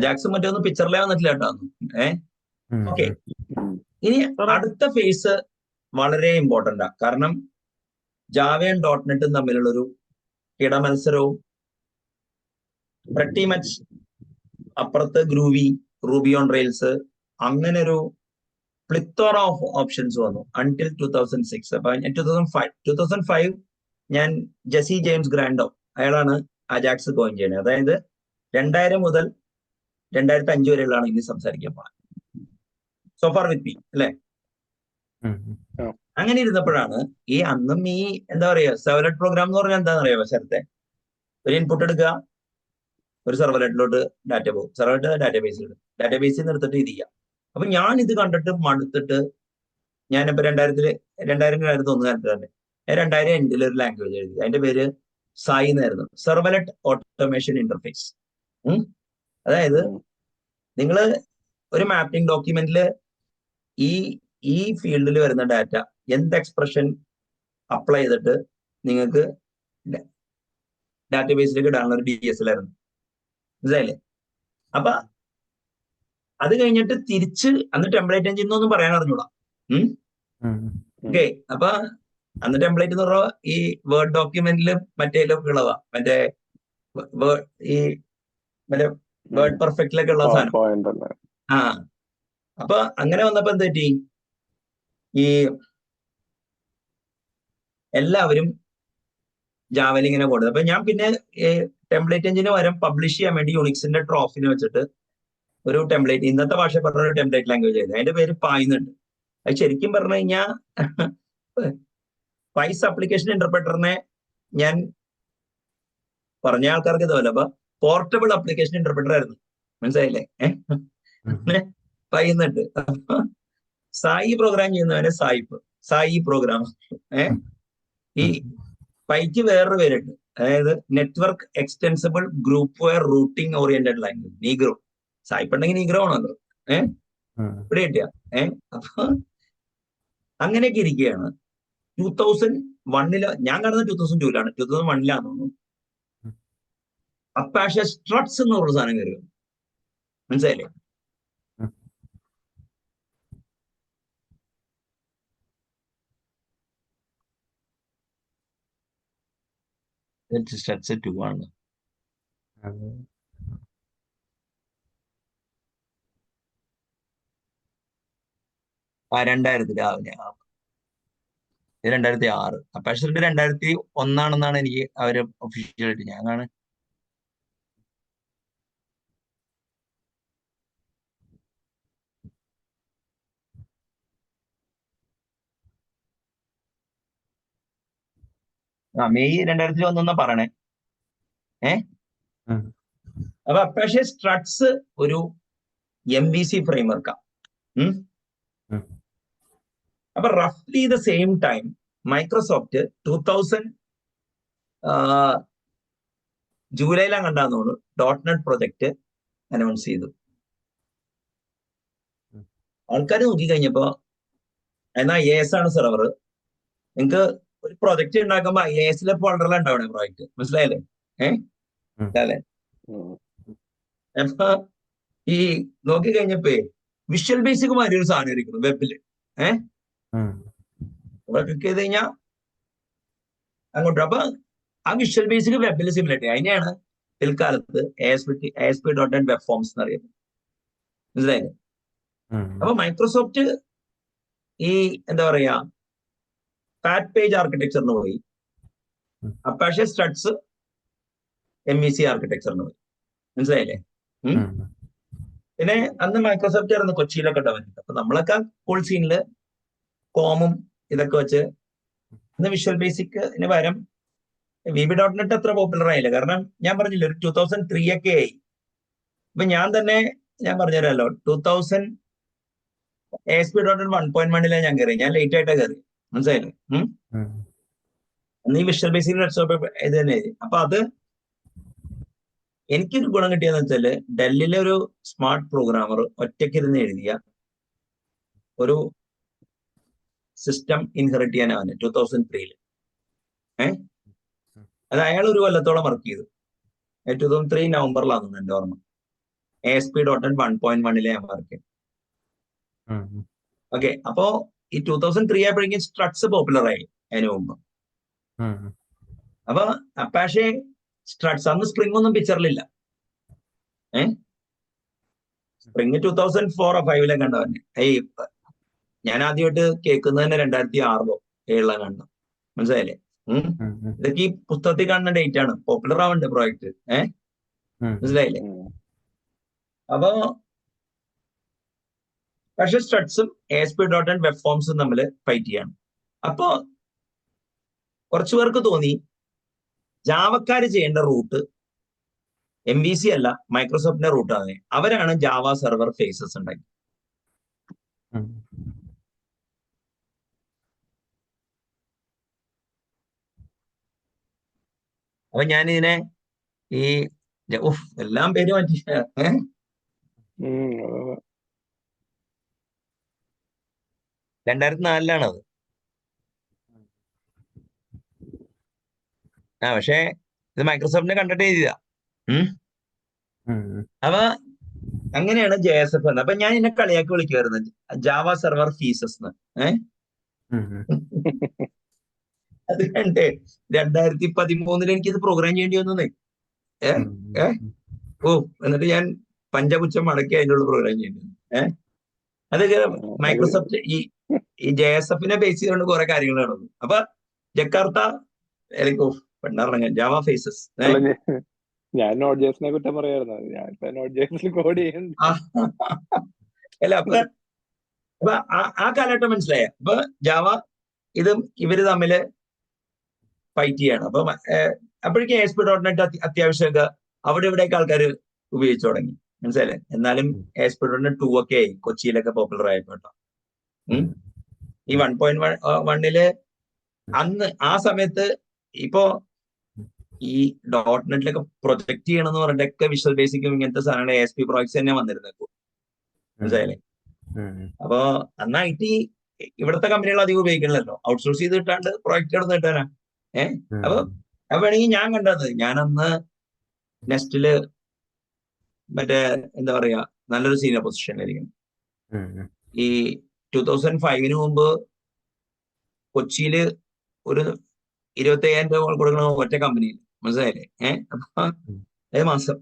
ജാക്സും മറ്റൊന്നും പിക്ചറിലേ വന്നിട്ടില്ല കേട്ടോ. ഓക്കെ, ഇനി അടുത്ത ഫേസ് വളരെ ഇമ്പോർട്ടന്റാ. കാരണം ജാവയും .NETും തമ്മിലുള്ളൊരു കിടമത്സരവും പ്രട്ടി മച്ച് അപ്പുറത്ത് ഗ്രൂവി, റൂബി ഓൺ റെയിൽസ്, അങ്ങനെ ഒരു പ്ലിത്തോറ ഓഫ് ഓപ്ഷൻസ് വന്നു അൺടിൽ 2006. അപ്പൊ 2005 ഞാൻ ജെസി ജെയിംസ് ഗ്രാൻഡോ, അയാളാണ് അജാക്സ് കോയിൻ ചെയ്യുന്നത്. അതായത് 2000 മുതൽ 2005 വരെയുള്ളതാണ് ഇനി സംസാരിക്കാൻ പോണത്. സോ ഫാർ വിത്ത് മീ അല്ലേ? അങ്ങനെ ഇരുന്നപ്പോഴാണ് ഈ അന്നും ഈ എന്താ പറയാ സെർവ്ലെറ്റ് പ്രോഗ്രാം എന്ന് പറഞ്ഞാൽ എന്താണെന്ന് അറിയാമോ ശരത്തെ? ഒരു ഇൻപുട്ട് എടുക്കുക, ഒരു സെർവ്ലെറ്റിലോട്ട് ഡാറ്റ പോകും, സെർവ്ലെറ്റ് ഡാറ്റാബേസിൽ ഇടും, ഡാറ്റാബേസിൽ നിന്ന് എടുത്തിട്ട് ഇത് ചെയ്യാം. അപ്പൊ ഞാൻ ഇത് കണ്ടിട്ട് മടുത്തിട്ട് ഞാനിപ്പോ 2001 കാലത്ത് 2000 എൻഡിൽ ഒരു ലാംഗ്വേജ് എഴുതി. അതിന്റെ പേര് സായി എന്നായിരുന്നു, സെർവ്ലെറ്റ് ഓട്ടോമേഷൻ ഇന്റർഫേസ്. അതായത് നിങ്ങൾ ഒരു മാപ്പിംഗ് ഡോക്യുമെന്റിൽ ഈ ഫീൽഡിൽ വരുന്ന ഡാറ്റ എന്ത് എക്സ്പ്രഷൻ അപ്ലൈ ചെയ്തിട്ട് നിങ്ങൾക്ക് ഡാറ്റാബേസിലേക്ക് ഇടാനുള്ള ഒരു DSL ആയിരുന്നു, മനസ്സിലായില്ലേ? അപ്പൊ അത് കഴിഞ്ഞിട്ട് തിരിച്ച് അന്ന് ടെംപ്ലേറ്റ് എഞ്ചിൻ ഒന്നും പറയാൻ അറിഞ്ഞൂടാ. ഓക്കെ, അപ്പൊ അന്ന് ടെംപ്ലേറ്റ് എന്ന് പറഞ്ഞാൽ ഈ വേർഡ് ഡോക്യുമെന്റിലും മറ്റേലൊക്കെ ഉള്ളതാ, മറ്റേ വേർഡ് പെർഫെക്റ്റിലൊക്കെ ഉള്ള സാധനം. ആ, അപ്പൊ അങ്ങനെ വന്നപ്പോ എന്ത് പറ്റി, ഈ എല്ലാവരും ജാവയിൽ ഇങ്ങനെ കൊടുത്തു. അപ്പൊ ഞാൻ പിന്നെ ടെംപ്ലേറ്റ് എഞ്ചിന് പകരം പബ്ലിഷ് ചെയ്യാൻ വേണ്ടി യുണിക്സിന്റെ ട്രോഫിന് വെച്ചിട്ട് ഒരു ടെംപ്ലേറ്റ്, ഇന്നത്തെ ഭാഷ പറഞ്ഞ ഒരു ടെംപ്ലേറ്റ് ലാംഗ്വേജ് ആയിരുന്നു. അതിന്റെ പേര് പായുന്നുണ്ട്. അത് ശരിക്കും പറഞ്ഞു കഴിഞ്ഞാൽ പൈസ് അപ്ലിക്കേഷൻ ഇന്റർപ്രറ്ററിനെ ഞാൻ പറഞ്ഞ ആൾക്കാർക്ക് ഇതുപോലെ അപ്പൊ പോർട്ടബിൾ അപ്ലിക്കേഷൻ ഇന്റർപ്രറ്റർ ആയിരുന്നു, മനസ്സിലായില്ലേ? പയ്യുന്നുണ്ട്. സായി പ്രോഗ്രാം ചെയ്യുന്നവനെ സായി പ്രോഗ്രാം. ഈ പൈക്ക് വേറൊരു പേരുണ്ട്, അതായത് network extensible group ware routing oriented language, Negro. സായിപ്പ് ഉണ്ടെങ്കിൽ നീഗ്രോ ആണല്ലോ. ഇവിടെ കിട്ടിയ അപ്പൊ അങ്ങനെയൊക്കെ ഇരിക്കുകയാണ്. 2001 ഞാൻ കാണുന്നത് 2002 2001 തോന്നുന്നു. അപ്പാഷെ സ്ട്രട്സ് എന്ന് പറഞ്ഞ സാധനം കയറി, മനസ്സിലായില്ലേ? സ്ട്രട്സ് 2 ആണ്. ആ 2006. അപ്പാഷെ 2001 എനിക്ക് അവര് ഒഫീഷ്യലായിട്ട് ഞാൻ കാണാൻ. മെയ് 2001 പറയണേ. അപ്പൊ അപ്പാഷെ സ്ട്രട്സ് ഒരു MVC ഫ്രെയിംവർക്കാ. അപ്പൊ റഫ്ലി ദ സെയിം ടൈം മൈക്രോസോഫ്റ്റ് 2000 ജൂലൈയിലാണ് കണ്ടാന്ന് തോന്നുന്നു .NET പ്രൊജക്ട് അനൗൺസ് ചെയ്തു. ആൾക്കാർ നോക്കിക്കഴിഞ്ഞപ്പോ എന്നാൽ IAS ആണ് സെർവർ. നിങ്ങൾക്ക് ഒരു പ്രൊജക്ട് ഉണ്ടാക്കുമ്പോ IASലെ ഫോൾഡറിലാണ് ഉണ്ടാവണേ പ്രോജക്ട്, മനസ്സിലായല്ലേ? അല്ലേ? അപ്പൊ ഈ നോക്കിക്കഴിഞ്ഞപ്പോ വിഷ്വൽ ബേസിക് മാതിരി ഒരു സാധനം ഇരിക്കുന്നു വെബില്. അവിടെ ക്ലിക്ക് ചെയ്ത് കഴിഞ്ഞാൽ അങ്ങോട്ട്. അപ്പൊ ആ വിഷ്വൽ ബേസിക് വെബിൽ സിമുലേറ്റ് അതിനെയാണ് പിൽക്കാലത്ത് ASP.NET വെബ് ഫോംസ് എന്നറിയുന്നത്, മനസ്സിലായില്ലേ? അപ്പൊ മൈക്രോസോഫ്റ്റ് ഈ എന്താ പറയാ ഫാറ്റ് പേജ് ആർക്കിടെക്ചറിന് പോയി, അപ്പാഷെ സ്ട്രട്സ് MEC ആർക്കിടെക്ചറിന് പോയി, മനസ്സിലായില്ലേ? പിന്നെ അന്ന് മൈക്രോസോഫ്റ്റ് ആയിരുന്നു കൊച്ചിയിലൊക്കെ ഉണ്ടാവുന്നത്. അപ്പൊ നമ്മളൊക്കെ ഫുൾ സീനില് കോമും ഇതൊക്കെ വെച്ച് ഇന്ന് വിഷ്വൽ ബേസിക്കിന് പകരം VB.NET അത്ര പോപ്പുലർ ആയില്ല. കാരണം ഞാൻ പറഞ്ഞില്ല ഒരു 2003 ഒക്കെ ആയി. ഇപ്പൊ ഞാൻ പറഞ്ഞുതരാമല്ലോ, 2000 ASP.NET 1.1 ഞാൻ കയറി. ഞാൻ ലേറ്റ് ആയിട്ടാ കയറി, മനസ്സിലായില്ലേ? അന്ന് ഈ വിഷ്വൽ ബേസിക് ഇത് തന്നെ. അപ്പൊ അത് എനിക്കൊരു ഗുണം കിട്ടിയെന്ന് വെച്ചാല് ഡെല്ലിലെ ഒരു സ്മാർട്ട് പ്രോഗ്രാമർ ഒറ്റയ്ക്കിരുന്ന് എഴുതിയ ഒരു സിസ്റ്റം ഇൻഹെറിറ്റ് ചെയ്യാനാണ് 2003. അത് അയാൾ ഒരു കൊല്ലത്തോളം വർക്ക് ചെയ്തു. 2003 നവംബറിലാണെന്ന് എന്റെ ഓർമ്മ. ASP.NET 1.1 ഞാൻ വർക്ക് ചെയ്തു. ഓക്കെ, അപ്പോ ഈ 2003 ആയപ്പോഴേക്കും സ്ട്രട്സ് പോപ്പുലർ ആയി. അതിന് മുമ്പ് അപ്പൊ അപ്പാഷെ സ്ട്രട്സ് അന്ന് സ്പ്രിംഗ് ഒന്നും പിക്ചറിലില്ല. സ്പ്രിംഗ് 2004-05 കണ്ടവന്നെ. ഞാൻ ആദ്യമായിട്ട് കേൾക്കുന്നത് തന്നെ 2006-07 കണ്ട, മനസ്സിലായില്ലേ? ഇതൊക്കെ ഈ പുസ്തകത്തിൽ കാണുന്ന ഡേറ്റ് ആണ്. പോപ്പുലർ ആവണ്ടേ പ്രോജക്ട്, മനസ്സിലായില്ലേ? അപ്പൊ പക്ഷെ സ്ട്രട്സും ASP.NET വെബ് ഫോംസും തമ്മിൽ ഫൈറ്റ് ചെയ്യാണ്. അപ്പോ കുറച്ചു പേർക്ക് തോന്നി ജാവക്കാര് ചെയ്യേണ്ട റൂട്ട് MVC അല്ല, മൈക്രോസോഫ്റ്റിന്റെ റൂട്ടാണ്. അവരാണ് ജാവ സെർവർ ഫേസസ് ഉണ്ടാക്കി. അപ്പൊ ഞാനിതിനെ ഈ എല്ലാം പേര് മാറ്റി 2004 പക്ഷേ ഇത് മൈക്രോസോഫ്റ്റിനെ കണ്ടിട്ട് എഴുതിയതാ. അപ്പൊ അങ്ങനെയാണ് JSF എന്ന്. അപ്പൊ ഞാൻ ഇതിനെ കളിയാക്കി വിളിക്കുമായിരുന്നു ജാവ സെർവർ ഫീസസ് എന്ന്. അത് കണ്ട് 2013 എനിക്കിത് പ്രോഗ്രാം ചെയ്യേണ്ടി വന്നേ. എന്നിട്ട് ഞാൻ പഞ്ചപുച്ഛം മടക്കി അതിനുള്ള പ്രോഗ്രാം ചെയ്യേണ്ടി വന്നു. അതൊക്കെ മൈക്രോസോഫ്റ്റ് ഈ JSF-നെ ബേസ് ചെയ്തുകൊണ്ട് കുറെ കാര്യങ്ങൾ നടന്നു. അപ്പൊ ജക്കാർത്ത പെണ്ണറിഞ്ഞ ജാവ ഫേസസ്. ഞാൻ നോട്ട് ജേസിനെ കുറ്റം പറയായിരുന്നു. ഞാൻ ഇപ്പൊ നോട്ട് ജേസിൽ കോഡ് ചെയ്യുന്നു. അല്ല അപ്പൊ ആ കാലഘട്ടം മനസ്സിലായ. അപ്പൊ ജാവ ഇവര് തമ്മില് ഫൈറ്റ് ചെയ്യാണ്. അപ്പൊ അപ്പോഴേക്കും ASP.NET അത്യാവശ്യമൊക്കെ അവിടെ ഇവിടെയൊക്കെ ആൾക്കാർ ഉപയോഗിച്ചു തുടങ്ങി, മനസ്സിലായില്ലേ. എന്നാലും ASP.NET 2 ഒക്കെ ആയി കൊച്ചിയിലൊക്കെ പോപ്പുലർ ആയപ്പോട്ടോ. ഈ 1.1 അന്ന് ആ സമയത്ത് ഇപ്പോ ഈ .NET-ലൊക്കെ പ്രൊജക്ട് ചെയ്യണമെന്ന് പറഞ്ഞിട്ടൊക്കെ വിഷ്വൽ ബേസിക്കും ഇങ്ങനത്തെ സാധനങ്ങൾ ASP പ്രോജക്ട്സ് തന്നെ വന്നിരുന്നത്, മനസ്സിലായില്ലേ. അപ്പൊ അന്ന് IT ഇവിടുത്തെ കമ്പനികൾ അധികം ഉപയോഗിക്കണല്ലോ, ഔട്ട്സോഴ്സ് ചെയ്ത് കിട്ടാണ്ട് പ്രോജക്റ്റ് എടുത്ത് കിട്ടാനാ. അപ്പൊ വേണമെങ്കിൽ ഞാൻ കണ്ടത്, ഞാനന്ന് നെസ്റ്റില് മറ്റേ എന്താ പറയാ നല്ലൊരു സീനിയർ പൊസിഷനിലായിരിക്കും. ഈ 2005 മുമ്പ് കൊച്ചിയില് ഒരു 25,000 രൂപ കൊടുക്കണ ഒറ്റ കമ്പനിയിൽ, മനസ്സിലായില്ലേ. അപ്പൊ മാസം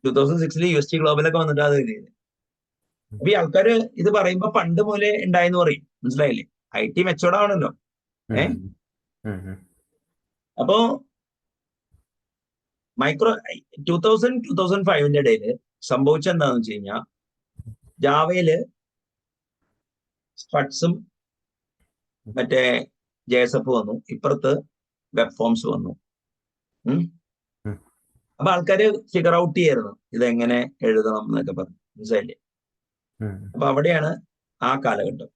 2006 UST ഗ്ലോബലൊക്കെ വന്നിട്ട് അത് എഴുതിയത്. അപ്പൊ ഈ ആൾക്കാര് ഇത് പറയുമ്പോ പണ്ട് മുതലേ ഉണ്ടായെന്ന് പറയും, മനസ്സിലായില്ലേ. IT മെച്ചോർഡ് ആവണല്ലോ. അപ്പോ 2000-2005 ഇടയില് സംഭവിച്ച എന്താന്ന് വെച്ച് കഴിഞ്ഞാൽ ജാവയില് സ്ട്രക്ട്സും മറ്റേ JSF വന്നു, ഇപ്പുറത്ത് വെബ് ഫോംസ് വന്നു. അപ്പൊ ആൾക്കാര് ഫിഗർ ഔട്ട് ചെയ്യായിരുന്നു ഇതെങ്ങനെ എഴുതണം എന്നൊക്കെ പറഞ്ഞു, മനസ്സിലായില്ലേ. അപ്പൊ അവിടെയാണ് ആ കാലഘട്ടം.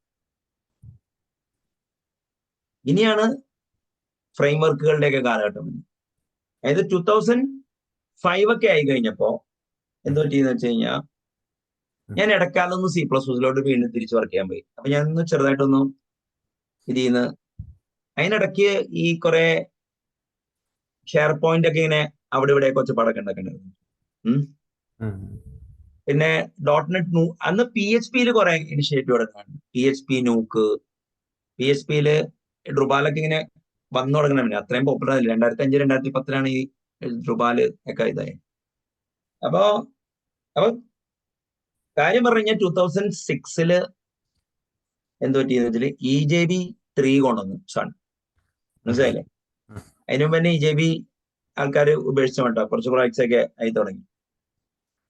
ഇനിയാണ് ഫ്രെയിം വർക്കുകളുടെയൊക്കെ കാലഘട്ടം. അതായത് 2005 ഒക്കെ ആയി കഴിഞ്ഞപ്പോ എന്ത് പറ്റിയെന്ന് വെച്ച് കഴിഞ്ഞാൽ ഞാൻ ഇടക്കാലൊന്ന് C++ലോട്ട് വീണ്ടും തിരിച്ചു വർക്ക് ചെയ്യാൻ പോയി. അപ്പൊ ഞാൻ ഒന്ന് ചെറുതായിട്ടൊന്നും ഇതിന്ന് അതിനിടയ്ക്ക് ഈ കുറെ ഷെയർ പോയിന്റ് ഒക്കെ ഇങ്ങനെ അവിടെ ഇവിടെ കൊച്ചപ്പാടൊക്കെ ഉണ്ടാക്കണ്ടായിരുന്നു. പിന്നെ .NET അന്ന് PHP-യിൽ കുറെ ഇനിഷ്യേറ്റീവ് എടുക്കാണ്. PHP നൂക്ക്, PHP-യില് ഡ്രുബാലൊക്കെ ഇങ്ങനെ വന്നു തുടങ്ങണം. അത്രയും പോപ്പുലർ ആയില്ല. 2005-2010 ഈ ഡ്രുബാല് ഒക്കെ ഇതായി. അപ്പൊ കാര്യം പറഞ്ഞു കഴിഞ്ഞാൽ 2006 എന്ത് പറ്റിയെന്ന് വെച്ചാല് EJB 3 കൊണ്ടുവന്നു സൺ, മനസ്സിലായില്ലേ. അതിനു മുമ്പ് തന്നെ EJB ആൾക്കാർ ഉപേക്ഷിച്ച വേണ്ട കുറച്ച് പ്രോജക്ട്സ് ഒക്കെ ആയി തുടങ്ങി.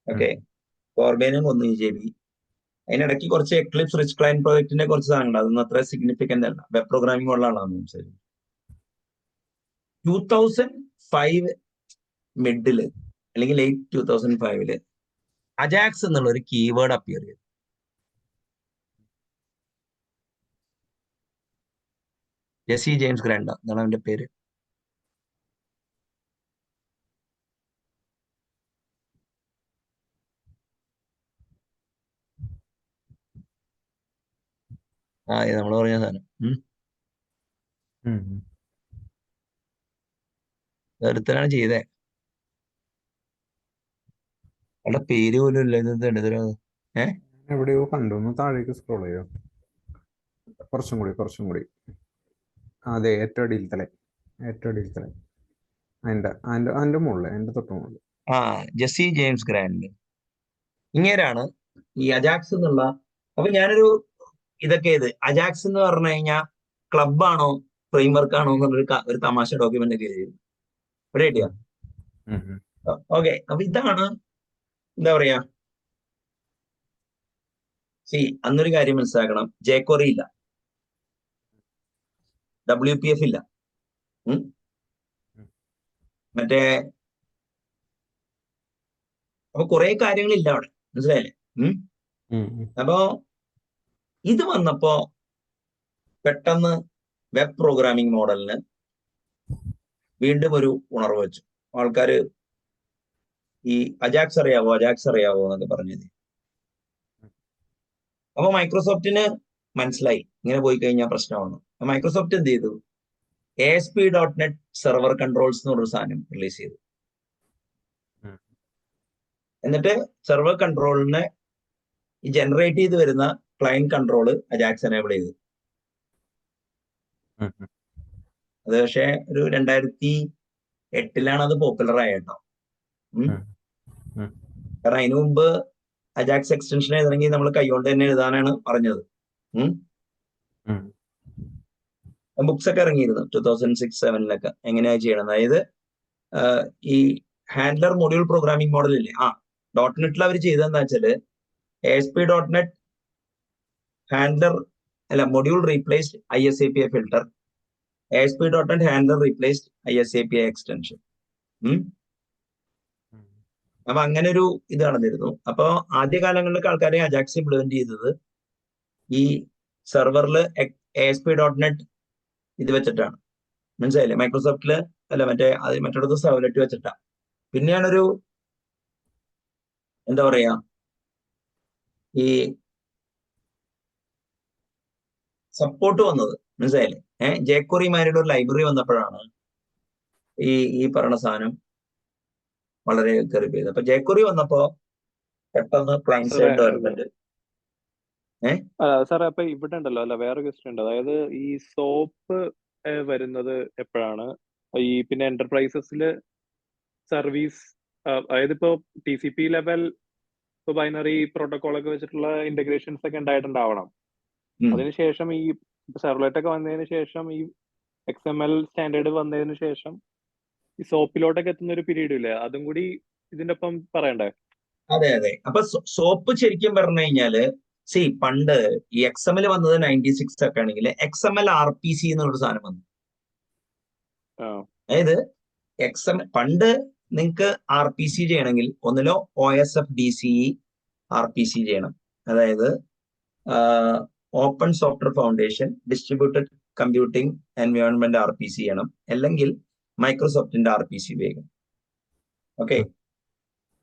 ഓക്കെ, കോർബേനും കൊന്നു EJB. അതിനിടയ്ക്ക് കുറച്ച് എക്ലിപ്സ് റിച്ച് ക്ലയന്റ് പ്രോജക്റ്റിന്റെ കുറച്ച് സാധനങ്ങൾ, അതൊന്നും അത്ര സിഗ്നിഫിക്കന്റ് അല്ല. വെബ് പ്രോഗ്രാമിംഗ് ഉള്ള ആളാണ് സംസാരിച്ചത്. 2005 മിഡില് അല്ലെങ്കിൽ ലേറ്റ് 2005 അജാക്സ് എന്നുള്ള ഒരു കീവേഡ് അപ്പിയർ ചെയ്തു. ജെസി ജെയിംസ് ഗ്രാൻഡ എന്നാണ് അവന്റെ പേര്. നമ്മൾ പറഞ്ഞ സാധനം ഒരുത്തനാണ് ചെയ്തേ. അവളുടെ പേര് പോലും ഇല്ല. ഇത് എവിടെയോ കണ്ടു, ഒന്ന് താഴേക്ക് സ്ക്രോൾ ചെയ്യോ, കുറച്ചും കൂടി. അതെ, ഏറ്റവും അടിയിലത്തലെ അതിന്റെ മുകളിൽ, അതിന്റെ തൊട്ട് മുകളിൽ. ജെസി ജെയിംസ് ഗ്രാൻഡ് ഇങ്ങേരാണ് ഈ അജാക്സ് എന്നുള്ള. അപ്പൊ ഞാനൊരു ഇതൊക്കെ അജാക്സ് എന്ന് പറഞ്ഞു കഴിഞ്ഞാൽ ക്ലബാണോ ഫ്രെയിംവർക്ക് ആണോ എന്നുള്ളൊരു ഒരു തമാശ ഡോക്യുമെന്റ് ഒക്കെ എഴുതിയിരുന്നു. ഇവിടെ കിട്ടിയ ഓക്കെ. അപ്പൊ ഇതാണ് എന്താ പറയാ, അന്നൊരു കാര്യം മനസ്സിലാക്കണം, ജേക്വറി ഇല്ല. WPF ഇല്ല. മറ്റേ അപ്പൊ കുറെ കാര്യങ്ങളില്ല അവിടെ, മനസ്സിലായില്ലേ? അപ്പോ ഇത് വന്നപ്പോ പെട്ടെന്ന് വെബ് പ്രോഗ്രാമിംഗ് മോഡലിന് വീണ്ടും ഒരു ഉണർവ് വെച്ചു. ആൾക്കാര് ഈ അജാക്സ് അറിയാവോ എന്നൊക്കെ പറഞ്ഞത്. അപ്പൊ മൈക്രോസോഫ്റ്റിന് മനസ്സിലായി ഇങ്ങനെ പോയി കഴിഞ്ഞാൽ പ്രശ്നമാണ്. മൈക്രോസോഫ്റ്റ് എന്ത് ചെയ്തു? ASP.NET സെർവർ കൺട്രോൾസ് എന്ന് പറഞ്ഞൊരു സാധനം റിലീസ് ചെയ്തു. എന്നിട്ട് സെർവർ കൺട്രോളിനെ ജനറേറ്റ് ചെയ്ത് വരുന്ന ക്ലയന്റ് കൺട്രോള് അജാക്സ് എനേബിൾ ചെയ്തു. അത് പക്ഷേ ഒരു 2008 അത് പോപ്പുലർ ആയ കേട്ടോ. കാരണം അതിനു മുമ്പ് അജാക്സ് എക്സ്റ്റൻഷൻ എഴുതണമെങ്കിൽ നമ്മൾ കൈകൊണ്ട് തന്നെ എഴുതാനാണ് പറഞ്ഞത്. ബുക്സ് ഒക്കെ ഇറങ്ങിയിരുന്നു 2006-07 എങ്ങനെയാ ചെയ്യണം. അതായത് ഈ ഹാൻഡ്ലർ മൊഡ്യൂൾ പ്രോഗ്രാമിംഗ് മോഡൽ ഇല്ലേ, .NET അവർ ചെയ്തതെന്താ വെച്ചാല് ASP.NET ഹാൻഡ്ലർ അല്ല module replaced ISAPI filter, ASP.NET handler replaced ISAPI extension. അപ്പൊ അങ്ങനെ ഒരു ഇത് നടന്നിരുന്നു. അപ്പൊ ആദ്യകാലങ്ങളിലൊക്കെ ആൾക്കാരെ അജാക്സ് ഇംപ്ലിമെന്റ് ചെയ്തത് ഈ സെർവറിൽ ASP.NET ഇത് വെച്ചിട്ടാണ്, മനസ്സിലായില്ലേ? മൈക്രോസോഫ്റ്റില് അല്ല മറ്റിടത്ത് സെർവ്ലെറ്റ് വെച്ചിട്ടാ. പിന്നെയാണൊരു എന്താ പറയാ ഈ സപ്പോർട്ട് വന്നത്, മനസ്സിലായില്ലേ? ജേക്വറിമാരുടെ ഒരു ലൈബ്രറി വന്നപ്പോഴാണ് ഈ പറയുന്ന സാധനം വളരെ കയറി പോയത്. അപ്പൊ ജേക്വറി വന്നപ്പോ പെട്ടെന്ന് ക്ലയന്റ് സൈഡ് ഡെവലപ്മെന്റ്. സാറേ അപ്പൊ ഇവിടെ ഉണ്ടല്ലോ, അല്ല വേറെ ക്വസ്റ്റ്യൻ ഉണ്ട്. അതായത് ഈ സോപ്പ് വരുന്നത് എപ്പോഴാണ്? ഈ പിന്നെ എന്റർപ്രൈസസില് സർവീസ്, അതായത് ഇപ്പോ TCP ലെവൽ ഇപ്പൊ ബൈനറി പ്രോട്ടോകോൾ ഒക്കെ വെച്ചിട്ടുള്ള ഇന്റഗ്രേഷൻസ് ഒക്കെ ഉണ്ടായിട്ടുണ്ടാവണം. അതിനുശേഷം ഈ സെർവ്ലെറ്റ് ഒക്കെ വന്നതിന് ശേഷം ഈ XML സ്റ്റാൻഡേർഡ് വന്നതിന് ശേഷം ഈ സോപ്പിലോട്ടൊക്കെ എത്തുന്ന ഒരു പീരീഡ് ഇല്ലേ, അതും കൂടി ഇതിന്റെ ഒപ്പം പറയണ്ടേ? അതെ. അപ്പൊ സോപ്പ് ശരിക്കും പറഞ്ഞു കഴിഞ്ഞാല് പണ്ട് ഈ XML വന്നത് 96 ഒക്കെ ആണെങ്കിൽ XML RPC എന്നൊരു സാധനം വന്നു. അതായത് പണ്ട് നിങ്ങൾക്ക് RPC ചെയ്യണമെങ്കിൽ ഒന്നിലോ OSF-DCE RPC ചെയ്യണം, അതായത് open software foundation distributed computing environment RPC ചെയ്യണം, അല്ലെങ്കിൽ മൈക്രോസോഫ്റ്റിന്റെ RPC ഉപയോഗിക്കണം. ഓക്കെ,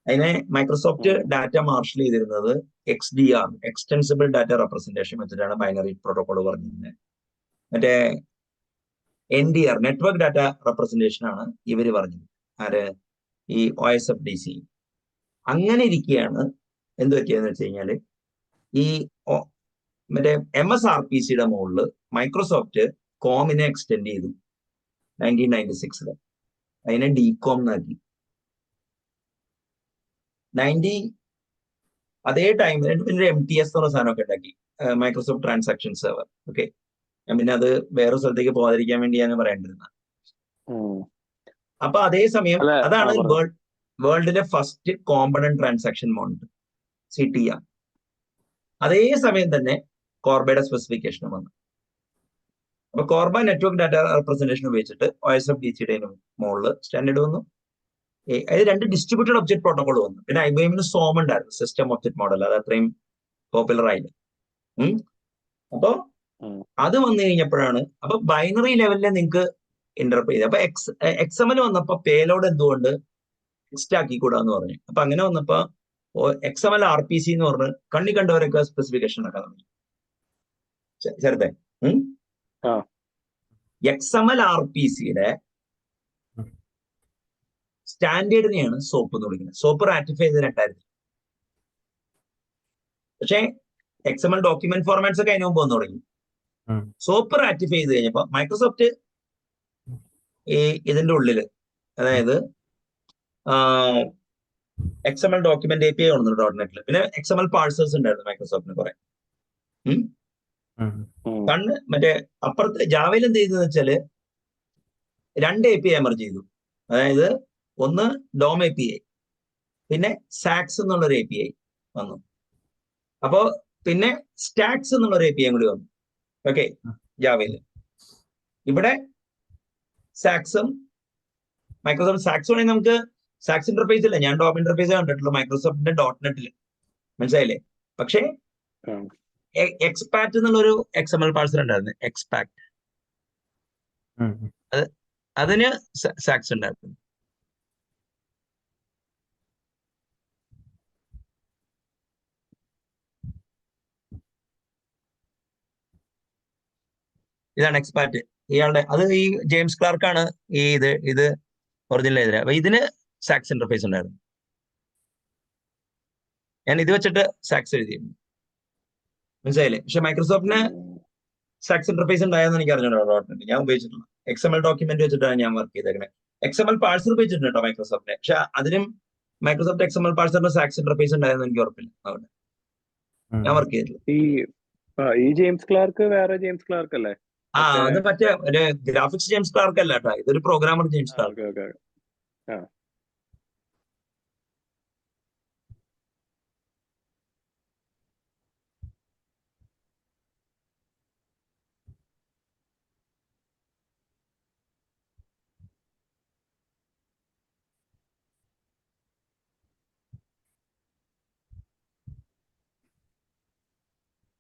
അതിനെ മൈക്രോസോഫ്റ്റ് ഡാറ്റ മാർഷൽ ചെയ്തിരുന്നത് XDR, എക്സ്റ്റെൻസിബിൾ ഡാറ്റ റെപ്രസെന്റേഷൻ വെച്ചിട്ടാണ് ബൈനറി പ്രോട്ടോകോൾ പറഞ്ഞിരുന്നത്. മറ്റേ NDR, നെറ്റ്വർക്ക് ഡാറ്റ റെപ്രസെന്റേഷൻ ആണ് ഇവര് പറഞ്ഞത്. ഈ OSF-DCE. അങ്ങനെ ഇരിക്കുകയാണ് എന്ത് പറ്റിയെന്ന് വെച്ച് കഴിഞ്ഞാല് ഈ മറ്റേ MSRPCയുടെ മുകളിൽ മൈക്രോസോഫ്റ്റ് കോമിനെ എക്സ്റ്റെൻഡ് ചെയ്തു 1996. അതിനെ DCOM എന്നാക്കി. അതേ ടൈമിൽ പിന്നെ MTS എന്ന് പറഞ്ഞ സാധനമൊക്കെ ഉണ്ടാക്കി, മൈക്രോസോഫ്റ്റ് ട്രാൻസാക്ഷൻ സെർവർ. ഓക്കെ, ഞാൻ പിന്നെ അത് വേറെ സ്ഥലത്തേക്ക് പോകാതിരിക്കാൻ വേണ്ടിയാണ് പറയേണ്ടിരുന്നത്. അപ്പൊ അതേ സമയം അതാണ് വേൾഡിലെ first component transaction monitor CTR. അതേ സമയം തന്നെ കോർബയുടെ സ്പെസിഫിക്കേഷൻ വന്നു. അപ്പൊ കോർബ നെറ്റ്വർക്ക് ഡാറ്റ റെപ്രസെന്റേഷൻ ഉപയോഗിച്ചിട്ട് OSF-DCയുടെ മുകളിൽ സ്റ്റാൻഡേർഡ് വന്നു. അത് രണ്ട് ഡിസ്ട്രിബ്യൂട്ടഡ് ഒബ്ജക്ട് പ്രോട്ടോകോൾ വന്നു. പിന്നെ IBM SOM ഉണ്ടായിരുന്നു, സിസ്റ്റം ഒബ്ജക്ട് മോഡൽ. അത് അത്രയും പോപ്പുലർ ആയില്ല. അപ്പൊ അത് വന്നു കഴിഞ്ഞപ്പോഴാണ് അപ്പൊ ബൈനറി ലെവലിൽ നിങ്ങൾക്ക് ഇന്റർപ്രൈസ്. അപ്പൊ XML വന്നപ്പോ പേലോഡ് എന്തുകൊണ്ട് ടെക്സ്റ്റ് ആക്കിക്കൂടാന്ന് പറഞ്ഞു. അപ്പൊ അങ്ങനെ വന്നപ്പോ XML RPC എന്ന് പറഞ്ഞ് കണ്ണി കണ്ടവരൊക്കെ സ്പെസിഫിക്കേഷൻ ഒക്കെ തുടങ്ങി. ചെറുതെ XML RPCയുടെ സ്റ്റാൻഡേർഡിനെയാണ് സോപ്പ് എന്ന് വിളിക്കുന്നത്. സോപ്പ് റാറ്റിഫൈ ചെയ്ത് 2000. പക്ഷേ XML ഡോക്യുമെന്റ് ഫോർമാറ്റ്സ് ഒക്കെ അതിന് മുമ്പ് വന്നു തുടങ്ങി. സോപ്പ് റാറ്റിഫൈ ചെയ്ത് കഴിഞ്ഞപ്പോ മൈക്രോസോഫ്റ്റ് ഇതിന്റെ ഉള്ളില്, അതായത് XML ഡോക്യുമെന്റ് API വന്നു .NET. പിന്നെ XML പാഴ്സേഴ്സ് ഉണ്ടായിരുന്നു മൈക്രോസോഫ്റ്റിന് കുറെ. മറ്റേ അപ്പുറത്ത് ജാവയിൽ എന്ത് ചെയ്തെന്ന് വെച്ചാല് 2 API എമർജ് ചെയ്തു. അതായത് ഒന്ന് DOM API, പിന്നെ സാക്സ് എന്നുള്ളൊരു API വന്നു. അപ്പോ പിന്നെ സ്റ്റാക്സ് എന്നുള്ളൊരു API കൂടി വന്നു. ഓക്കെ, ജാവയില്. ഇവിടെ സാക്സും മൈക്രോസോഫ്റ്റ് സാക്സ് വേണമെങ്കിൽ നമുക്ക് സാക്സ് ഇന്റർഫേസ് ഇല്ല, ഞാൻ ഡോം ഇന്റർഫേസ് കണ്ടിട്ടുള്ളൂ മൈക്രോസോഫ്റ്റിന്റെ .NET മനസ്സിലായില്ലേ. പക്ഷേ എക്സ്പാക്ട് എന്നുള്ളൊരു XML പാഴ്സർ ഉണ്ടായിരുന്നു, എക്സ്പാക്ട്, അതിന് സാക്സ് ഉണ്ടായിരുന്നു. ഇതാണ് എക്സ്പാക്ട്. ഇയാളുടെ അത് ഈ ജെയിംസ് ക്ലാർക്കാണ് ഈ ഇത് ഒറിജിനൽ എതിരെ. അപ്പൊ ഇതിന് സാക്സ് ഇന്റർഫേസ് ഉണ്ടായിരുന്നു. ഞാൻ ഇത് വെച്ചിട്ട് സാക്സ് എഴുതിയിരുന്നു, മനസ്സിലായില്ലേ. പക്ഷെ മൈക്രോസോഫ്റ്റിന് സാക്സ് ഇന്റർഫേസ് ഉണ്ടായെന്ന് എനിക്ക് അറിഞ്ഞോ. ഞാൻ ഉപയോഗിച്ചിട്ടില്ല. XML ഡോക്യുമെന്റ് വെച്ചിട്ടാണ് ഞാൻ വർക്ക് ചെയ്തേക്കുന്നത്. XML പാഴ്സർ ഉപയോഗിച്ചിട്ടുണ്ട് കേട്ടോ മൈക്രോസോഫ്റ്റിനെ, പക്ഷെ അതിനും മൈക്രോസോഫ്റ്റ് XML പാഴ്സറിന് സാക്സ് ഇന്റർഫേസ് ഉണ്ടായെന്ന് എനിക്ക് ഉറപ്പില്ല. അതുകൊണ്ട് ഞാൻ വർക്ക് ചെയ്തിട്ടില്ല. ഈ ജെയിംസ് ക്ലാർക്ക് വേറെ ജെയിംസ് ക്ലാർക്ക് അല്ലേ? അത് മറ്റേ ഒരു ഗ്രാഫിക്സ് ജെയിംസ് ക്ലാർക്ക് അല്ല കേട്ടോ, ഇതൊരു programmer James Clark.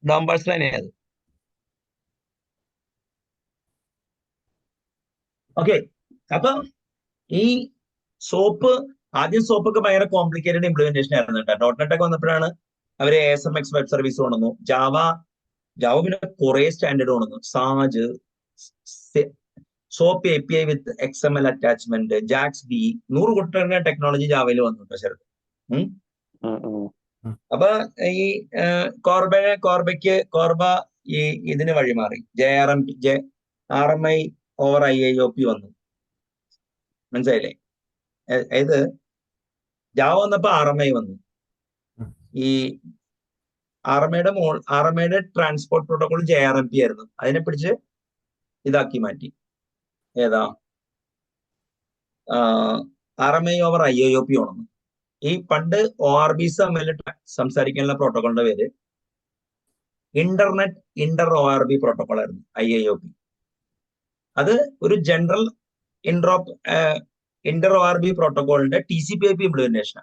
DOM parser തന്നെയാണ്. ഓക്കെ, അപ്പൊ ഈ ആദ്യം സോപ്പൊക്കെ ഭയങ്കര കോംപ്ലിക്കേറ്റഡ് ഇംപ്ലിമെന്റേഷൻ ആയിരുന്നു കേട്ടോ. .NET ഒക്കെ വന്നപ്പോഴാണ് അവര് ASMX വെബ് സർവീസ് കൊണ്ടുവന്നു. ജാവ പിന്നെ കുറെ സ്റ്റാൻഡേർഡ് കൊണ്ടുവന്നു. സാജ്, സോപ്പ് API വിത്ത് XML അറ്റാച്ച്മെന്റ്, JAX-B, 100 കൂട്ടരുടെ ടെക്നോളജി ജാവയിൽ വന്നു കേട്ടോ ശരത്. അപ്പൊ ഈ കോർബ ഈ ഇതിന് വഴിമാറി. RMI ഓവർ IIOP വന്നു, മനസ്സിലായില്ലേ. അതായത് ജാവ വന്നപ്പോ RMI വന്നു. ഈ RMIയുടെ ട്രാൻസ്പോർട്ട് പ്രോട്ടോകോൾ JRMP ആയിരുന്നു. അതിനെ പിടിച്ച് ഇതാക്കി മാറ്റി. ഏതാ RMI ഓവർ IIOP വന്നു. ഈ പണ്ട് ORBs തമ്മിൽ സംസാരിക്കാനുള്ള പ്രോട്ടോകോളിന്റെ പേര് ഇന്റർ ORB പ്രോട്ടോകോൾ ആയിരുന്നു, IIOP. അത് ഒരു ജനറൽ ഇന്റർ ORB പ്രോട്ടോകോളിന്റെ TCP/IP ഇംപ്ലിമെന്റേഷൻ.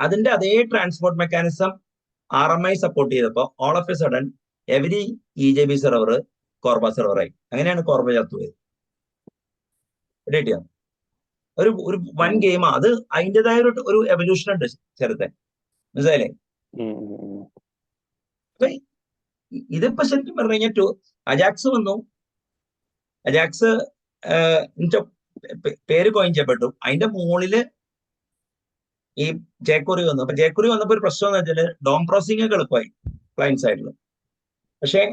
അതിന്റെ അതേ ട്രാൻസ്പോർട്ട് മെക്കാനിസം RMI സപ്പോർട്ട് ചെയ്തപ്പോ all of a sudden every EJB server CORBA സെർവറായി. അങ്ങനെയാണ് കോർബ ചത്തുപോയത്. കിട്ടിയോ? ഒരു വൻ ഗെയിമാ അത്. അതിൻ്റെതായ ഒരു എവല്യൂഷൻ ഉണ്ട് ചെറുത്തെ, മനസ്സിലായില്ലേ. അപ്പൊ ഇതിപ്പോ ശരിക്കും പറഞ്ഞു കഴിഞ്ഞാൽ അജാക്സ് വന്നു. അജാക്സ് പേര് കോയിൻ ചെയ്യപ്പെട്ടു. അതിന്റെ മുകളില് ഈ ജേക്വറി വന്നു. അപ്പൊ ജേക്വറി വന്നപ്പോ ഒരു പ്രശ്നം എന്ന് വെച്ചാല് ഡോം പ്രോസസിംഗ് ഒക്കെ എളുപ്പമായി ക്ലയന്റ് സൈഡിൽ, പക്ഷെ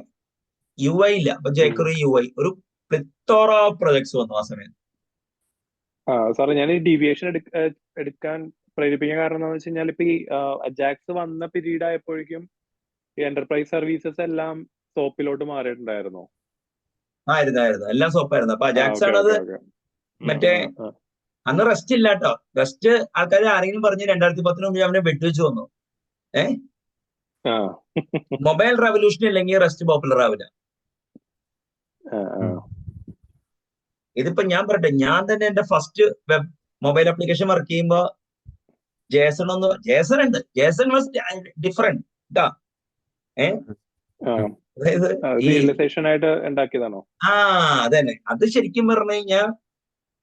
UI ഇല്ല. അപ്പൊ ജേക്വറി UI ഒരു പ്ലിത്തോറ പ്രൊജക്ട്സ് വന്നു ആ സമയത്ത്. സാറേ, ഞാൻ ഈ ഡീവിയേഷൻ എടുക്കാൻ പ്രേരിപ്പിക്കാൻ കാരണം എന്താണെന്ന് വെച്ച് കഴിഞ്ഞാൽ ഇപ്പൊ ഈ അജാക്സ് വന്ന പീരീഡ് ആയപ്പോഴേക്കും ഈ എന്റർപ്രൈസ് സർവീസസ് എല്ലാം സോപ്പിലോട്ട് മാറിയിട്ടുണ്ടായിരുന്നു. ആയിരുന്നു, എല്ലാം സോപ്പായിരുന്നു. അപ്പൊ അജാക്സ് ആണത്. മറ്റേ അന്ന് റെസ്റ്റ് ഇല്ല കേട്ടോ. റെസ്റ്റ് ആൾക്കാർ ആരെങ്കിലും പറഞ്ഞ് 2010 മുമ്പ് അവനെ വെട്ടിവെച്ച് വന്നു. മൊബൈൽ റെവല്യൂഷൻ ഇല്ലെങ്കിൽ റെസ്റ്റ് പോപ്പുലർ ആവില്ല. ഇതിപ്പോ ഞാൻ പറയട്ടെ, ഞാൻ തന്നെ എന്റെ first web mobile application work ചെയ്യുമ്പോ ജേസൺ ഉണ്ട്. ജേസൺ വാസ് ഡിഫറെന്റ് കേട്ടോ. അതായത് ഉണ്ടാക്കിയതാണോ? അതന്നെ. അത് ശരിക്കും പറഞ്ഞു കഴിഞ്ഞാൽ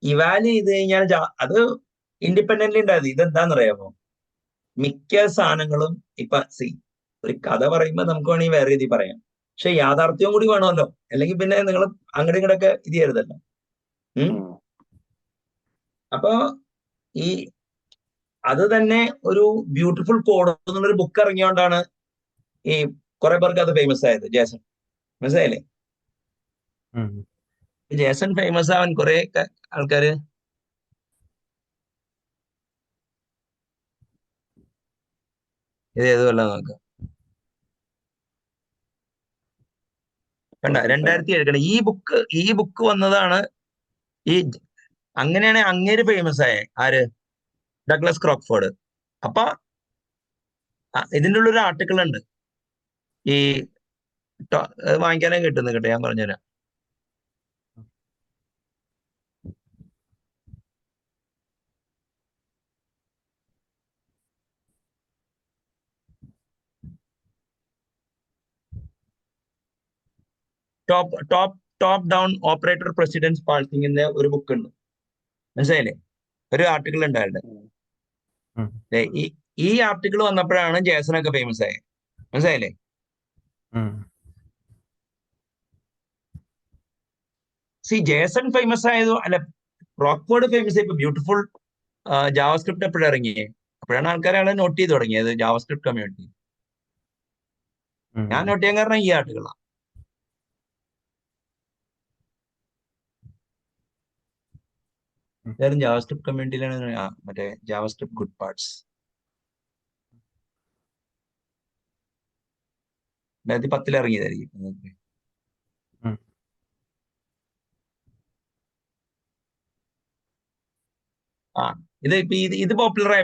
ഇവാല് ചെയ്ത് കഴിഞ്ഞാൽ അത് ഇൻഡിപെൻഡന്റ്ലി ഉണ്ടായത്. ഇതെന്താന്നറിയാമോ, മിക്ക സാധനങ്ങളും ഇപ്പൊ ഒരു കഥ പറയുമ്പോ നമുക്ക് വേണമെങ്കിൽ വേറെ രീതി പറയാം, പക്ഷെ യാഥാർത്ഥ്യവും കൂടി വേണമല്ലോ. അല്ലെങ്കിൽ പിന്നെ നിങ്ങൾ അങ്ങോട്ടും ഇങ്ങോട്ടൊക്കെ ഇത് ചെയ്യരുതല്ലോ. അപ്പൊ അത് തന്നെ ഒരു ബ്യൂട്ടിഫുൾ കോഡ് എന്നുള്ളൊരു ബുക്ക് ഇറങ്ങിയോണ്ടാണ് ഈ കുറെ പേർക്ക് അത് ഫേമസ് ആയത്. ജേസൺ, മനസ്സിലായില്ലേ. ജേസൺ ഫേമസ് ആവാൻ കുറെ ആൾക്കാര് ഇത് ഏതുമല്ല നോക്കാം. കണ്ട 2007 ഈ ബുക്ക് വന്നതാണ്. അങ്ങനെയാണ് അങ്ങേര് ഫേമസ് ആയേ. ആര്? ഡഗ്ലസ് ക്രോക്ക്ഫോർഡ്. അപ്പൊ ഇതിൻ്റെ ഉള്ളൊരു ആർട്ടിക്കിൾ ഉണ്ട്. ഈ വാങ്ങിക്കാനേ കിട്ടുന്നു കേട്ടോ, ഞാൻ പറഞ്ഞുതരാം. ടോപ്പ് ഡൗൺ ഓപ്പറേറ്റർ പ്രസിഡൻസ് പാൾസിങ്ങിന്റെ ഒരു ബുക്ക് ഉണ്ട്, മനസ്സിലായില്ലേ? ഒരു ആർട്ടിക്കിൾ ഉണ്ടായിരുന്നു. ഈ ആർട്ടിക്കിൾ വന്നപ്പോഴാണ് ജേസനൊക്കെ ഫേമസ് ആയത്, മനസ്സിലായില്ലേ? ജേസൺ ഫേമസ് ആയതോ അല്ല, റോക്ക്ഫോർഡ് ഫേമസ് ആയി. ഇപ്പൊ ബ്യൂട്ടിഫുൾ ജാവാസ്ക്രിപ്റ്റ് എപ്പോഴും ഇറങ്ങിയേ, അപ്പോഴാണ് ആൾക്കാരെ നോട്ട് ചെയ്ത് തുടങ്ങിയത്, ജാവാസ്ക്രിപ്റ്റ് കമ്മ്യൂണിറ്റി. ഞാൻ നോട്ട് ചെയ്യാൻ കാരണം ഈ ആർട്ടിക്കിളാണ്. ജാവാസ്ക്രിപ്റ്റ് കമ്മ്യൂണിറ്റിയിലാണ് മറ്റേ ജാവാസ്ക്രിപ്റ്റ് ഗുഡ് പാർട്സ് 2010 ഇറങ്ങിയതായിരിക്കും. ഇത് പോപ്പുലർ ആയ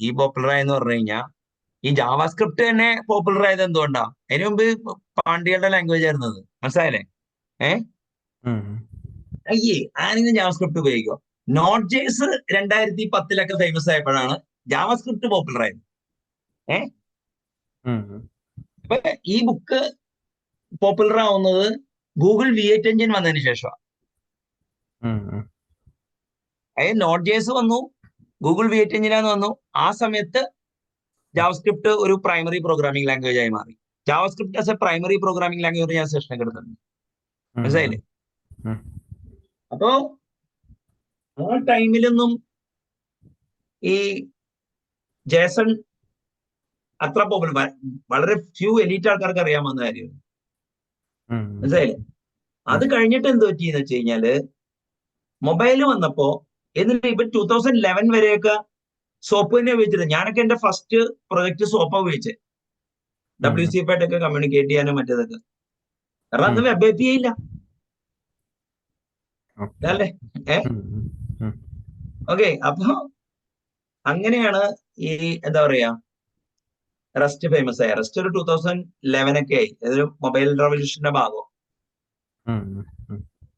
ഈ പോപ്പുലർ ആയെന്ന് പറഞ്ഞു കഴിഞ്ഞാൽ ഈ ജാവാസ്ക്രിപ്റ്റ് തന്നെ പോപ്പുലർ ആയത് എന്തുകൊണ്ടാ? അതിനു മുമ്പ് പാണ്ഡ്യയുടെ ലാംഗ്വേജ് ആയിരുന്നത്, മനസ്സിലായല്ലേ? അയ്യേ ആരെങ്കിലും ജാവാസ്ക്രിപ്റ്റ് ഉപയോഗിക്കോ? നോട്ട് ജേസ് 2010 ഫേമസ് ആയപ്പോഴാണ് ജാവാസ്ക്രിപ്റ്റ് പോപ്പുലർ ആയത്. അപ്പൊ ഈ ബുക്ക് പോപ്പുലർ ആവുന്നത് ഗൂഗിൾ V8 എഞ്ചിൻ വന്നതിന് ശേഷമാണ്. അതായത് നോട്ട് ജേസ് വന്നു, ഗൂഗിൾ V8 എഞ്ചിനാന്ന് വന്നു. ആ സമയത്ത് ജാവാസ്ക്രിപ്റ്റ് ഒരു പ്രൈമറി പ്രോഗ്രാമിംഗ് ലാംഗ്വേജ് ആയി മാറി. JavaScript as A primary programming language ഞാൻ സെഷനൊക്കെ എടുത്തിട്ടുണ്ട്, മനസ്സിലായില്ലേ? അപ്പോ ആ ടൈമിലൊന്നും ഈ ജേസൺ അത്ര പോപ്പുലർ, വളരെ ഫ്യൂ എലീറ്റ് ആൾക്കാർക്ക് അറിയാമെന്ന കാര്യം, മനസ്സിലായില്ലേ? അത് കഴിഞ്ഞിട്ട് എന്ത് പറ്റിയെന്ന് വെച്ച് കഴിഞ്ഞാല് മൊബൈൽ വന്നപ്പോ, എന്നിട്ട് ഇപ്പൊ 2011 വരെയൊക്കെ സോപ്പ് തന്നെ ഉപയോഗിച്ചിട്ട്, ഞാനൊക്കെ എന്റെ ഫസ്റ്റ് പ്രൊജക്ട് സോപ്പാ ഉപയോഗിച്ചത്, WCF ആയിട്ടൊക്കെ കമ്മ്യൂണിക്കേറ്റ് ചെയ്യാനും മറ്റേതൊക്കെ. കാരണം അന്ന് വെബ് API ഇല്ല അല്ലേ? ഓക്കെ, അപ്പൊ അങ്ങനെയാണ് ഈ എന്താ പറയാ റസ്റ്റ് ഫേമസ് ആയി. റസ്റ്റ് ഒരു 2011 ഒക്കെ ആയി, അതൊരു മൊബൈൽ റവല്യൂഷന്റെ ഭാഗം.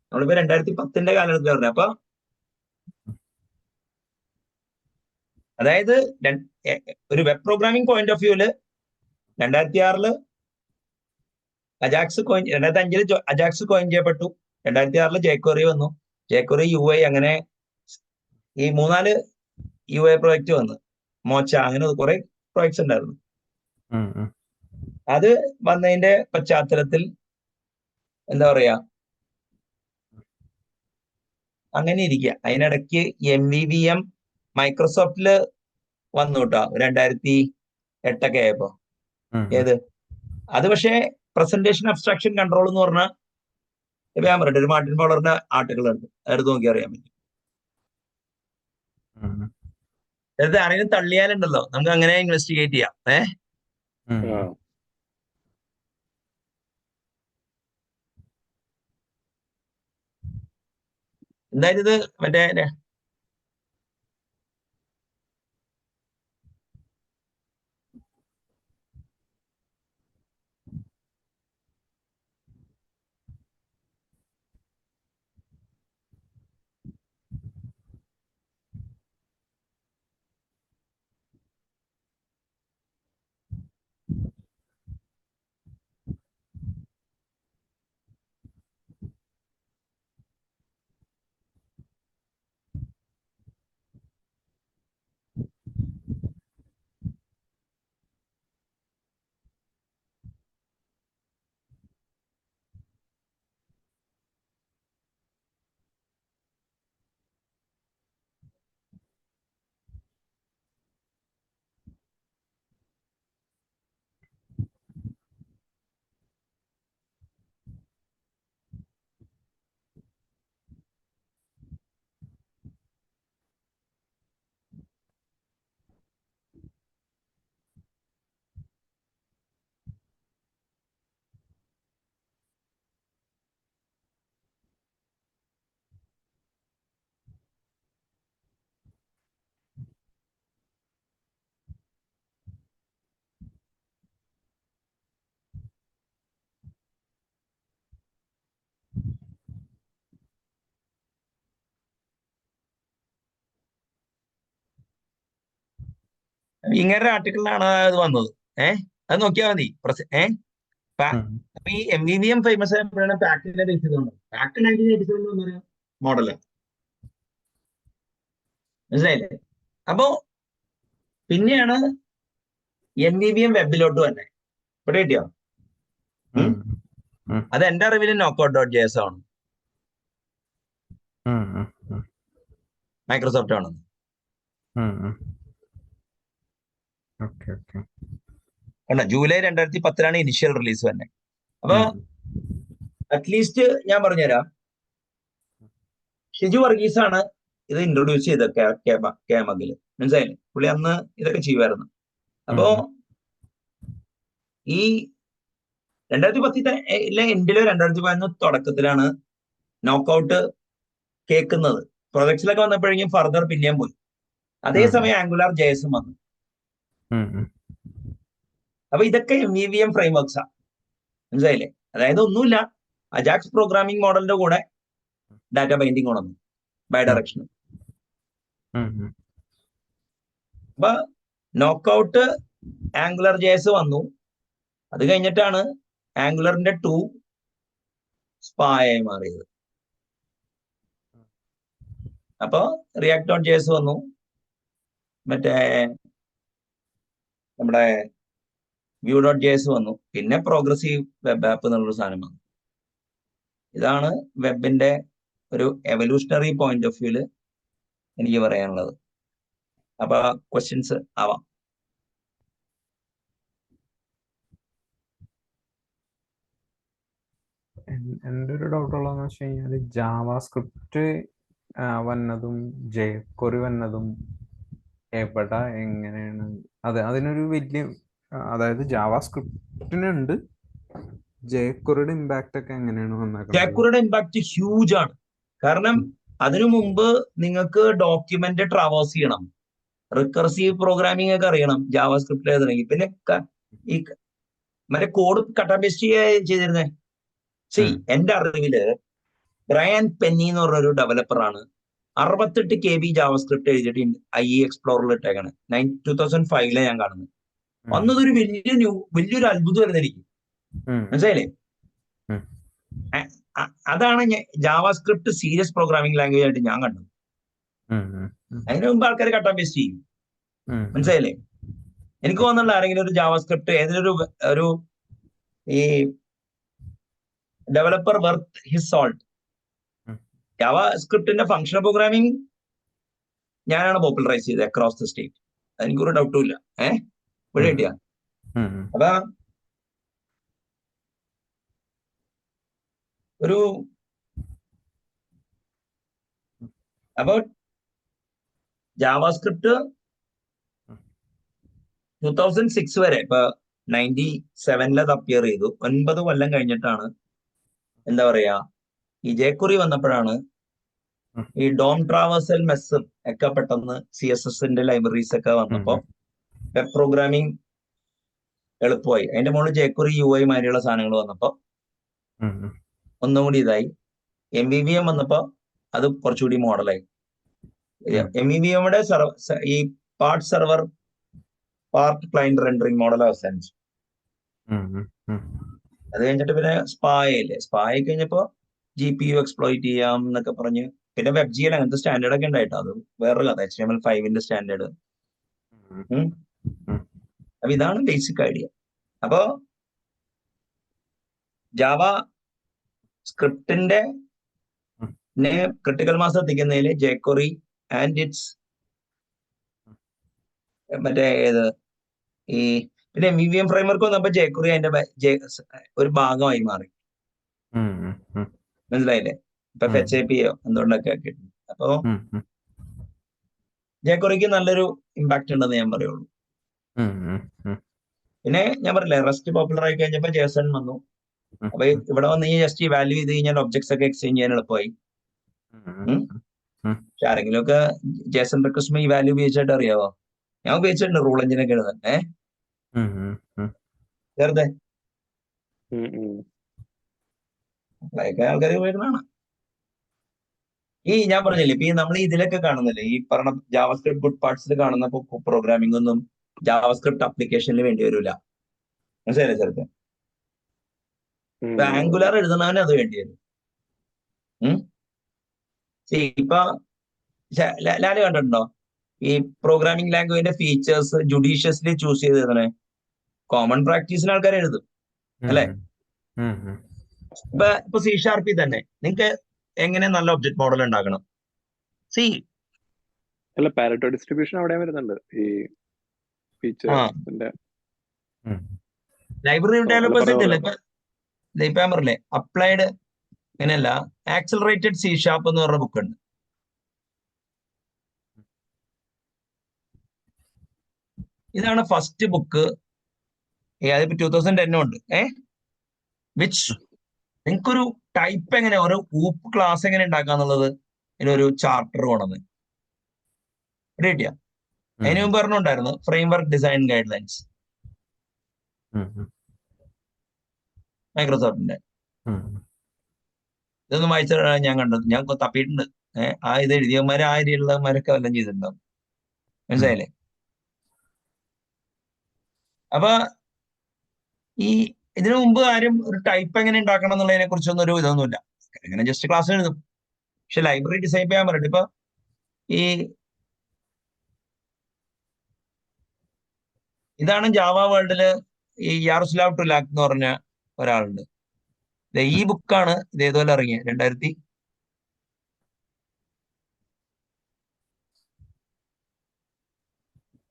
നമ്മളിപ്പോ 2010 കാലഘട്ടത്തിൽ പറഞ്ഞ. അപ്പൊ അതായത് ഒരു വെബ് പ്രോഗ്രാമിംഗ് പോയിന്റ് ഓഫ് വ്യൂല് 2006 അജാക്സ് കോയിൻ, 2005 അജാക്സ് കോയിൻ ചെയ്യപ്പെട്ടു. 2006 jQuery വന്നു, jQuery UI, അങ്ങനെ ഈ 3-4 UI പ്രോജക്റ്റ് വന്നു, മോച്ച, അങ്ങനെ കുറെ പ്രോജക്ട്സ് ഉണ്ടായിരുന്നു. അത് വന്നതിന്റെ പശ്ചാത്തലത്തിൽ എന്താ പറയാ അങ്ങനെ ഇരിക്കുക. അതിനിടയ്ക്ക് MVVM മൈക്രോസോഫ്റ്റില് വന്നു കേട്ടോ 2008 ആയപ്പോ. ഏത് അത് പക്ഷേ പ്രസന്റേഷൻ അബ്സ്ട്രാക്ഷൻ കൺട്രോൾ എന്ന് പറഞ്ഞ, ഇപ്പൊ ഞാൻ പറഞ്ഞിട്ട് ഒരു മാർട്ടിൻ ഫോളറിന്റെ ആർട്ടിക്കിൾ ഉണ്ട്, എടുത്ത് നോക്കി അറിയാൻ പറ്റും. അടുത്ത് ആരെങ്കിലും തള്ളിയാലുണ്ടല്ലോ നമുക്ക് അങ്ങനെ ഇൻവെസ്റ്റിഗേറ്റ് ചെയ്യാം. എന്തായാലും ഇത് മറ്റേ ഇങ്ങനെ ആർട്ടിക്കിളിലാണ് അത് വന്നത്. അത് നോക്കിയാൽ മതി. ഈ MVVM ഫേമസ് ആയപ്പോഴാണ് പാക്ക് 1987 പാക്ക് 1987 എന്ന് പറയുന്ന മോഡല് മനസ്സിലായില്ലേ? അപ്പോ പിന്നെയാണ് MVVM വെബിലോട്ട് തന്നെ ഇവിടെ കിട്ടിയോ? അത് എന്റെ അറിവിൽ knockout.js ആണ്, മൈക്രോസോഫ്റ്റ് ആണ്. കണ്ട ജൂലൈ 2010 ഇനിഷ്യൽ റിലീസ് തന്നെ. അപ്പൊ അറ്റ്ലീസ്റ്റ് ഞാൻ പറഞ്ഞുതരാം, ഷിജു വർഗീസ് ആണ് ഇത് ഇൻട്രൊഡ്യൂസ് ചെയ്തത് കേമഗില്, മനസ്സിലായില്ലേ? പുള്ളി അന്ന് ഇതൊക്കെ ചെയ്യുമായിരുന്നു. അപ്പോ ഈ 2010 എൻഡിലോ 2011 തുടക്കത്തിലാണ് നോക്കൗട്ട് കേൾക്കുന്നത്. പ്രൊജക്ട്സിലൊക്കെ വന്നപ്പോഴേക്കും ഫർദർ പിന്നെയും പോയി. അതേസമയം ആംഗുലാർ JS വന്നു. അപ്പൊ ഇതൊക്കെ MVVM ഫ്രെയിംവർക്സാ, മനസ്സിലായില്ലേ? അതായത് ഒന്നുമില്ല, അജാക്സ് പ്രോഗ്രാമിംഗ് മോഡലിന്റെ കൂടെ ഡാറ്റ ബൈൻഡിങ് കൊണ്ടുവന്നു ബൈ ഡയറക്ഷൻ. അപ്പൊ നോക്കൗട്ട് ആംഗുലർ JS വന്നു. അത് കഴിഞ്ഞിട്ടാണ് ആംഗുലറിന്റെ 2 സ്പായായി മാറിയത്. അപ്പൊ React.js വന്നു, മറ്റേ നമ്മുടെ Vue.js വന്നു, പിന്നെ പ്രോഗ്രസീവ് വെബ് ആപ്പ് എന്നുള്ളൊരു സാധനം വന്നു. ഇതാണ് വെബിന്റെ ഒരു എവല്യൂഷണറി പോയിന്റ് ഓഫ് വ്യൂല് എനിക്ക് പറയാനുള്ളത്. അപ്പൊ ക്വസ്റ്റ്യൻസ് ആവാം. എൻ്റെ ഒരു ഡൗട്ട് ഉള്ളതെന്ന് വെച്ച് കഴിഞ്ഞാൽ ജാവാ സ്ക്രിപ്റ്റ് വന്നതും jQuery വന്നതും എവിടെ എങ്ങനെയാണ് അതിനൊരു വലിയ അതായത് ജാവാ സ്ക്രിപ്റ്റിനുണ്ട്, jQueryയുടെ ഇമ്പാക്ട് ഒക്കെ എങ്ങനെയാണ് വന്നേക്കുന്നത്? jQueryയുടെ ഇമ്പാക്ട് ഹ്യൂജ് ആണ്. കാരണം അതിനു മുമ്പ് നിങ്ങൾക്ക് ഡോക്യുമെന്റ് ട്രാവേഴ്സ് ചെയ്യണം, റിക്കർസീവ് പ്രോഗ്രാമിംഗ് ഒക്കെ അറിയണം ജാവാ സ്ക്രിപ്റ്റിൽ എഴുതണമെങ്കിൽ. പിന്നെ ഈ മറ്റേ കോഡ് കട്ട് ആൻഡ് പേസ്റ്റ് ചെയ്തിരുന്നേ. എന്റെ അറിവില് ബ്രയൻ പെന്നി എന്ന് പറഞ്ഞൊരു ഡെവലപ്പറാണ് 68 KB ജാവാസ്ക്രിപ്റ്റ് എഴുതിയിട്ട് IE എക്സ്പ്ലോറിൽ ഇട്ടേക്കാണ്. 2005 ഞാൻ കാണുന്നത്. അന്നതൊരു വലിയൊരു അത്ഭുതമായിരുന്നു എനിക്ക്, മനസ്സിലായില്ലേ? അതാണ് ജാവാസ്ക്രിപ്റ്റ് സീരിയസ് പ്രോഗ്രാമിംഗ് ലാംഗ്വേജ് ആയിട്ട് ഞാൻ കണ്ടത്. അതിന് മുമ്പ് ആൾക്കാർ കട്ട് ആൻഡ് പേസ്റ്റ് ചെയ്യും, മനസ്സിലായില്ലേ? എനിക്ക് തോന്നുന്നില്ല ആരെങ്കിലും ഒരു ജാവാസ്ക്രിപ്റ്റ് ഏതൊരു ഈ ഡെവലപ്പർ വർത്ത് ഹിസ് സോൾട്ട്. ജാവാസ്ക്രിപ്റ്റിന്റെ ഫങ്ഷണൽ പ്രോഗ്രാമിംഗ് ഞാനാണ് പോപ്പുലറൈസ് ചെയ്തത് അക്രോസ് ദ സ്റ്റേറ്റ്. എനിക്കൊരു ഡൗട്ടും ഇല്ല. ഇവിടെ കിട്ടിയ അപ്പൊ ജാവാസ്ക്രിപ്റ്റ് 2006 വരെ, ഇപ്പൊ 97 അത് അപ്പിയർ ചെയ്തു. 9 കൊല്ലം കഴിഞ്ഞിട്ടാണ് എന്താ പറയാ ഈ jQuery വന്നപ്പോഴാണ് ഈ ഡോം ട്രാവേഴ്സൽ മെസ്സും ഒക്കെ പെട്ടെന്ന് CSSന്റെ ലൈബ്രറീസ് ഒക്കെ വന്നപ്പോ വെബ് പ്രോഗ്രാമിംഗ് എളുപ്പമായി. അതിന്റെ മുകളിൽ jQuery UI മാതിരിയുള്ള സാധനങ്ങൾ വന്നപ്പോ ഒന്നും കൂടി ഇതായി. MVVM വന്നപ്പോ അത് കുറച്ചുകൂടി മോഡലായി. MVVMയുടെ ഈ part server part client rendering model അവസാനിച്ചു. അത് കഴിഞ്ഞിട്ട് പിന്നെ സ്പായി കഴിഞ്ഞപ്പോ GPU എക്സ്പ്ലോയിറ്റ് ചെയ്യാം എന്നൊക്കെ പറഞ്ഞ് പിന്നെ WebGL അങ്ങനത്തെ സ്റ്റാൻഡേർഡ് ഒക്കെ ഉണ്ടായിട്ടോ. അത് വേറെ കഥ. HTML5ന്റെ സ്റ്റാൻഡേർഡ്. അപ്പൊ ഇതാണ് ബേസിക് ഐഡിയ. അപ്പോ ജാവ സ്ക്രിപ്റ്റിന്റെ ക്രിട്ടിക്കൽ മാസ് എത്തിക്കുന്നതിൽ jQuery ആൻഡ് ഇറ്റ്സ് മറ്റേ ഈ പിന്നെ MVVM ഫ്രെയിംവർക്ക് വന്നപ്പോ jQuery അതിന്റെ ഒരു ഭാഗമായി മാറി, മനസ്സിലായില്ലേ? ഇപ്പൊ FetchAPയോ എന്തുകൊണ്ടൊക്കെ ആക്കിയിട്ടുണ്ട്. അപ്പോ jQueryക്ക് നല്ലൊരു ഇമ്പാക്ട് ഉണ്ടെന്ന് ഞാൻ പറയുള്ളൂ. പിന്നെ ഞാൻ പറഞ്ഞില്ലേ, റെസ്റ്റ് പോപ്പുലർ ആയി കഴിഞ്ഞപ്പോ JSON വന്നു. അപ്പൊ ഇവിടെ വന്ന് ജസ്റ്റ് ഈ വാല്യൂ ചെയ്ത് കഴിഞ്ഞാൽ ഒബ്ജക്ട്സ് ഒക്കെ എക്സ്ചേഞ്ച് ചെയ്യാൻ എളുപ്പമായി. പക്ഷെ ആരെങ്കിലും ഒക്കെ JSON റിക്വസ്റ്റ് ഈ വാല്യൂ ഉപയോഗിച്ചായിട്ട് അറിയാവോ? ഞാൻ ഉപയോഗിച്ചിട്ടുണ്ട് റൂൾ എഞ്ചിനൊക്കെ എഴുതാൻ. വെറുതെ ആൾക്കാർ ഉപയോഗിക്കുന്നതാണ്. ഈ ഞാൻ പറഞ്ഞില്ലേ, ഇപ്പൊ ഈ നമ്മൾ ഇതിലൊക്കെ കാണുന്നില്ലേ, ഈ പറഞ്ഞ ജാവാസ്ക്രിപ്റ്റ് ഗുഡ് പാർട്സിൽ കാണുന്ന പ്രോഗ്രാമിംഗ് ഒന്നും ജാവാസ്ക്രിപ്റ്റ് ആപ്ലിക്കേഷനിൽ വേണ്ടി വരില്ല, മനസ്സിലായില്ലേ ചെറുപ്പം? ഇപ്പൊ ആംഗുലാർ എഴുതണവന് അത് വേണ്ടി വരും. ഇപ്പൊ ലാല് കണ്ടിട്ടുണ്ടോ ഈ പ്രോഗ്രാമിംഗ് ലാംഗ്വേജിന്റെ ഫീച്ചേഴ്സ് ജുഡീഷ്യസ്ലി ചൂസ് ചെയ്ത് എഴുതണേ? കോമൺ പ്രാക്ടീസിൽ ആൾക്കാർ എഴുതും അല്ലെ? ഇപ്പൊ C# തന്നെ നിങ്ങൾക്ക് എങ്ങനെ നല്ല ഒബ്ജക്ട് മോഡൽ ഉണ്ടാക്കണം? അല്ല, പാരറ്റോ ഡിസ്ട്രിബ്യൂഷൻ അവിടെ വരുന്നുണ്ട് ഈ ഫീച്ചേഴ്സിന്റെ. ലൈബ്രറി ഡെവലപ്പേഴ്സ് ഇല്ല ഇപ്പൊ ഞാൻ പറഞ്ഞില്ലേ അപ്ലൈഡ് അങ്ങനെയല്ല, ആക്സിലറേറ്റഡ് C# എന്ന് പറഞ്ഞ ബുക്ക് ഉണ്ട്. ഇതാണ് ഫസ്റ്റ് ബുക്ക്, അതിപ്പോ 2010 ഉണ്ട്. വിച്ച് നിങ്ങൾക്കൊരു ടൈപ്പ് എങ്ങനെ ഓരോ ഊപ്പ് ക്ലാസ് എങ്ങനെ ഉണ്ടാക്കാന്നുള്ളത് ഇതിനൊരു ചാർട്ടർ കൊണ്ടുവന്ന് കിട്ടിയ. അതിന് മുമ്പ് പറഞ്ഞുണ്ടായിരുന്നു ഫ്രെയിംവർക്ക് ഡിസൈൻ ഗൈഡ് ലൈൻസ് മൈക്രോസോഫ്റ്റിന്റെ. ഇതൊന്നും വായിച്ചാണ് ഞാൻ കണ്ടത്, ഞാൻ തപ്പിയിട്ടുണ്ട്. ഇത് എഴുതിയവന്മാര് ആ ഏരിയയിലുള്ളവന്മാരൊക്കെ വല്ലതും ചെയ്തിട്ടുണ്ടാവും. മനസ്സിലായില്ലേ? അപ്പൊ ഈ ഇതിനു മുമ്പ് ആരും ഒരു ടൈപ്പ് എങ്ങനെ ഉണ്ടാക്കണം എന്നുള്ളതിനെ കുറിച്ചൊന്നും ഒരു ഇതൊന്നുമില്ല. ഇങ്ങനെ ജസ്റ്റ് ക്ലാസ് എഴുതും. പക്ഷെ ലൈബ്രറി ഡിസൈൻ ചെയ്യാൻ പറഞ്ഞിട്ട് ഇപ്പൊ ഇതാണ് ജാവ വേൾഡില് ഈ യാറോസ്ലാവ് ടുലാക് എന്ന് പറഞ്ഞ ഒരാളുണ്ട്. ഈ ബുക്കാണ് ഇതേപോലെ ഇറങ്ങിയത് 2000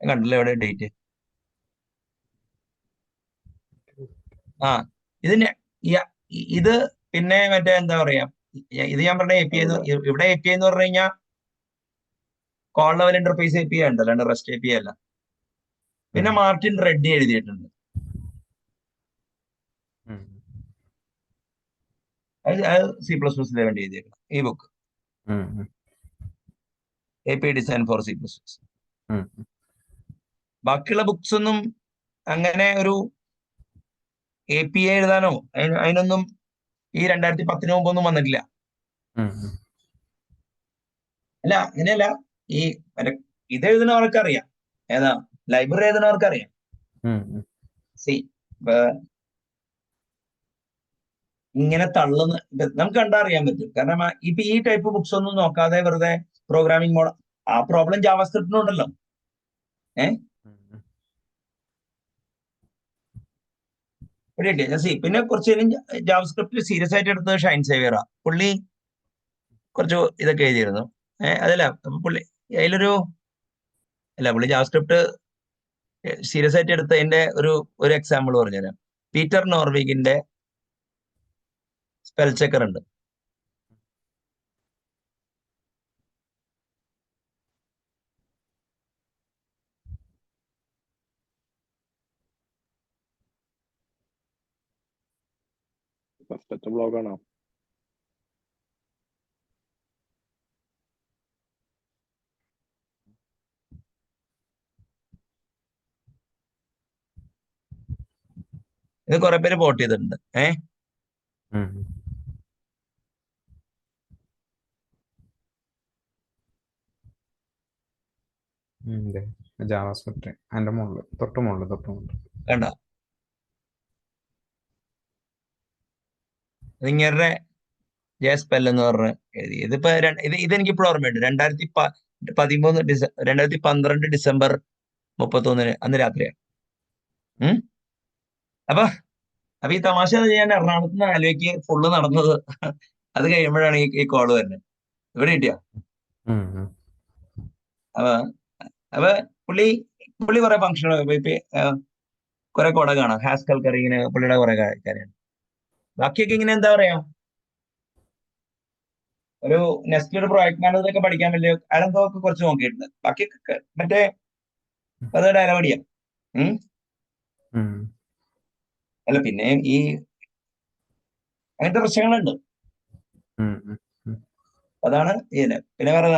കണ്ടില്ല എവിടെ ഡേറ്റ്? ഇത് പിന്നെ മറ്റേ എന്താ പറയാ, ഇത് ഞാൻ പറഞ്ഞ API ഇവിടെ API എന്ന് പറഞ്ഞു കഴിഞ്ഞാൽ കോൾ ലെവൽ ഇന്റർഫേസ് API ഉണ്ട്, അല്ലാണ്ട് റെസ്റ്റ് API അല്ല. പിന്നെ മാർട്ടിൻ റെഡ്ഡി എഴുതിയിട്ടുണ്ട്. അത് C++ലെ വേണ്ടി എഴുതിയേക്കണം ഈ book, API design for C++. ബാക്കിയുള്ള ബുക്സ് ഒന്നും അങ്ങനെ ഒരു API എഴുതാനോ അതിനൊന്നും ഈ 2010 മുമ്പൊന്നും വന്നിട്ടില്ല. അല്ല അങ്ങനെയല്ല, ഈ ഇത് എഴുതുന്നവർക്കറിയാം, ഏതാ ലൈബ്രറി എഴുതുന്നവർക്കറിയാം. ഇങ്ങനെ തള്ളുന്ന നമുക്ക് കണ്ടറിയാൻ പറ്റും. കാരണം ഇപ്പൊ ഈ ടൈപ്പ് ബുക്സ് ഒന്നും നോക്കാതെ വെറുതെ പ്രോഗ്രാമിംഗ് മോഡൽ, ആ പ്രോബ്ലം ജാവാസ്ക്രിപ്റ്റിനുണ്ടല്ലോ. പിന്നെ കുറച്ച് ജാവാസ്ക്രിപ്റ്റ് സീരിയസ് ആയിട്ട് എടുത്തത് ഷൈൻ സേവിയറാ. പുള്ളി കുറച്ച് ഇതൊക്കെ എഴുതിയിരുന്നു. അതല്ല പുള്ളി പുള്ളി ജാവാസ്ക്രിപ്റ്റ് സീരിയസ് ആയിട്ട് എടുത്തതിന്റെ ഒരു എക്സാമ്പിൾ പറഞ്ഞുതരാം. പീറ്റർ നോർവിഗിന്റെ സ്പെൽ ചെക്കർ ഉണ്ട്. ഫസ്റ്റത്തെ ബ്ലോഗാണോ? ഇത് കുറെ പേര് വോട്ട് ചെയ്തിട്ടുണ്ട്. ജാവാസ്ക്രിപ്റ്റ് അതിന്റെ മുകളിൽ തൊട്ട് മുകളിൽ കണ്ട നിങ്ങളുടെ ജെസ്പെൽ എന്ന് പറഞ്ഞ എഴുതി. ഇതിപ്പോ ഇതെനിക്കിപ്പോഴും ഓർമ്മയുണ്ട്. 2012 ഡിസംബർ 31 അന്ന് രാത്രിയാണ്. അപ്പൊ ഈ തമാശ ഞാൻ എറണാകുളത്ത് നിന്ന് ആലുവയ്ക്ക് ഫുള്ള് നടന്നത് അത് കഴിയുമ്പോഴാണ് ഈ കോള് വരുന്നത്. ഇവിടെ കിട്ടിയ അപ്പൊ പുള്ളി കുറെ ഫംഗ്ഷൻ കുറെ കോട കാണാം. ഹാസ്കൽ കറിങ്ങിന് പുള്ളിയുടെ കുറെ കാര്യമാണ്. ബാക്കിയൊക്കെ ഇങ്ങനെ എന്താ പറയാ, ഒരു നെസ്റ്റഡ് പ്രോജക്ട് മാനേജറൊക്കെ പഠിക്കാൻ വലിയ അതെന്തൊക്കെ കുറച്ച് നോക്കിയിട്ടുണ്ട്. ബാക്കിയൊക്കെ മറ്റേ അത് ഡയലോഡിയാ. അല്ല പിന്നെ ഈ അങ്ങനത്തെ പ്രശ്നങ്ങളുണ്ട്. അതാണ് ഇതിന്. പിന്നെ വേറെ